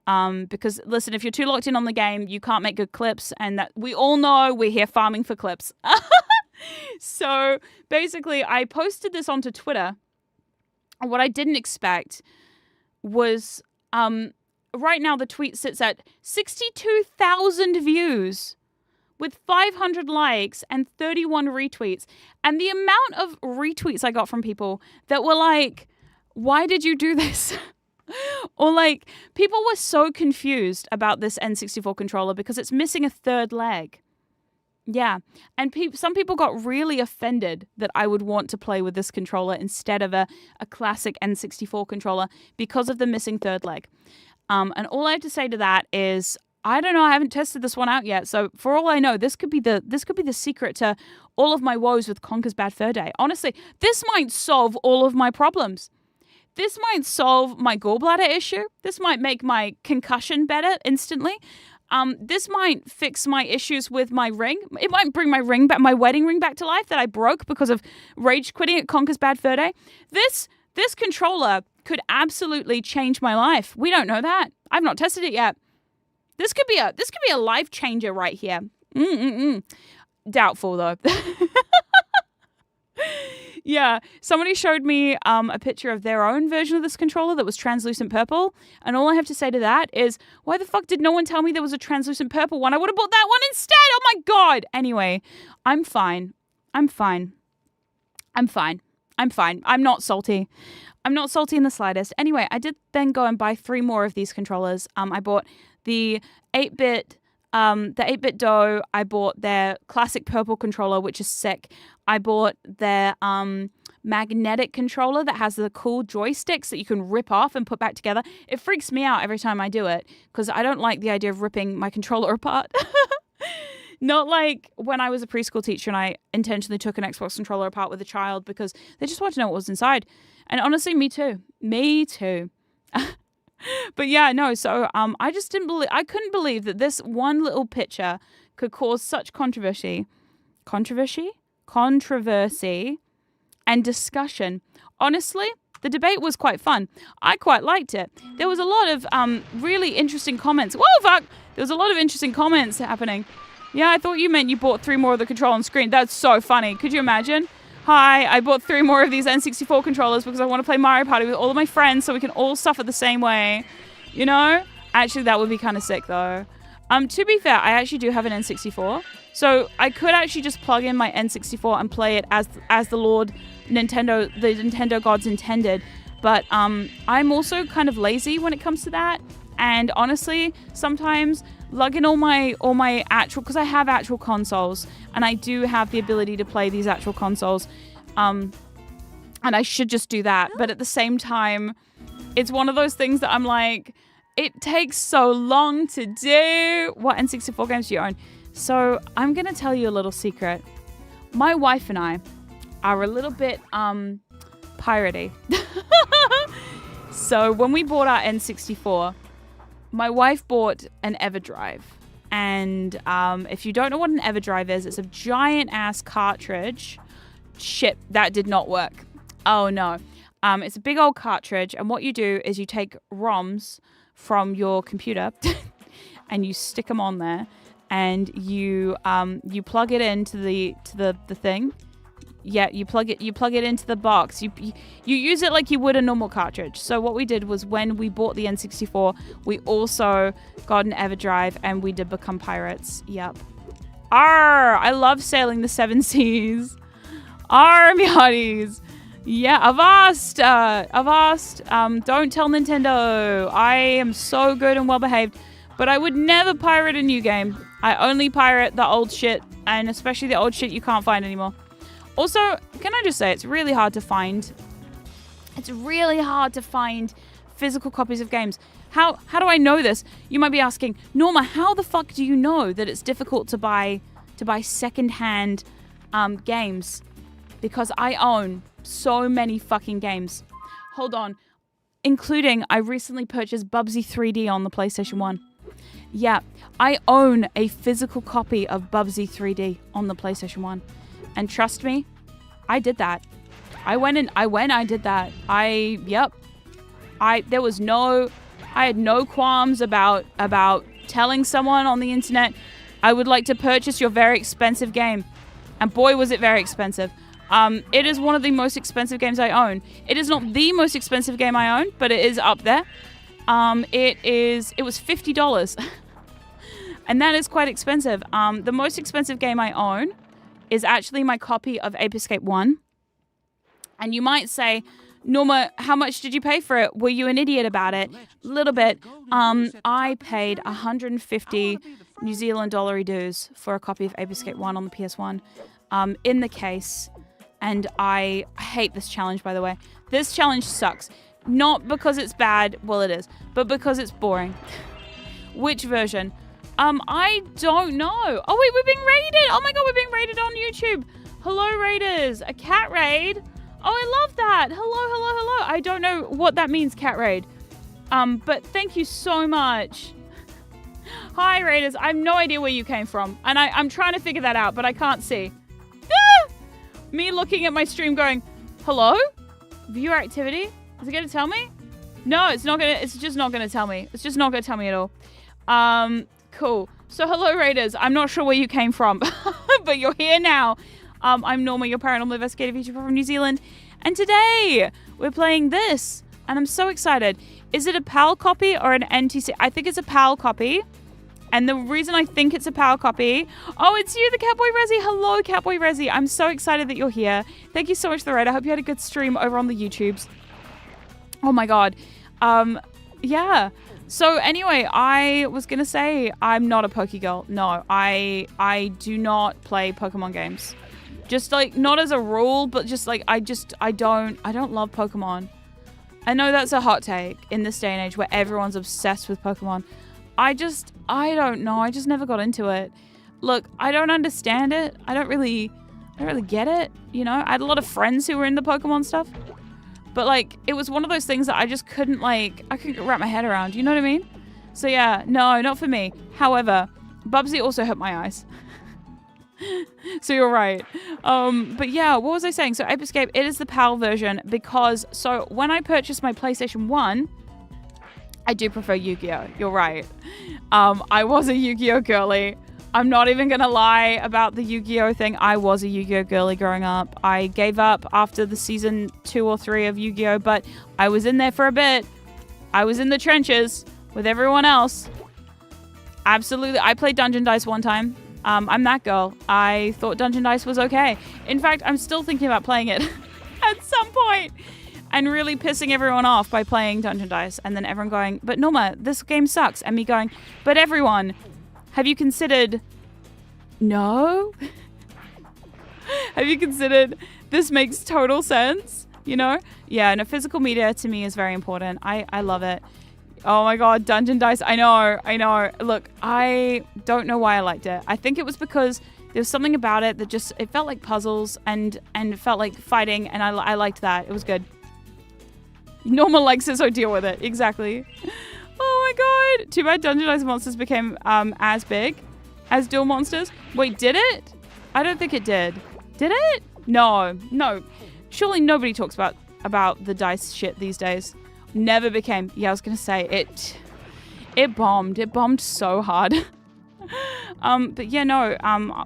Because listen, if you're too locked in on the game, you can't make good clips, and that we all know we're here farming for clips. So basically, I posted this onto Twitter. What I didn't expect was, right now the tweet sits at 62,000 views with 500 likes and 31 retweets. And the amount of retweets I got from people that were like, why did you do this? Or like, people were so confused about this N64 controller because it's missing a third leg. Yeah. And some people got really offended that I would want to play with this controller instead of a classic N64 controller because of the missing third leg. And all I have to say to that is, I don't know, I haven't tested this one out yet. So for all I know, this could be the secret to all of my woes with Conker's Bad Fur Day. Honestly, this might solve all of my problems. This might solve my gallbladder issue. This might make my concussion better instantly. This might fix my issues with my ring. It might bring my wedding ring back to life that I broke because of rage quitting at Conker's Bad Fur Day. This controller could absolutely change my life. We don't know that. I've not tested it yet. This could be a life changer right here. Doubtful though. Yeah, somebody showed me a picture of their own version of this controller that was translucent purple, and all I have to say to that is, why the fuck did no one tell me there was a translucent purple one? I would have bought that one instead! Oh my god! Anyway, I'm fine. I'm not salty. I'm not salty in the slightest. Anyway, I did then go and buy 3 more of these controllers. I bought the 8-bit DO. I bought their classic purple controller, which is sick. I bought their magnetic controller that has the cool joysticks that you can rip off and put back together. It freaks me out every time I do it because I don't like the idea of ripping my controller apart. Not like when I was a preschool teacher and I intentionally took an Xbox controller apart with a child because they just wanted to know what was inside. And honestly, me too. But yeah, no, so I just couldn't believe that this one little picture could cause such controversy and discussion. Honestly, the debate was quite fun. I quite liked it. There was a lot of really interesting comments. Whoa, fuck! There was a lot of interesting comments happening. Yeah, I thought you meant you bought 3 more of the control on screen. That's so funny. Could you imagine? Hi, I bought 3 more of these N64 controllers because I want to play Mario Party with all of my friends so we can all suffer the same way. You know? Actually, that would be kind of sick, though. To be fair, I actually do have an N64. So I could actually just plug in my N64 and play it as the Nintendo gods intended. But I'm also kind of lazy when it comes to that. And honestly, sometimes lugging all my actual, because I have actual consoles and I do have the ability to play these actual consoles. And I should just do that. But at the same time, it's one of those things that I'm like, it takes so long to do. What N64 games do you own? So I'm going to tell you a little secret. My wife and I are a little bit piratey. So when we bought our N64, my wife bought an Everdrive. And if you don't know what an Everdrive is, it's a giant ass cartridge. Shit, that did not work. Oh no. It's a big old cartridge, and what you do is you take ROMs from your computer and you stick them on there, and you plug it into the thing. Yeah, you plug it into the box. You use it like you would a normal cartridge. So what we did was, when we bought the N64, we also got an Everdrive, and we did become pirates. Yep. Arr! I love sailing the seven seas. Arr, me hearties. Yeah, avast! Avast! Don't tell Nintendo. I am so good and well behaved, but I would never pirate a new game. I only pirate the old shit, and especially the old shit you can't find anymore. Also, can I just say, it's really hard to find. It's really hard to find physical copies of games. How do I know this? You might be asking, Norma, how the fuck do you know that it's difficult to buy secondhand games? Because I own so many fucking games. Hold on. Including, I recently purchased Bubsy 3D on the PlayStation 1. Yeah, I own a physical copy of Bubsy 3D on the PlayStation 1. And trust me, I did that. I did that. I had no qualms about telling someone on the internet, I would like to purchase your very expensive game. And boy, was it very expensive. It is one of the most expensive games I own. It is not the most expensive game I own, but it is up there. It was $50. And that is quite expensive. The most expensive game I own is actually my copy of Ape Escape 1. And you might say, Norma, how much did you pay for it? Were you an idiot about it? A little bit. I paid 150 New Zealand dollary dues for a copy of Ape Escape 1 on the PS1 in the case. And I hate this challenge, by the way. This challenge sucks. Not because it's bad, well it is, but because it's boring. Which version? I don't know. Oh wait, we're being raided. Oh my god, we're being raided on YouTube. Hello, raiders. A cat raid. Oh, I love that. Hello. I don't know what that means, cat raid. But thank you so much. Hi, raiders. I have no idea where you came from, and I'm trying to figure that out, but I can't see. Me looking at my stream going, hello? Viewer activity? Is it going to tell me? No, it's just not going to tell me. It's just not going to tell me at all. Cool. So hello, raiders. I'm not sure where you came from, but you're here now. I'm Norma, your paranormal investigative YouTuber from New Zealand. And today we're playing this, and I'm so excited. Is it a PAL copy or an NTC? I think it's a PAL copy. And the reason I think it's a PAL copy... Oh, it's you, the Catboy Resi. Hello, Catboy Resi. I'm so excited that you're here. Thank you so much for the raid. I hope you had a good stream over on the YouTubes. Oh my god. Yeah. So anyway, I was going to say I'm not a Pokegirl. No, I do not play Pokemon games. Just like, not as a rule, but just like, I don't love Pokemon. I know that's a hot take in this day and age where everyone's obsessed with Pokemon. I don't know. I just never got into it. Look, I don't understand it. I don't really get it. You know, I had a lot of friends who were into Pokemon stuff. But like, it was one of those things that I just couldn't wrap my head around. You know what I mean? So yeah, no, not for me. However, Bubsy also hurt my eyes. So you're right. But yeah, what was I saying? So Ape Escape, it is the PAL version because, so when I purchased my PlayStation 1, I do prefer Yu-Gi-Oh! You're right. I was a Yu-Gi-Oh! Girly. I'm not even going to lie about the Yu-Gi-Oh! Thing. I was a Yu-Gi-Oh! Girly growing up. I gave up after the season 2 or 3 of Yu-Gi-Oh! But I was in there for a bit. I was in the trenches with everyone else. Absolutely. I played Dungeon Dice one time. I'm that girl. I thought Dungeon Dice was okay. In fact, I'm still thinking about playing it at some point. And really pissing everyone off by playing Dungeon Dice. And then everyone going, but Norma, this game sucks. And me going, but everyone, have you considered... No? Have you considered this makes total sense? you know? Yeah, and physical media to me is very important. I love it. Oh my god, dungeon dice. I know. Look, I don't know why I liked it. I think it was because there was something about it that just, it felt like puzzles and it felt like fighting, and I liked that. It was good. Norma likes it, so deal with it. Exactly. Oh my god. Too bad Dungeon Dice Monsters became as big as Duel Monsters. Wait, did it? I don't think it did. Did it? No. Surely nobody talks about the dice shit these days. Never became. Yeah, I was gonna say it bombed. It bombed so hard. But yeah, no.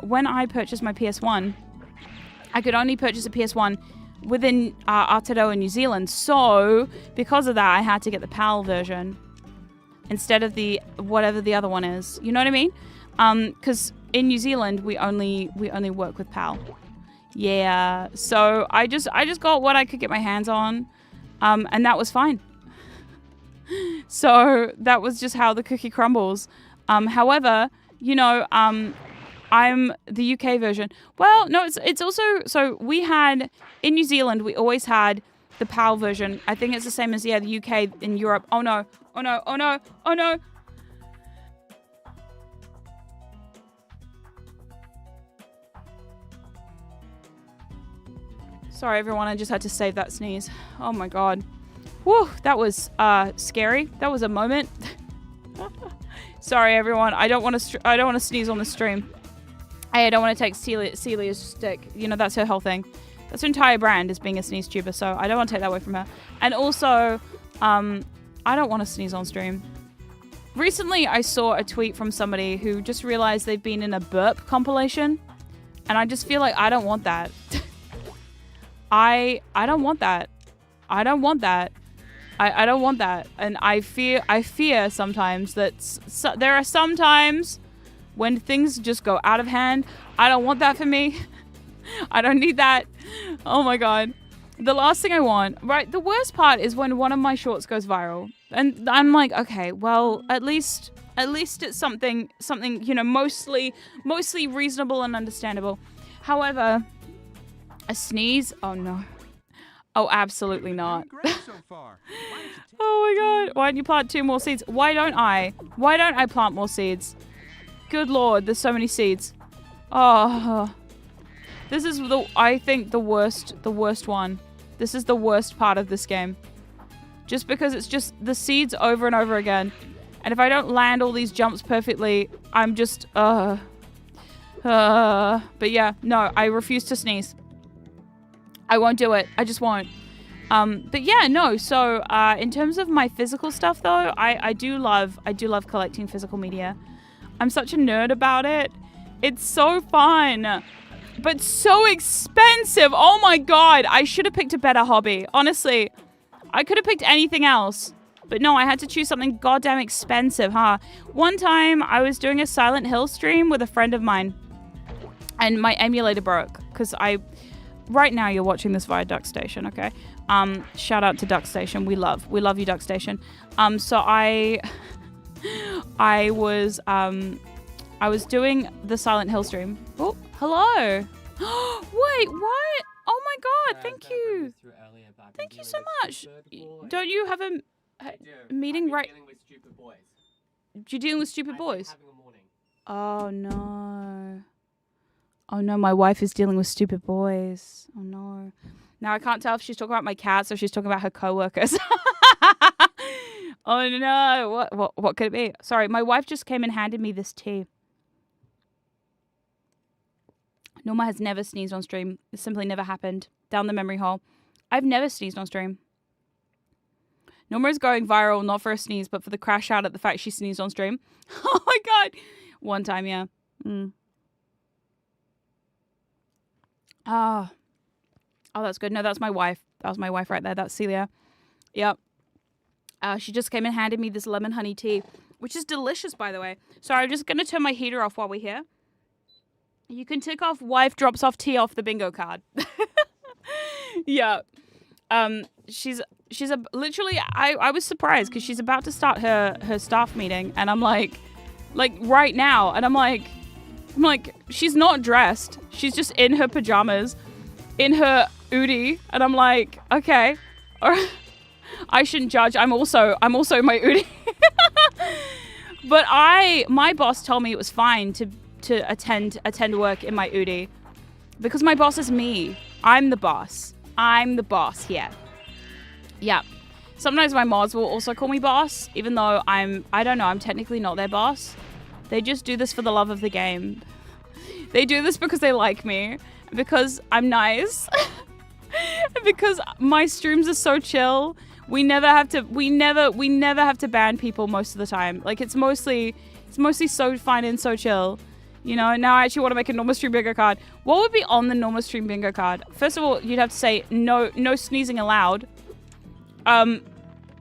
When I purchased my PS1, I could only purchase a PS1 within Aotearoa, New Zealand. So because of that, I had to get the PAL version instead of the whatever the other one is. You know what I mean? Because in New Zealand we only work with PAL. Yeah. So I just got what I could get my hands on, and that was fine. So that was just how the cookie crumbles. However, you know, I'm the UK version. Well, no, it's also, so we had, in New Zealand, we always had the PAL version. I think it's the same as, yeah, the UK in Europe. Oh no. Sorry, everyone, I just had to save that sneeze. Oh my god. Whew, that was scary. That was a moment. Sorry, everyone. I don't want to sneeze on the stream. I don't want to take Celia's stick. You know, that's her whole thing. That's her entire brand, is being a sneeze tuber. So I don't want to take that away from her. And also, I don't want to sneeze on stream. Recently, I saw a tweet from somebody who just realized they've been in a burp compilation, and I just feel like I don't want that. I don't want that. I don't want that. I don't want that. And I fear sometimes that there are some times when things just go out of hand. I don't want that for me. I don't need that. Oh my god. The last thing I want, right? The worst part is when one of my shorts goes viral. And I'm like, okay, well, at least it's something, you know, mostly reasonable and understandable. However, a sneeze? Oh no. Oh, absolutely not. Oh my god. Why don't you plant 2 more seeds? Why don't I? Why don't I plant more seeds? Good lord, there's so many seeds. Oh. This is I think the worst one. This is the worst part of this game. Just because it's just the seeds over and over again. And if I don't land all these jumps perfectly, I'm just but yeah, no, I refuse to sneeze. I won't do it. I just won't. But yeah, no. So in terms of my physical stuff, though, I do love collecting physical media. I'm such a nerd about it. It's so fun, but so expensive. Oh my god! I should have picked a better hobby. Honestly, I could have picked anything else, but no, I had to choose something goddamn expensive, huh? One time, I was doing a Silent Hill stream with a friend of mine, and my emulator broke because Right now, you're watching this via DuckStation, okay? Shout out to DuckStation. We love you, DuckStation. So I was doing the Silent Hill stream. Oh, hello. Wait, what? Oh my god, thank you. Thank you so much. Don't you have a meeting right? You're dealing with stupid boys? Oh no. Oh no, my wife is dealing with stupid boys. Oh no. Now I can't tell if she's talking about my cats or if she's talking about her coworkers. Oh no. What could it be? Sorry, my wife just came and handed me this tea. Norma has never sneezed on stream. It simply never happened. Down the memory hole. I've never sneezed on stream. Norma is going viral, not for a sneeze, but for the crash out at the fact she sneezed on stream. Oh my god. One time, yeah. Oh, that's good. No, that's my wife. That was my wife right there. That's Celia. Yep. She just came and handed me this lemon honey tea, which is delicious, by the way. So I'm just going to turn my heater off while we're here. You can tick off wife drops off tea off the bingo card. Yeah. She's literally, I was surprised because she's about to start her staff meeting, and I'm like right now, and I'm like, she's not dressed. She's just in her pajamas, in her Udi, and I'm like, okay, or I shouldn't judge. I'm also my Udi. But my boss told me it was fine to attend work in my Udi because my boss is me. I'm the boss. I'm the boss here. Yeah. Sometimes my mods will also call me boss, even though I don't know, I'm technically not their boss. They just do this for the love of the game. They do this because they like me, because I'm nice, because my streams are so chill. We never have to ban people most of the time. Like it's mostly so fine and so chill. You know, now I actually want to make a Norma stream bingo card. What would be on the Norma stream bingo card? First of all, you'd have to say no sneezing allowed.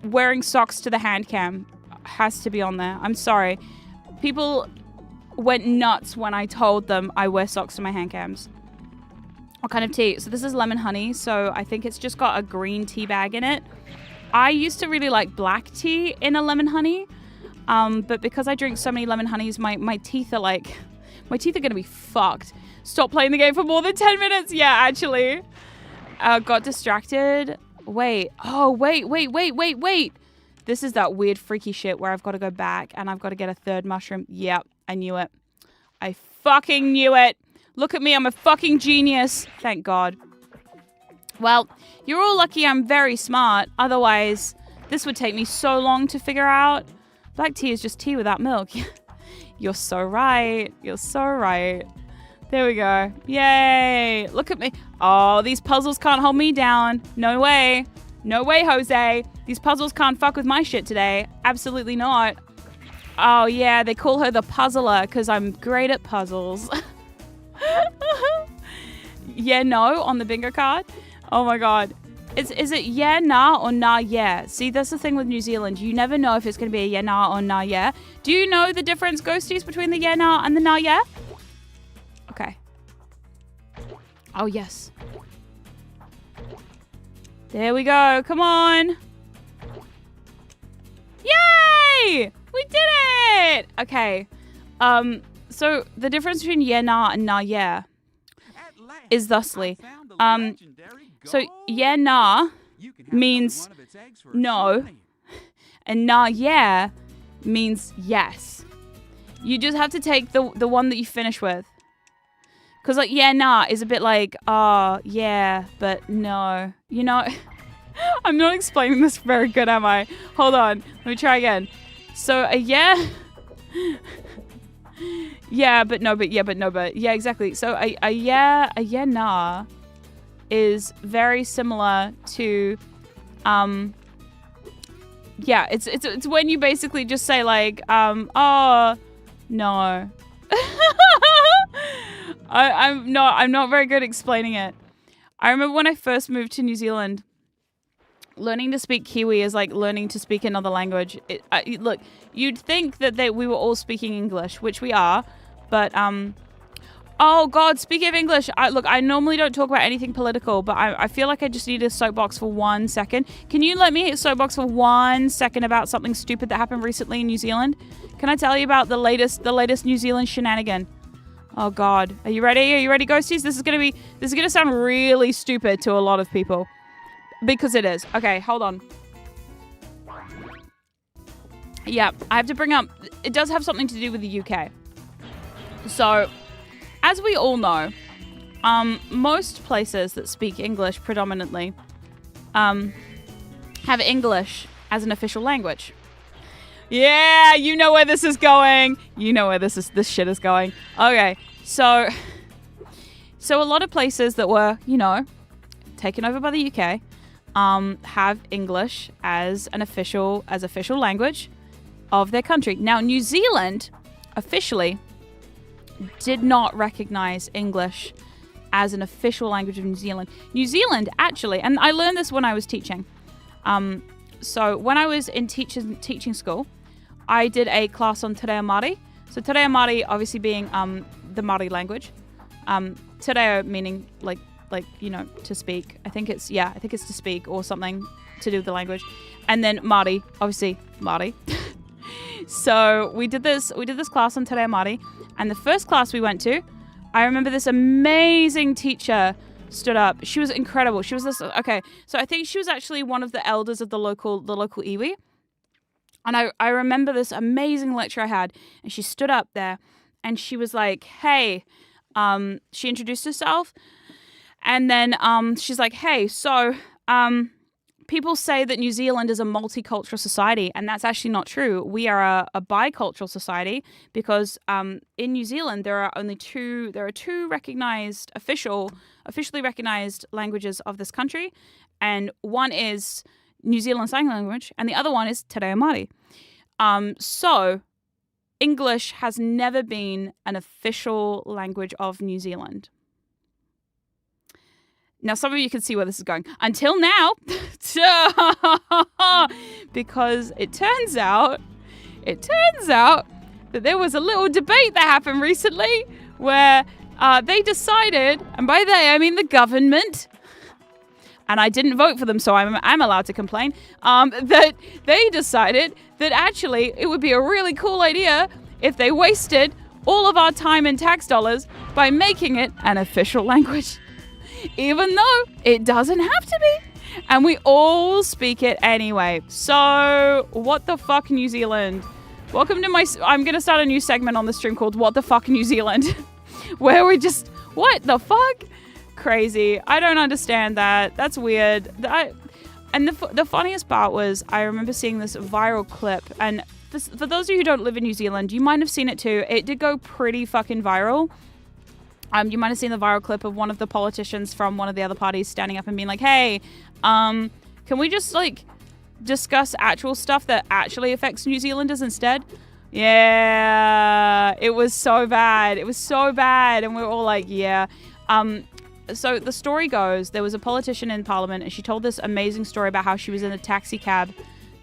Wearing socks to the hand cam has to be on there. I'm sorry. People went nuts when I told them I wear socks to my hand cams. What kind of tea? So this is lemon honey. So I think it's just got a green tea bag in it. I used to really like black tea in a lemon honey. But because I drink so many lemon honeys, my teeth are like... My teeth are going to be fucked. Stop playing the game for more than 10 minutes. Yeah, actually. Got distracted. Wait. Oh, wait. This is that weird freaky shit where I've got to go back and I've got to get a third mushroom. Yep, I knew it. I fucking knew it. Look at me. I'm a fucking genius. Thank God. Well, you're all lucky I'm very smart. Otherwise, this would take me so long to figure out. Black tea is just tea without milk. You're so right. You're so right. There we go. Yay. Look at me. Oh, these puzzles can't hold me down. No way. No way, Jose. These puzzles can't fuck with my shit today. Absolutely not. Oh, yeah. They call her the puzzler because I'm great at puzzles. Yeah, no on the bingo card. Oh, my God. Is it yeah, nah, or nah, yeah? See, that's the thing with New Zealand. You never know if it's going to be a yeah, nah, or nah, yeah. Do you know the difference, ghosties, between the yeah, nah, and the nah, yeah? Okay. Oh, yes. There we go. Come on. Yay! We did it! Okay. So the difference between yeah, nah, and nah, yeah is thusly. So yeah, nah means no, and nah, yeah means yes. You just have to take the one that you finish with. Because like yeah, nah is a bit like, oh, yeah, but no. You know, I'm not explaining this very good, am I? Hold on, let me try again. So a yeah... yeah, but no, but yeah, but no, but yeah, exactly. So a yeah, nah is very similar to, yeah, it's when you basically just say like, oh, no. I'm not very good at explaining it. I remember when I first moved to New Zealand, learning to speak Kiwi is like learning to speak another language. Look, you'd think that we were all speaking English, which we are, but oh God, speaking of English, I normally don't talk about anything political, but I feel like I just need a soapbox for 1 second. Can you let me hit soapbox for 1 second about something stupid that happened recently in New Zealand? Can I tell you about the latest New Zealand shenanigan? Oh God, are you ready? Are you ready, ghosties? This is gonna sound really stupid to a lot of people. Because it is. Okay, hold on. Yeah, I have to bring up... It does have something to do with the UK. So, as we all know, most places that speak English predominantly have English as an official language. Yeah, you know where this is going. You know where this shit is going. Okay, so a lot of places that were, you know, taken over by the UK... have English as official language of their country. Now, New Zealand officially did not recognize English as an official language of New Zealand. New Zealand actually, and I learned this when I was teaching. So when I was in teaching school, I did a class on Te Reo Māori. So Te Reo Māori obviously being the Māori language. Te Reo meaning like, you know, to speak. I think it's to speak or something to do with the language. And then Māori, obviously Māori. So we did this class on Te Reo Māori. And the first class we went to, I remember this amazing teacher stood up. She was incredible. She was this, okay, so I think she was actually one of the elders of the local iwi. And I remember this amazing lecture I had, and she stood up there and she was like, hey, she introduced herself. And then she's like, hey, so people say that New Zealand is a multicultural society, and that's actually not true. We are a bicultural society because in New Zealand there are two recognized officially recognized languages of this country, and one is New Zealand Sign Language, and the other one is Te Reo Māori. So English has never been an official language of New Zealand. Now, some of you can see where this is going. Until now, because it turns out that there was a little debate that happened recently where they decided, and by they I mean the government, and I didn't vote for them, so I'm allowed to complain, that they decided that actually it would be a really cool idea if they wasted all of our time and tax dollars by making it an official language. Even though it doesn't have to be. And we all speak it anyway. So, what the fuck, New Zealand? Welcome to I'm going to start a new segment on the stream called What the Fuck, New Zealand? Where we just, what the fuck? Crazy. I don't understand that. That's weird. And the funniest part was, I remember seeing this viral clip. And for those of you who don't live in New Zealand, you might have seen it too. It did go pretty fucking viral. You might have seen the viral clip of one of the politicians from one of the other parties standing up and being like, hey, can we just like discuss actual stuff that actually affects New Zealanders instead? Yeah, it was so bad. It was so bad. And we were all like, yeah. So the story goes, there was a politician in Parliament and she told this amazing story about how she was in a taxi cab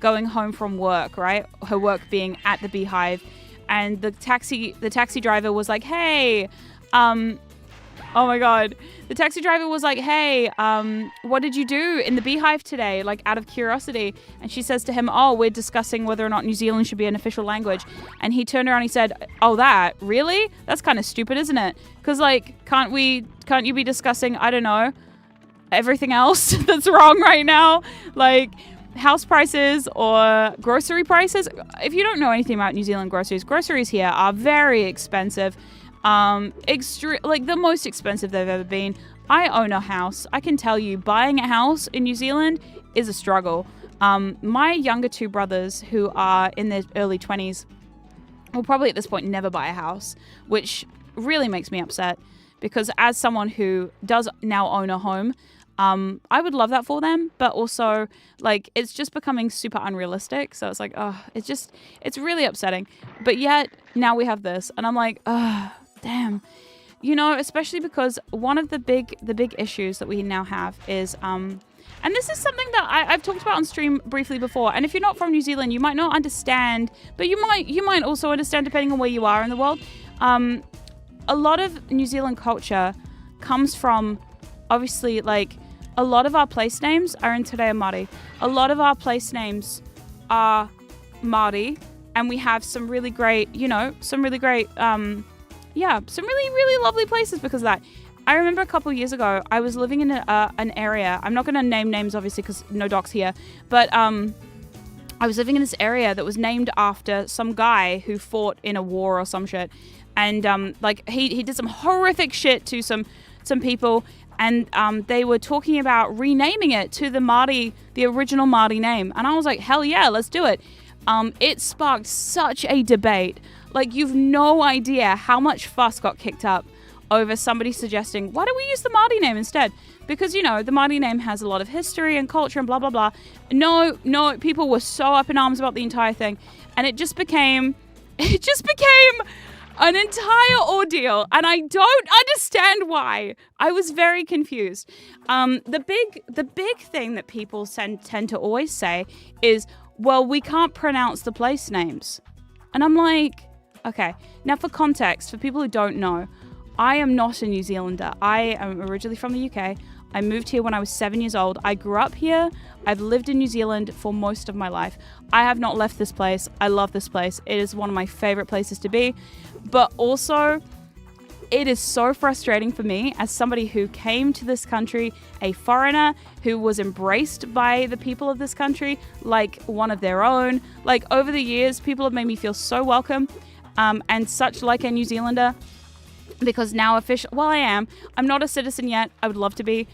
going home from work, right? Her work being at the Beehive. And the taxi driver was like, hey, oh my God. The taxi driver was like, hey, what did you do in the Beehive today? Like, out of curiosity. And she says to him, oh, we're discussing whether or not New Zealand should be an official language. And he turned around and he said, oh, that? Really? That's kind of stupid, isn't it? Because, like, can't you be discussing, I don't know, everything else that's wrong right now? Like, house prices or grocery prices? If you don't know anything about New Zealand groceries here are very expensive. Like the most expensive they've ever been. I own a house. I can tell you, buying a house in New Zealand is a struggle. My younger two brothers, who are in their early 20s, will probably at this point never buy a house, which really makes me upset because as someone who does now own a home, I would love that for them, but also like it's just becoming super unrealistic. So it's like, oh, it's really upsetting. But yet now we have this, and I'm like, oh, damn. You know, especially because one of the big issues that we now have is, and this is something that I've talked about on stream briefly before. And if you're not from New Zealand, you might not understand, but you might also understand depending on where you are in the world. A lot of New Zealand culture comes from, obviously, like, a lot of our place names are in Te Reo Māori. A lot of our place names are Māori, and we have some really great, some really, really lovely places because of that. I remember a couple of years ago, I was living in an area. I'm not going to name names, obviously, because no docs here. But I was living in this area that was named after some guy who fought in a war or some shit. And he did some horrific shit to some people. And they were talking about renaming it to the original Māori name. And I was like, hell yeah, let's do it. It sparked such a debate. Like, you've no idea how much fuss got kicked up over somebody suggesting, why don't we use the Māori name instead? Because, the Māori name has a lot of history and culture and blah, blah, blah. No, people were so up in arms about the entire thing. And it just became an entire ordeal, and I don't understand why. I was very confused. The big thing that people tend to always say is, well, we can't pronounce the place names. And I'm like, okay. Now, for context, for people who don't know, I am not a New Zealander. I am originally from the UK. I moved here when I was 7 years old. I grew up here. I've lived in New Zealand for most of my life. I have not left this place. I love this place. It is one of my favorite places to be. But also, it is so frustrating for me as somebody who came to this country, a foreigner who was embraced by the people of this country like one of their own. Like, over the years, people have made me feel so welcome and such like a New Zealander, because now I'm not a citizen yet. I would love to be.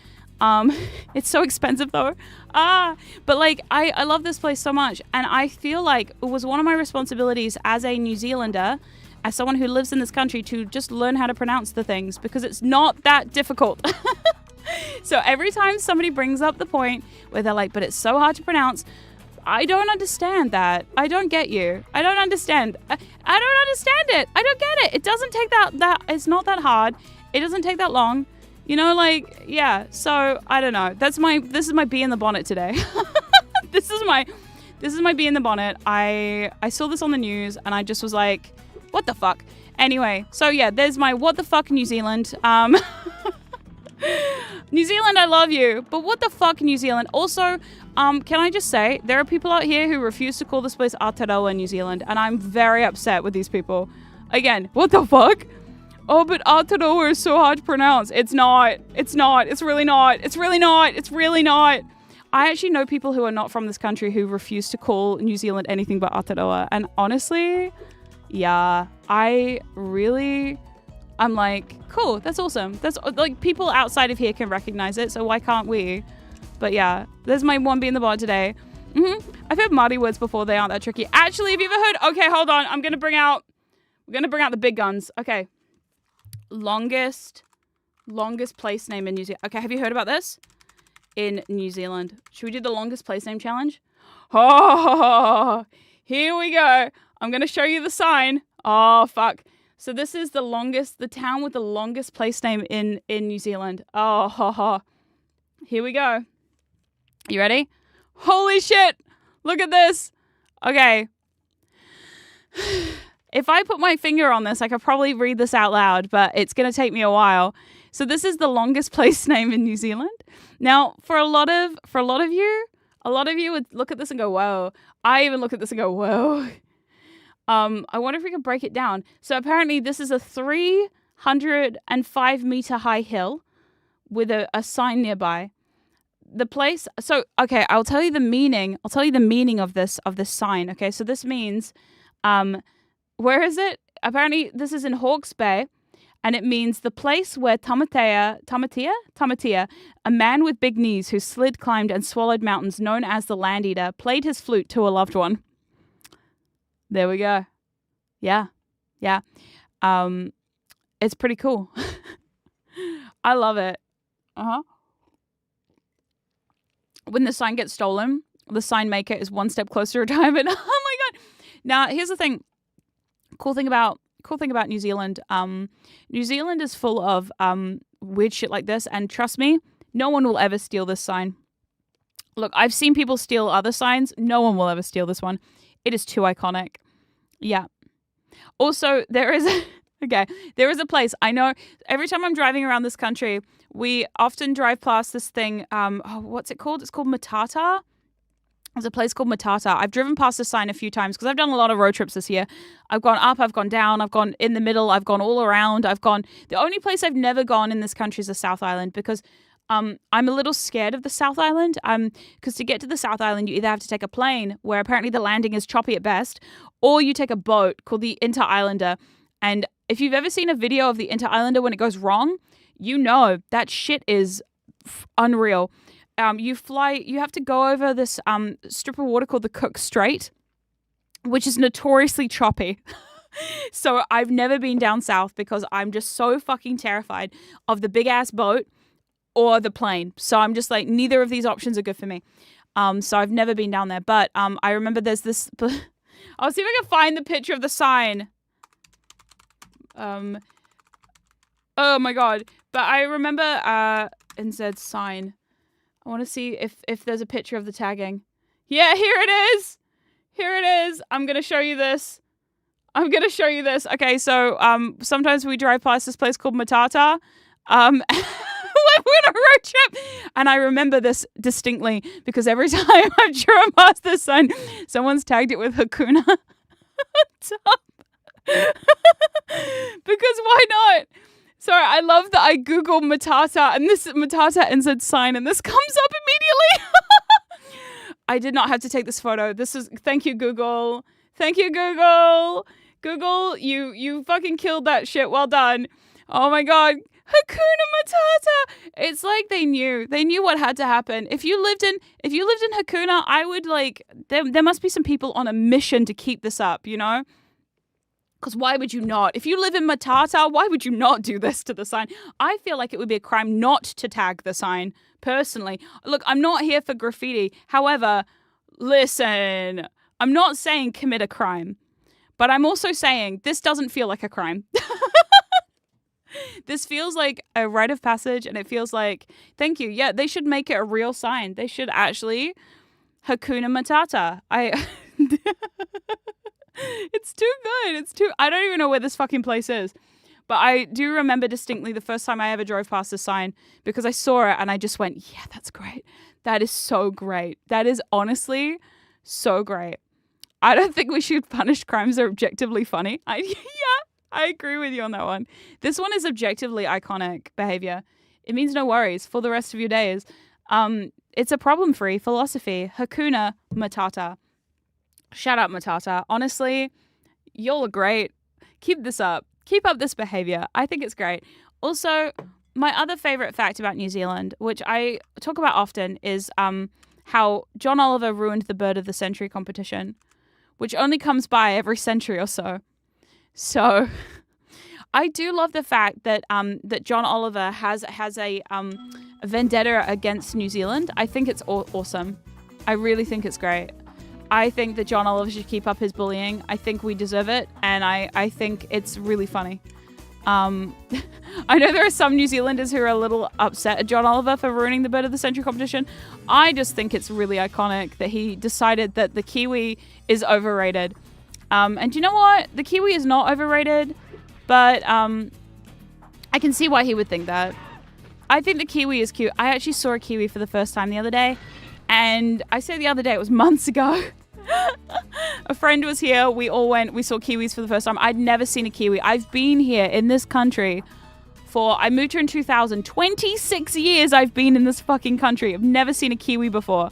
It's so expensive though. But like, I love this place so much, and I feel like it was one of my responsibilities as a New Zealander, as someone who lives in this country, to just learn how to pronounce the things, because it's not that difficult. So every time somebody brings up the point where they're like, but it's so hard to pronounce, I don't understand that. I don't get you. I don't understand. I don't understand it. I don't get it. It doesn't take that it's not that hard. It doesn't take that long. You know, like, yeah. So I don't know. This is my bee in the bonnet today. This is my bee in the bonnet. I saw this on the news and I just was like, what the fuck? Anyway, so yeah, there's my what the fuck New Zealand. New Zealand, I love you, but what the fuck New Zealand? Also, can I just say, there are people out here who refuse to call this place Aotearoa, New Zealand, and I'm very upset with these people. Again, what the fuck? Oh, but Aotearoa is so hard to pronounce. It's not. It's not. It's really not. It's really not. It's really not. I actually know people who are not from this country who refuse to call New Zealand anything but Aotearoa, and honestly, yeah, I'm like, cool, that's awesome. That's like, people outside of here can recognize it, so why can't we? But yeah, there's my one bee in the bonnet today. I've heard Māori words before, they aren't that tricky. Actually, have you ever heard, okay, hold on, we're gonna bring out the big guns. Okay. Longest place name in New Zealand. Okay, have you heard about this? In New Zealand. Should we do the longest place name challenge? Oh, here we go. I'm gonna show you the sign. Oh, fuck. So this is the town with the longest place name in New Zealand. Oh, ha, ha. Here we go. You ready? Holy shit! Look at this. Okay. If I put my finger on this, I could probably read this out loud, but it's going to take me a while. So this is the longest place name in New Zealand. Now, for a lot of you would look at this and go, whoa. I even look at this and go, whoa. I wonder if we could break it down. So apparently this is a 305 meter high hill with a sign nearby. The place, so, okay, I'll tell you the meaning of this sign. Okay, so this means, where is it? Apparently this is in Hawke's Bay, and it means the place where Tamatea, a man with big knees who slid, climbed, and swallowed mountains, known as the Land Eater, played his flute to a loved one. There we go. Yeah. It's pretty cool. I love it. When the sign gets stolen, the sign maker is one step closer to retirement. Oh my god. Now, here's the thing. Cool thing about New Zealand. New Zealand is full of weird shit like this, and trust me, no one will ever steal this sign. Look, I've seen people steal other signs. No one will ever steal this one. It is too iconic. Yeah. Also, there is a place. I know every time I'm driving around this country, we often drive past this thing. What's it called? It's called Matata. There's a place called Matata. I've driven past this sign a few times because I've done a lot of road trips this year. I've gone up, I've gone down, I've gone in the middle, I've gone all around. The only place I've never gone in this country is the South Island, because I'm a little scared of the South Island. Because to get to the South Island, you either have to take a plane, where apparently the landing is choppy at best, or you take a boat called the Inter-Islander. And if you've ever seen a video of the Inter-Islander when it goes wrong, you know that shit is unreal. You have to go over this strip of water called the Cook Strait, which is notoriously choppy. So I've never been down south because I'm just so fucking terrified of the big ass boat or the plane. So I'm just like, neither of these options are good for me. So I've never been down there. But I remember there's this... I'll see if I can find the picture of the sign. Oh my god. But I remember NZ sign. I want to see if there's a picture of the tagging. Yeah, here it is. Here it is. I'm going to show you this. Okay, so sometimes we drive past this place called Matata. When we're on a road trip. And I remember this distinctly because every time I've driven past this sign, someone's tagged it with Hakuna top. Because why not? Sorry, I love that I Googled Matata and this Matata NZ sign and this comes up immediately. I did not have to take this photo. Thank you, Google. Thank you, Google. Google, you fucking killed that shit. Well done. Oh my God. Hakuna Matata. It's like they knew what had to happen. If you lived in Hakuna, I would there must be some people on a mission to keep this up, you know? Because why would you not? If you live in Matata, why would you not do this to the sign? I feel like it would be a crime not to tag the sign, personally. Look, I'm not here for graffiti. However, listen, I'm not saying commit a crime, but I'm also saying this doesn't feel like a crime. This feels like a rite of passage, and it feels like, thank you. Yeah, they should make it a real sign. They should actually Hakuna Matata. It's too good. I don't even know where this fucking place is. But I do remember distinctly the first time I ever drove past this sign because I saw it and I just went, yeah, that's great. That is so great. That is honestly so great. I don't think we should punish crimes that are objectively funny. I agree with you on that one. This one is objectively iconic behavior. It means no worries for the rest of your days. It's a problem-free philosophy. Hakuna Matata. Shout out Matata. Honestly, y'all are great. Keep this up. Keep up this behavior. I think it's great. Also, my other favorite fact about New Zealand, which I talk about often, is how John Oliver ruined the Bird of the Century competition, which only comes by every century or so. So I do love the fact that that John Oliver has a vendetta against New Zealand. I think it's awesome. I really think it's great. I think that John Oliver should keep up his bullying. I think we deserve it, and I think it's really funny. I know there are some New Zealanders who are a little upset at John Oliver for ruining the Bird of the Century competition. I just think it's really iconic that he decided that the Kiwi is overrated. And you know what? The Kiwi is not overrated, but I can see why he would think that. I think the Kiwi is cute. I actually saw a Kiwi for the first time the other day. And I say the other day, it was months ago. A friend was here. We saw Kiwis for the first time. I'd never seen a Kiwi. I've been here in this country I moved here in 2000. 26 years I've been in this fucking country. I've never seen a Kiwi before.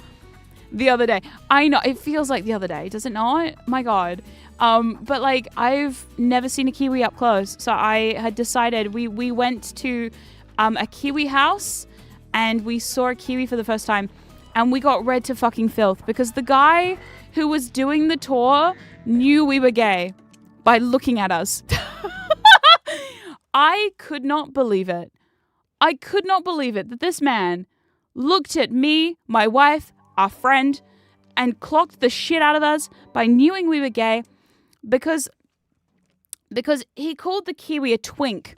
The other day. I know, it feels like the other day, does it not? My God. But I've never seen a Kiwi up close. So I had decided we went to a Kiwi house and we saw a Kiwi for the first time. And we got read to fucking filth because the guy who was doing the tour knew we were gay by looking at us. I could not believe it. I could not believe it that this man looked at me, my wife, our friend, and clocked the shit out of us by knowing we were gay because he called the Kiwi a twink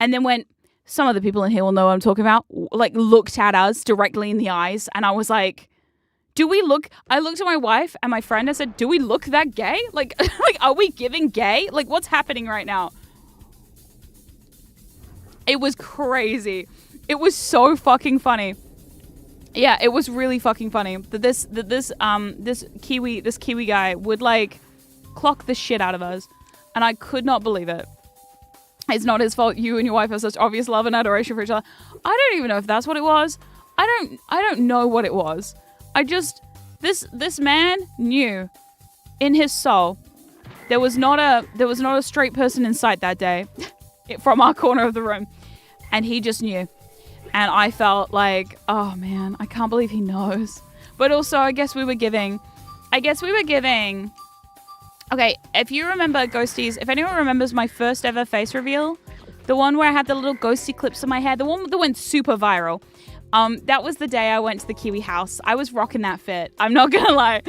and then went, some of the people in here will know what I'm talking about, looked at us directly in the eyes. And I was like, I looked at my wife and my friend. I said, do we look that gay? Are we giving gay? What's happening right now? It was crazy. It was so fucking funny. Yeah, it was really fucking funny that this Kiwi guy would clock the shit out of us. And I could not believe it. It's not his fault. You and your wife have such obvious love and adoration for each other. I don't even know if that's what it was. I don't know what it was. This man knew in his soul there was not a straight person in sight that day from our corner of the room, and he just knew. And I felt like, oh man, I can't believe he knows. But also, I guess we were giving. Okay, if you remember Ghosties, if anyone remembers my first ever face reveal, the one where I had the little ghosty clips in my hair, the one that went super viral, that was the day I went to the Kiwi house. I was rocking that fit. I'm not gonna lie.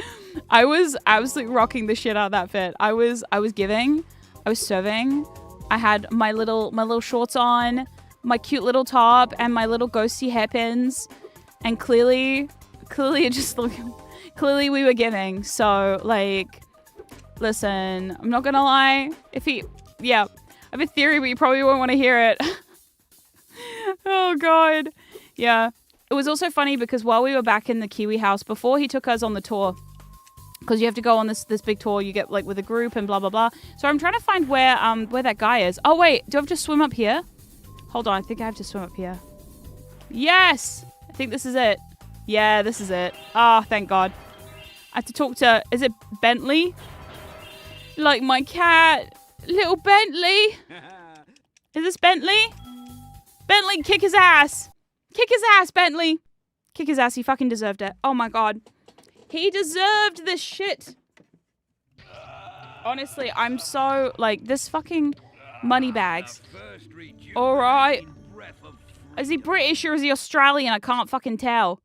I was absolutely rocking the shit out of that fit. I was giving, I was serving. I had my little shorts on, my cute little top, and my little ghosty hairpins. And clearly it just looked, clearly we were giving. So listen, I'm not gonna lie. I have a theory, but you probably won't want to hear it. Oh God. Yeah. It was also funny because while we were back in the Kiwi house, before he took us on the tour, because you have to go on this big tour, you get with a group and blah, blah, blah. So I'm trying to find where that guy is. Oh wait, do I have to swim up here? Hold on, I think I have to swim up here. Yes! I think this is it. Yeah, this is it. Ah, thank God. I have to talk to... Is it Bentley? Like my cat. Little Bentley. Is this Bentley? Bentley, kick his ass. Kick his ass, Bentley. Kick his ass. He fucking deserved it. Oh my God. He deserved this shit. Honestly, I'm so... Like, this fucking money bags. Alright. Is he British or is he Australian? I can't fucking tell.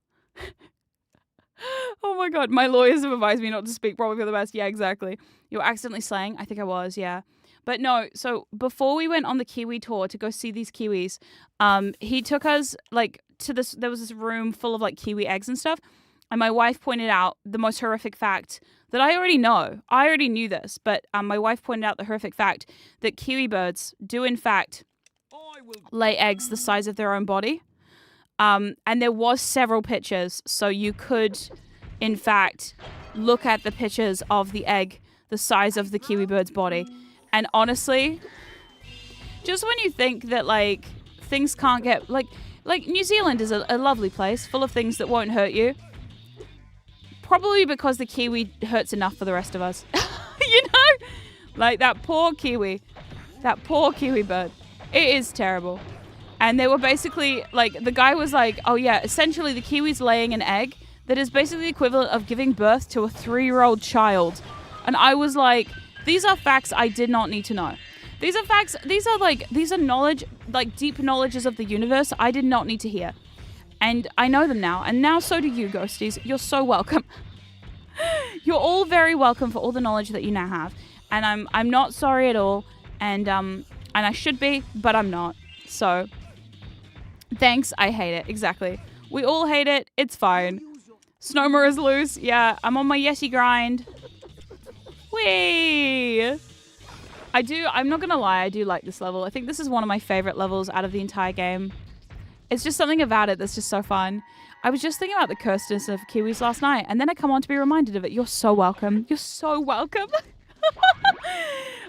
Oh my God. My lawyers have advised me not to speak. Probably for the best. Yeah, exactly. You were accidentally slaying? I think I was, yeah. But no, so before we went on the Kiwi tour to go see these Kiwis, he took us, like, to this... There was this room full of, like, Kiwi eggs and stuff. And my wife pointed out the most horrific fact that I already know. I already knew this, but my wife pointed out the horrific fact that Kiwi birds do, in fact, lay eggs the size of their own body. And there was several pictures, so you could, in fact, look at the pictures of the egg the size of the Kiwi bird's body. And honestly, just when you think that, like, things can't get... Like New Zealand is a lovely place full of things that won't hurt you. Probably because the Kiwi hurts enough for the rest of us. You know? Like, that poor Kiwi. That poor Kiwi bird. It is terrible. And they were basically, like, the guy was like, oh yeah, essentially the Kiwi's laying an egg that is basically the equivalent of giving birth to a 3-year-old child. And I was like, these are facts I did not need to know. These are facts, these are knowledge, like deep knowledges of the universe I did not need to hear. And I know them now. And now so do you, ghosties. You're so welcome. You're all very welcome for all the knowledge that you now have. And I'm not sorry at all. And I should be, but I'm not. So, thanks. I hate it. Exactly. We all hate it. It's fine. Snowmer is loose. Yeah, I'm on my Yeti grind. Whee! I'm not gonna lie, I do like this level. I think this is one of my favorite levels out of the entire game. It's just something about it that's just so fun. I was just thinking about the cursedness of Kiwis last night, and then I come on to be reminded of it. You're so welcome. You're so welcome.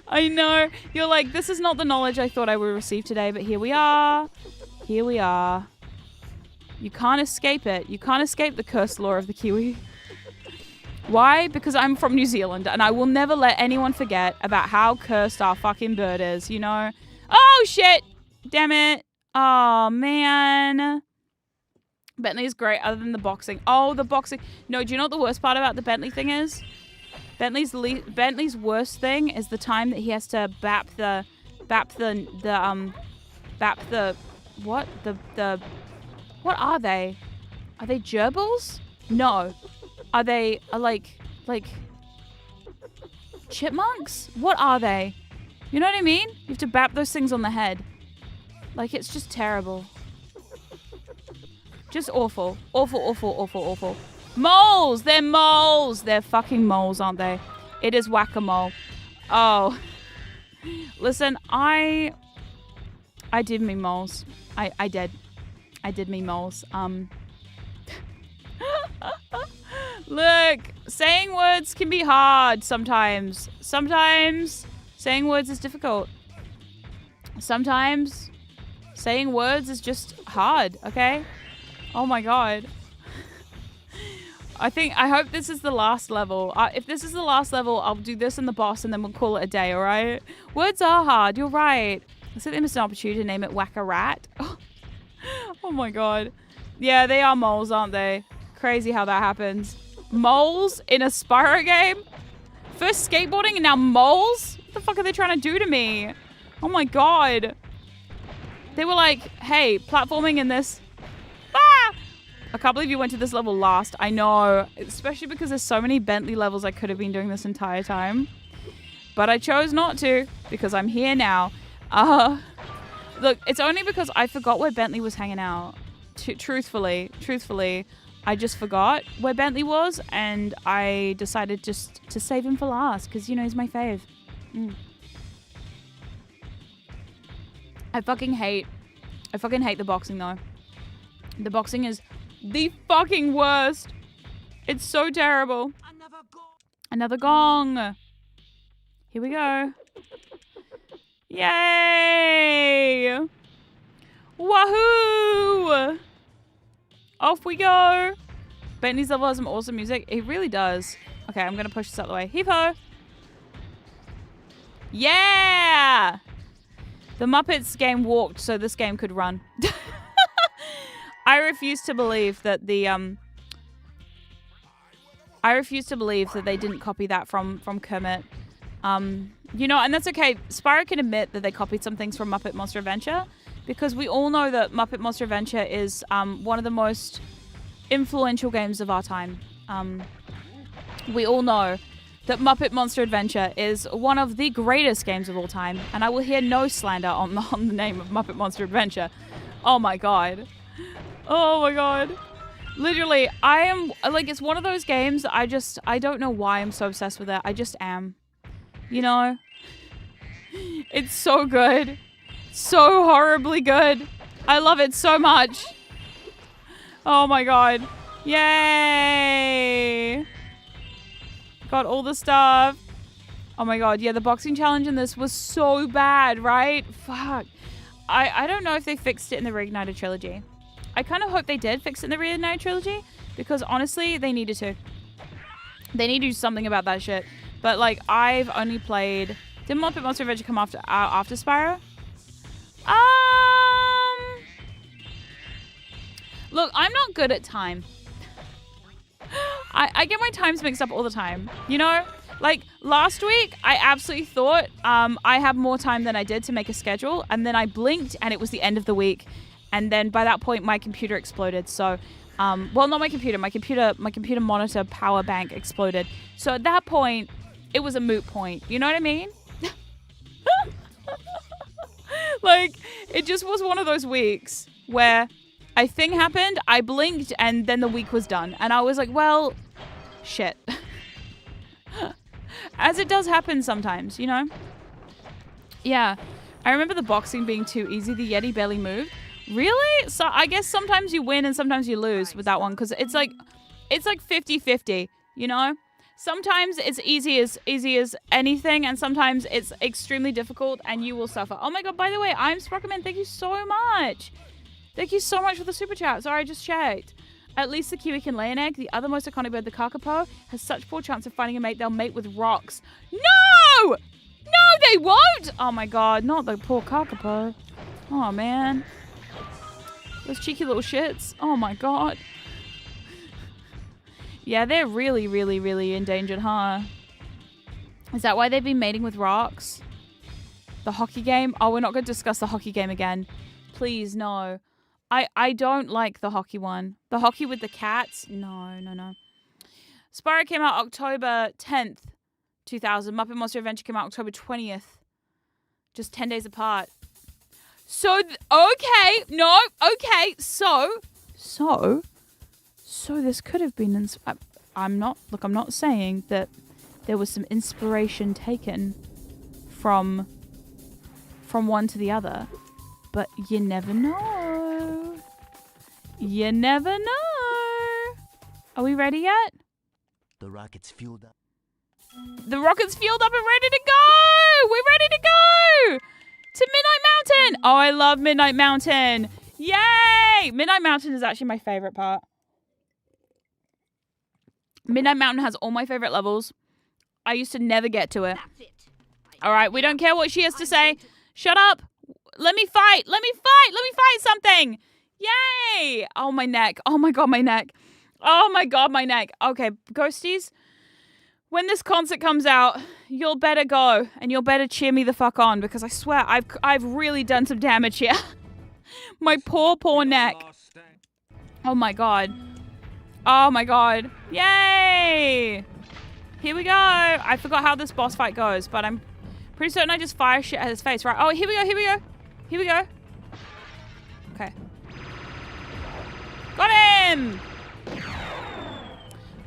I know. You're like, this is not the knowledge I thought I would receive today, but here we are. Here we are. You can't escape it. You can't escape the cursed law of the Kiwi. Why? Because I'm from New Zealand, and I will never let anyone forget about how cursed our fucking bird is, you know? Oh, shit! Damn it. Oh, man. Bentley's great, other than the boxing. Oh, the boxing. No, do you know what the worst part about the Bentley thing is? Bentley's worst thing is the time that he has to bap the what are they? Are they gerbils? No. Are they like chipmunks? What are they? You know what I mean? You have to bap those things on the head. Like, it's just terrible. Just awful. Awful, awful, awful, awful. Moles! They're moles! They're fucking moles, aren't they? It is whack-a-mole. Oh. Listen, I did mean moles. I did. I did mean moles. Look, saying words can be hard sometimes. Sometimes saying words is difficult. Sometimes saying words is just hard, okay? Oh my god. I hope this is the last level. If this is the last level, I'll do this and the boss and then we'll call it a day, alright? Words are hard, you're right. I think they missed an opportunity to name it Whack-A-Rat. Oh my god. Yeah, they are moles, aren't they? Crazy how that happens. Moles in a Spyro game? First skateboarding and now moles? What the fuck are they trying to do to me? Oh my god. They were like, hey, platforming in this. Ah! I can't believe you went to this level last. I know. Especially because there's so many Bentley levels I could have been doing this entire time. But I chose not to because I'm here now. Look, it's only because I forgot where Bentley was hanging out. Truthfully, I just forgot where Bentley was, and I decided just to save him for last, because, you know, he's my fave. I fucking hate the boxing, though. The boxing is the fucking worst. It's so terrible. Another gong. Here we go. Yay! Wahoo! Off we go. Bentley's level has some awesome music. It really does. Okay, I'm going to push this out the way. Heave-ho! Yeah! The Muppets game walked so this game could run. I refuse to believe that the I refuse to believe that they didn't copy that from Kermit. You know, and that's okay. Spyro can admit that they copied some things from Muppet Monster Adventure because we all know that Muppet Monster Adventure is one of the most influential games of our time. We all know that Muppet Monster Adventure is one of the greatest games of all time, and I will hear no slander on the name of Muppet Monster Adventure. Oh my god. Oh my god. Literally, I am, like, it's one of those games that I don't know why I'm so obsessed with it. I just am. You know? It's so good. So horribly good. I love it so much. Oh my god. Yay! Got all the stuff. Oh my god, yeah, the boxing challenge in this was so bad, right? Fuck. I don't know if they fixed it in the Reignited trilogy. I kind of hope they did fix it in the Reignited trilogy because honestly, they needed to. They need to do something about that shit. But like, I've only played... Did Muppet Monster Adventure come after Spyro? Look, I'm not good at time. I get my times mixed up all the time. You know? Like, last week, I absolutely thought I had more time than I did to make a schedule. And then I blinked and it was the end of the week. And then by that point, my computer exploded. So, well, not my computer. My computer monitor power bank exploded. So at that point, it was a moot point. You know what I mean? Like, it just was one of those weeks where a thing happened, I blinked, and then the week was done. And I was like, well, shit. As it does happen sometimes, you know? Yeah. I remember the boxing being too easy. The Yeti barely moved. Really? So I guess sometimes you win and sometimes you lose with that one because it's like 50-50, you know? Sometimes it's easy as anything and sometimes it's extremely difficult and you will suffer. Oh my god, by the way, I'm Sprockman. Thank you so much. Thank you so much for the super chat. Sorry, I just checked. At least the kiwi can lay an egg. The other most iconic bird, the kakapo, has such poor chance of finding a mate. They'll mate with rocks. No! No, they won't! Oh my god, not the poor kakapo. Oh man. Those cheeky little shits. Oh my god. Yeah, they're really, really, really endangered, huh? Is that why they've been mating with rocks? The hockey game? Oh, we're not going to discuss the hockey game again. Please, no. I don't like the hockey one. The hockey with the cats? No, no, no. Spyro came out October 10th, 2000. Muppet Monster Adventure came out October 20th. Just 10 days apart. So, okay. No, okay. So this could have been... I'm not saying that there was some inspiration taken from one to the other. But you never know. You never know. Are we ready yet?
The rocket's fueled up.
The rocket's fueled up and ready to go! We're ready to go! To Midnight Mountain! Oh, I love Midnight Mountain. Yay! Midnight Mountain is actually my favorite part. Midnight Mountain has all my favorite levels. I used to never get to it. Alright, we don't care what she has to say. Shut up! Let me fight! Let me fight! Let me fight something! Yay! Oh, my neck. Oh my god, my neck. Oh my god, my neck. Okay, ghosties. When this concert comes out, you'll better go. And you'll better cheer me the fuck on. Because I swear, I've really done some damage here. My poor, poor neck. Oh my god. Oh my god. Yay! Here we go. I forgot how this boss fight goes. But I'm pretty certain I just fire shit at his face, right? Oh, here we go, here we go. Here we go. Okay. Got him!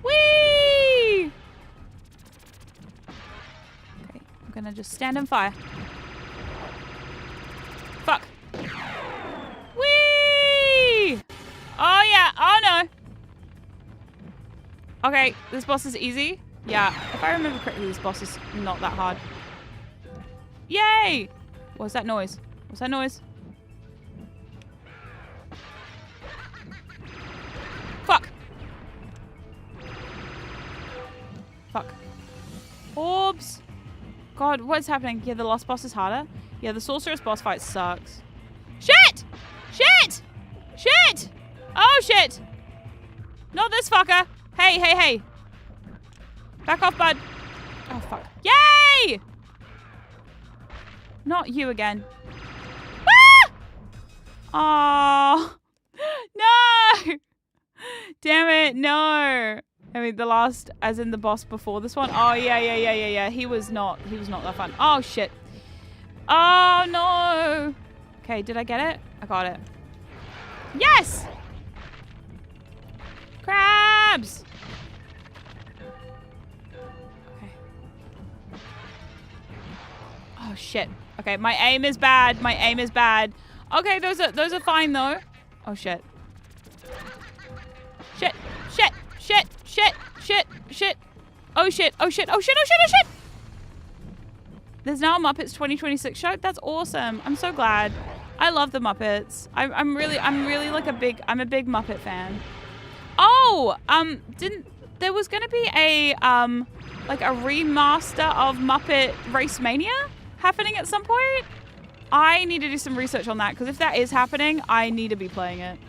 Whee! Okay, I'm gonna just stand and fire. Fuck. Whee! Oh yeah, oh no. Okay, this boss is easy. Yeah, if I remember correctly, this boss is not that hard. Yay! What's that noise? What's that noise? orbs. God, what's happening? Yeah, the lost boss is harder. Yeah, the sorceress boss fight sucks. Shit! Shit! Shit! Oh, shit! Not this fucker. Hey, hey, hey. Back off, bud. Oh, fuck. Yay! Not you again. Ah! Oh, no! Damn it, no. I mean, the last, as in the boss before this one. Oh, yeah. He was not that fun. Oh, shit. Oh, no. Okay, did I get it? I got it. Yes! Crabs! Okay. Oh, shit. Okay, my aim is bad. My aim is bad. Okay, those are fine, though. Oh, shit. Shit. Shit. Shit. Shit. Shit. Shit. Oh, shit. Oh, shit. Oh, shit. Oh, shit. Oh, shit. There's now a Muppets 2026 show. That's awesome. I'm so glad. I love the Muppets. I'm really like a big Muppet fan. Oh, there was gonna be a like a remaster of Muppet Race Mania happening at some point. I need to do some research on that, because if that is happening, I need to be playing it.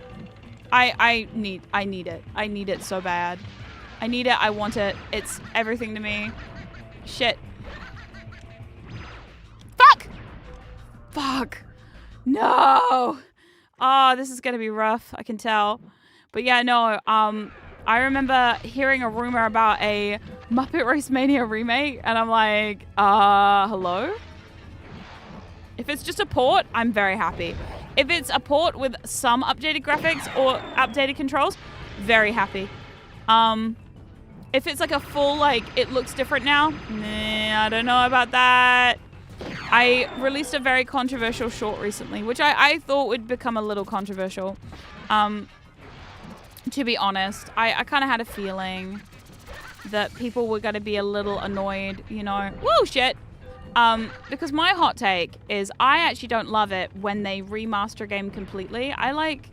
I need it. I need it so bad. I need it. I want it. It's everything to me. Shit. Fuck! Fuck. No. Oh, this is gonna be rough. I can tell. But yeah, no. I remember hearing a rumor about a Muppet Race Mania remake, and I'm like, hello? If it's just a port, I'm very happy. If it's a port with some updated graphics or updated controls, very happy. If it's like a full, like, it looks different now, nah, I don't know about that. I released a very controversial short recently, which I thought would become a little controversial. To be honest, I kind of had a feeling that people were going to be a little annoyed, you know. Whoa, shit. Because my hot take is I actually don't love it when they remaster a game completely. I like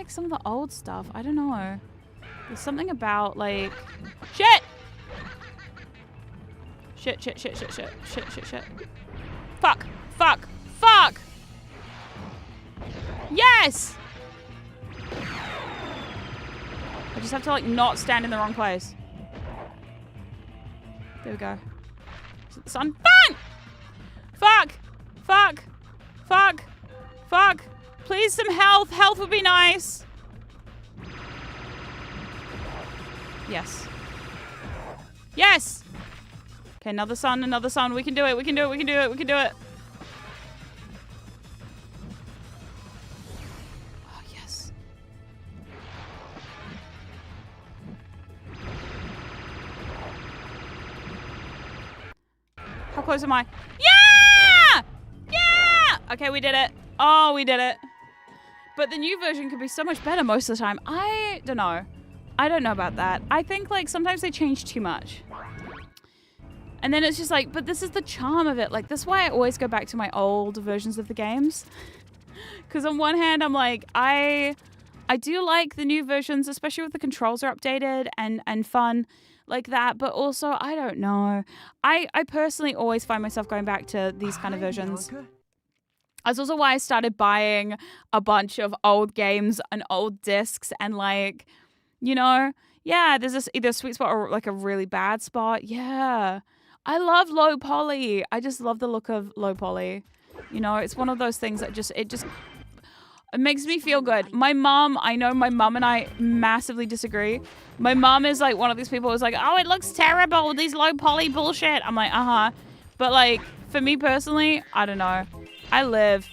some of the old stuff. I don't know. There's something about, like... Shit! Shit. Fuck. Yes! I just have to, like, not stand in the wrong place. There we go. Is it the sun? Fuck! Please, some health. Health would be nice. Yes! Okay, another sun. We can do it. Oh, yes. How close am I? Yeah! Okay, we did it. Oh, we did it. But the new version could be so much better most of the time. I don't know. I don't know about that. I think, like, sometimes they change too much. And then it's just like, but this is the charm of it. Like, this is why I always go back to my old versions of the games. Because on one hand, I'm like, I do like the new versions, especially if the controls are updated and fun like that. But also, I don't know. I personally always find myself going back to these kind of versions. That's also why I started buying a bunch of old games and old discs and, like, you know, yeah, there's this either a sweet spot or like a really bad spot. Yeah. I love low poly. I just love the look of low poly. You know, it's one of those things that it makes me feel good. My mom, I know my mom and I massively disagree. My mom is like one of these people who's like, oh, it looks terrible, these low poly bullshit. I'm like, But, like, for me personally, I don't know. I live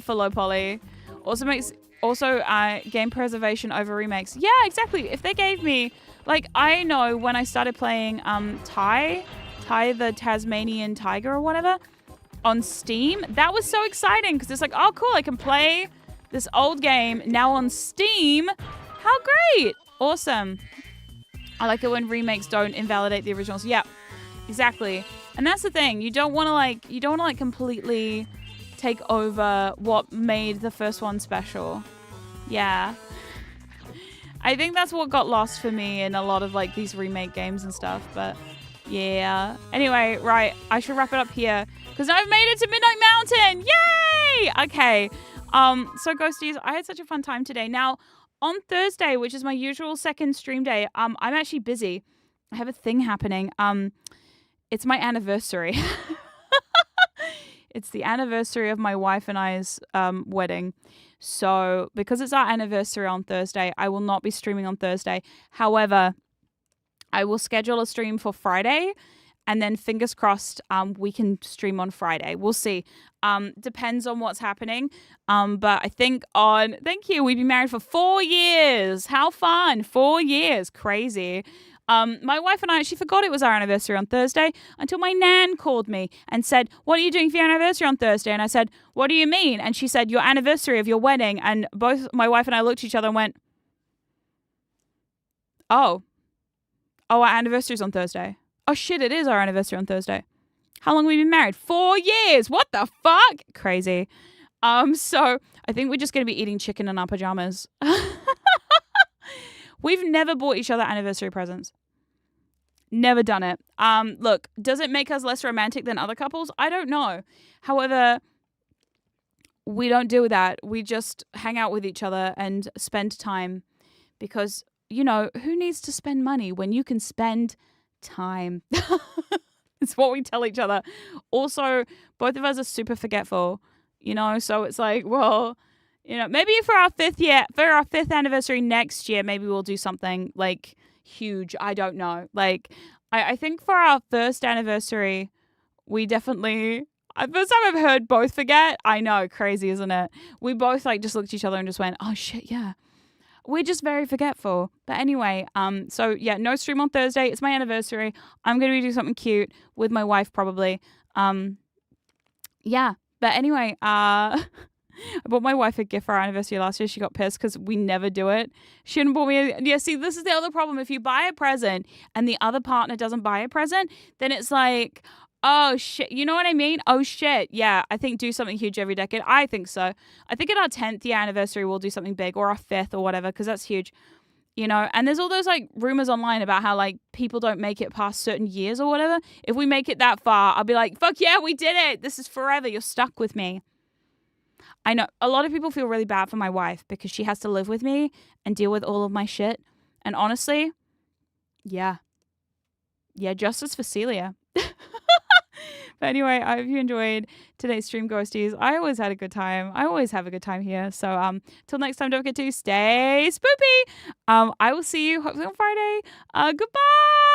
for low poly. Also game preservation over remakes. Yeah, exactly. If they gave me, like, I know when I started playing Ty the Tasmanian Tiger or whatever on Steam, that was so exciting because it's like, oh cool, I can play this old game now on Steam. How great. Awesome. I like it when remakes don't invalidate the originals. Yeah, exactly. And that's the thing. You don't want to completely take over what made the first one special. Yeah. I think that's what got lost for me in a lot of, like, these remake games and stuff. But Yeah. Anyway, right. I should wrap it up here because I've made it to Midnight Mountain. Yay! Okay. So ghosties, I had such a fun time today. Now, on Thursday, which is my usual second stream day, I'm actually busy. I have a thing happening. It's my anniversary. It's the anniversary of my wife and I's wedding. So because it's our anniversary on Thursday, I will not be streaming on Thursday. However, I will schedule a stream for Friday, and then fingers crossed, we can stream on Friday. We'll see. Depends on what's happening. But I think thank you. We've been married for 4 years. How fun. 4 years. Crazy. My wife and I actually forgot it was our anniversary on Thursday until my nan called me and said, "What are you doing for your anniversary on Thursday?" And I said, "What do you mean?" And she said, "Your anniversary of your wedding." And both my wife and I looked at each other and went, Oh, our anniversary's on Thursday. Oh shit, it is our anniversary on Thursday. How long have we been married? 4 years. What the fuck? Crazy. So I think we're just going to be eating chicken in our pajamas. We've never bought each other anniversary presents. Never done it. Look, does it make us less romantic than other couples? I don't know. However, we don't do that. We just hang out with each other and spend time because, you know, who needs to spend money when you can spend time? It's what we tell each other. Also, both of us are super forgetful, you know, so it's like, well, you know, maybe for our fifth anniversary next year, maybe we'll do something like huge. I don't know. Like, I think for our first anniversary, we definitely, first time I've heard both forget. I know, crazy, isn't it? We both like just looked at each other and just went, oh shit, yeah. We're just very forgetful. But anyway, so yeah, no stream on Thursday. It's my anniversary. I'm going to be doing something cute with my wife probably. Yeah. But anyway, I bought my wife a gift for our anniversary last year. She got pissed because we never do it. She didn't bought me yeah, see, this is the other problem. If you buy a present and the other partner doesn't buy a present, then it's like, oh shit, you know what I mean? Oh shit, yeah, I think do something huge every decade. I think so. I think at our 10th year anniversary we'll do something big, or our 5th or whatever, because that's huge, you know. And there's all those like rumors online about how like people don't make it past certain years or whatever. If we make it that far, I'll be like, fuck yeah, we did it. This is forever. You're stuck with me. I know a lot of people feel really bad for my wife because she has to live with me and deal with all of my shit. And honestly, yeah, justice for Celia. But anyway, I hope you enjoyed today's stream, ghosties. I always had a good time. I always have a good time here. So till next time, don't forget to stay spoopy. I will see you hopefully on Friday. Goodbye.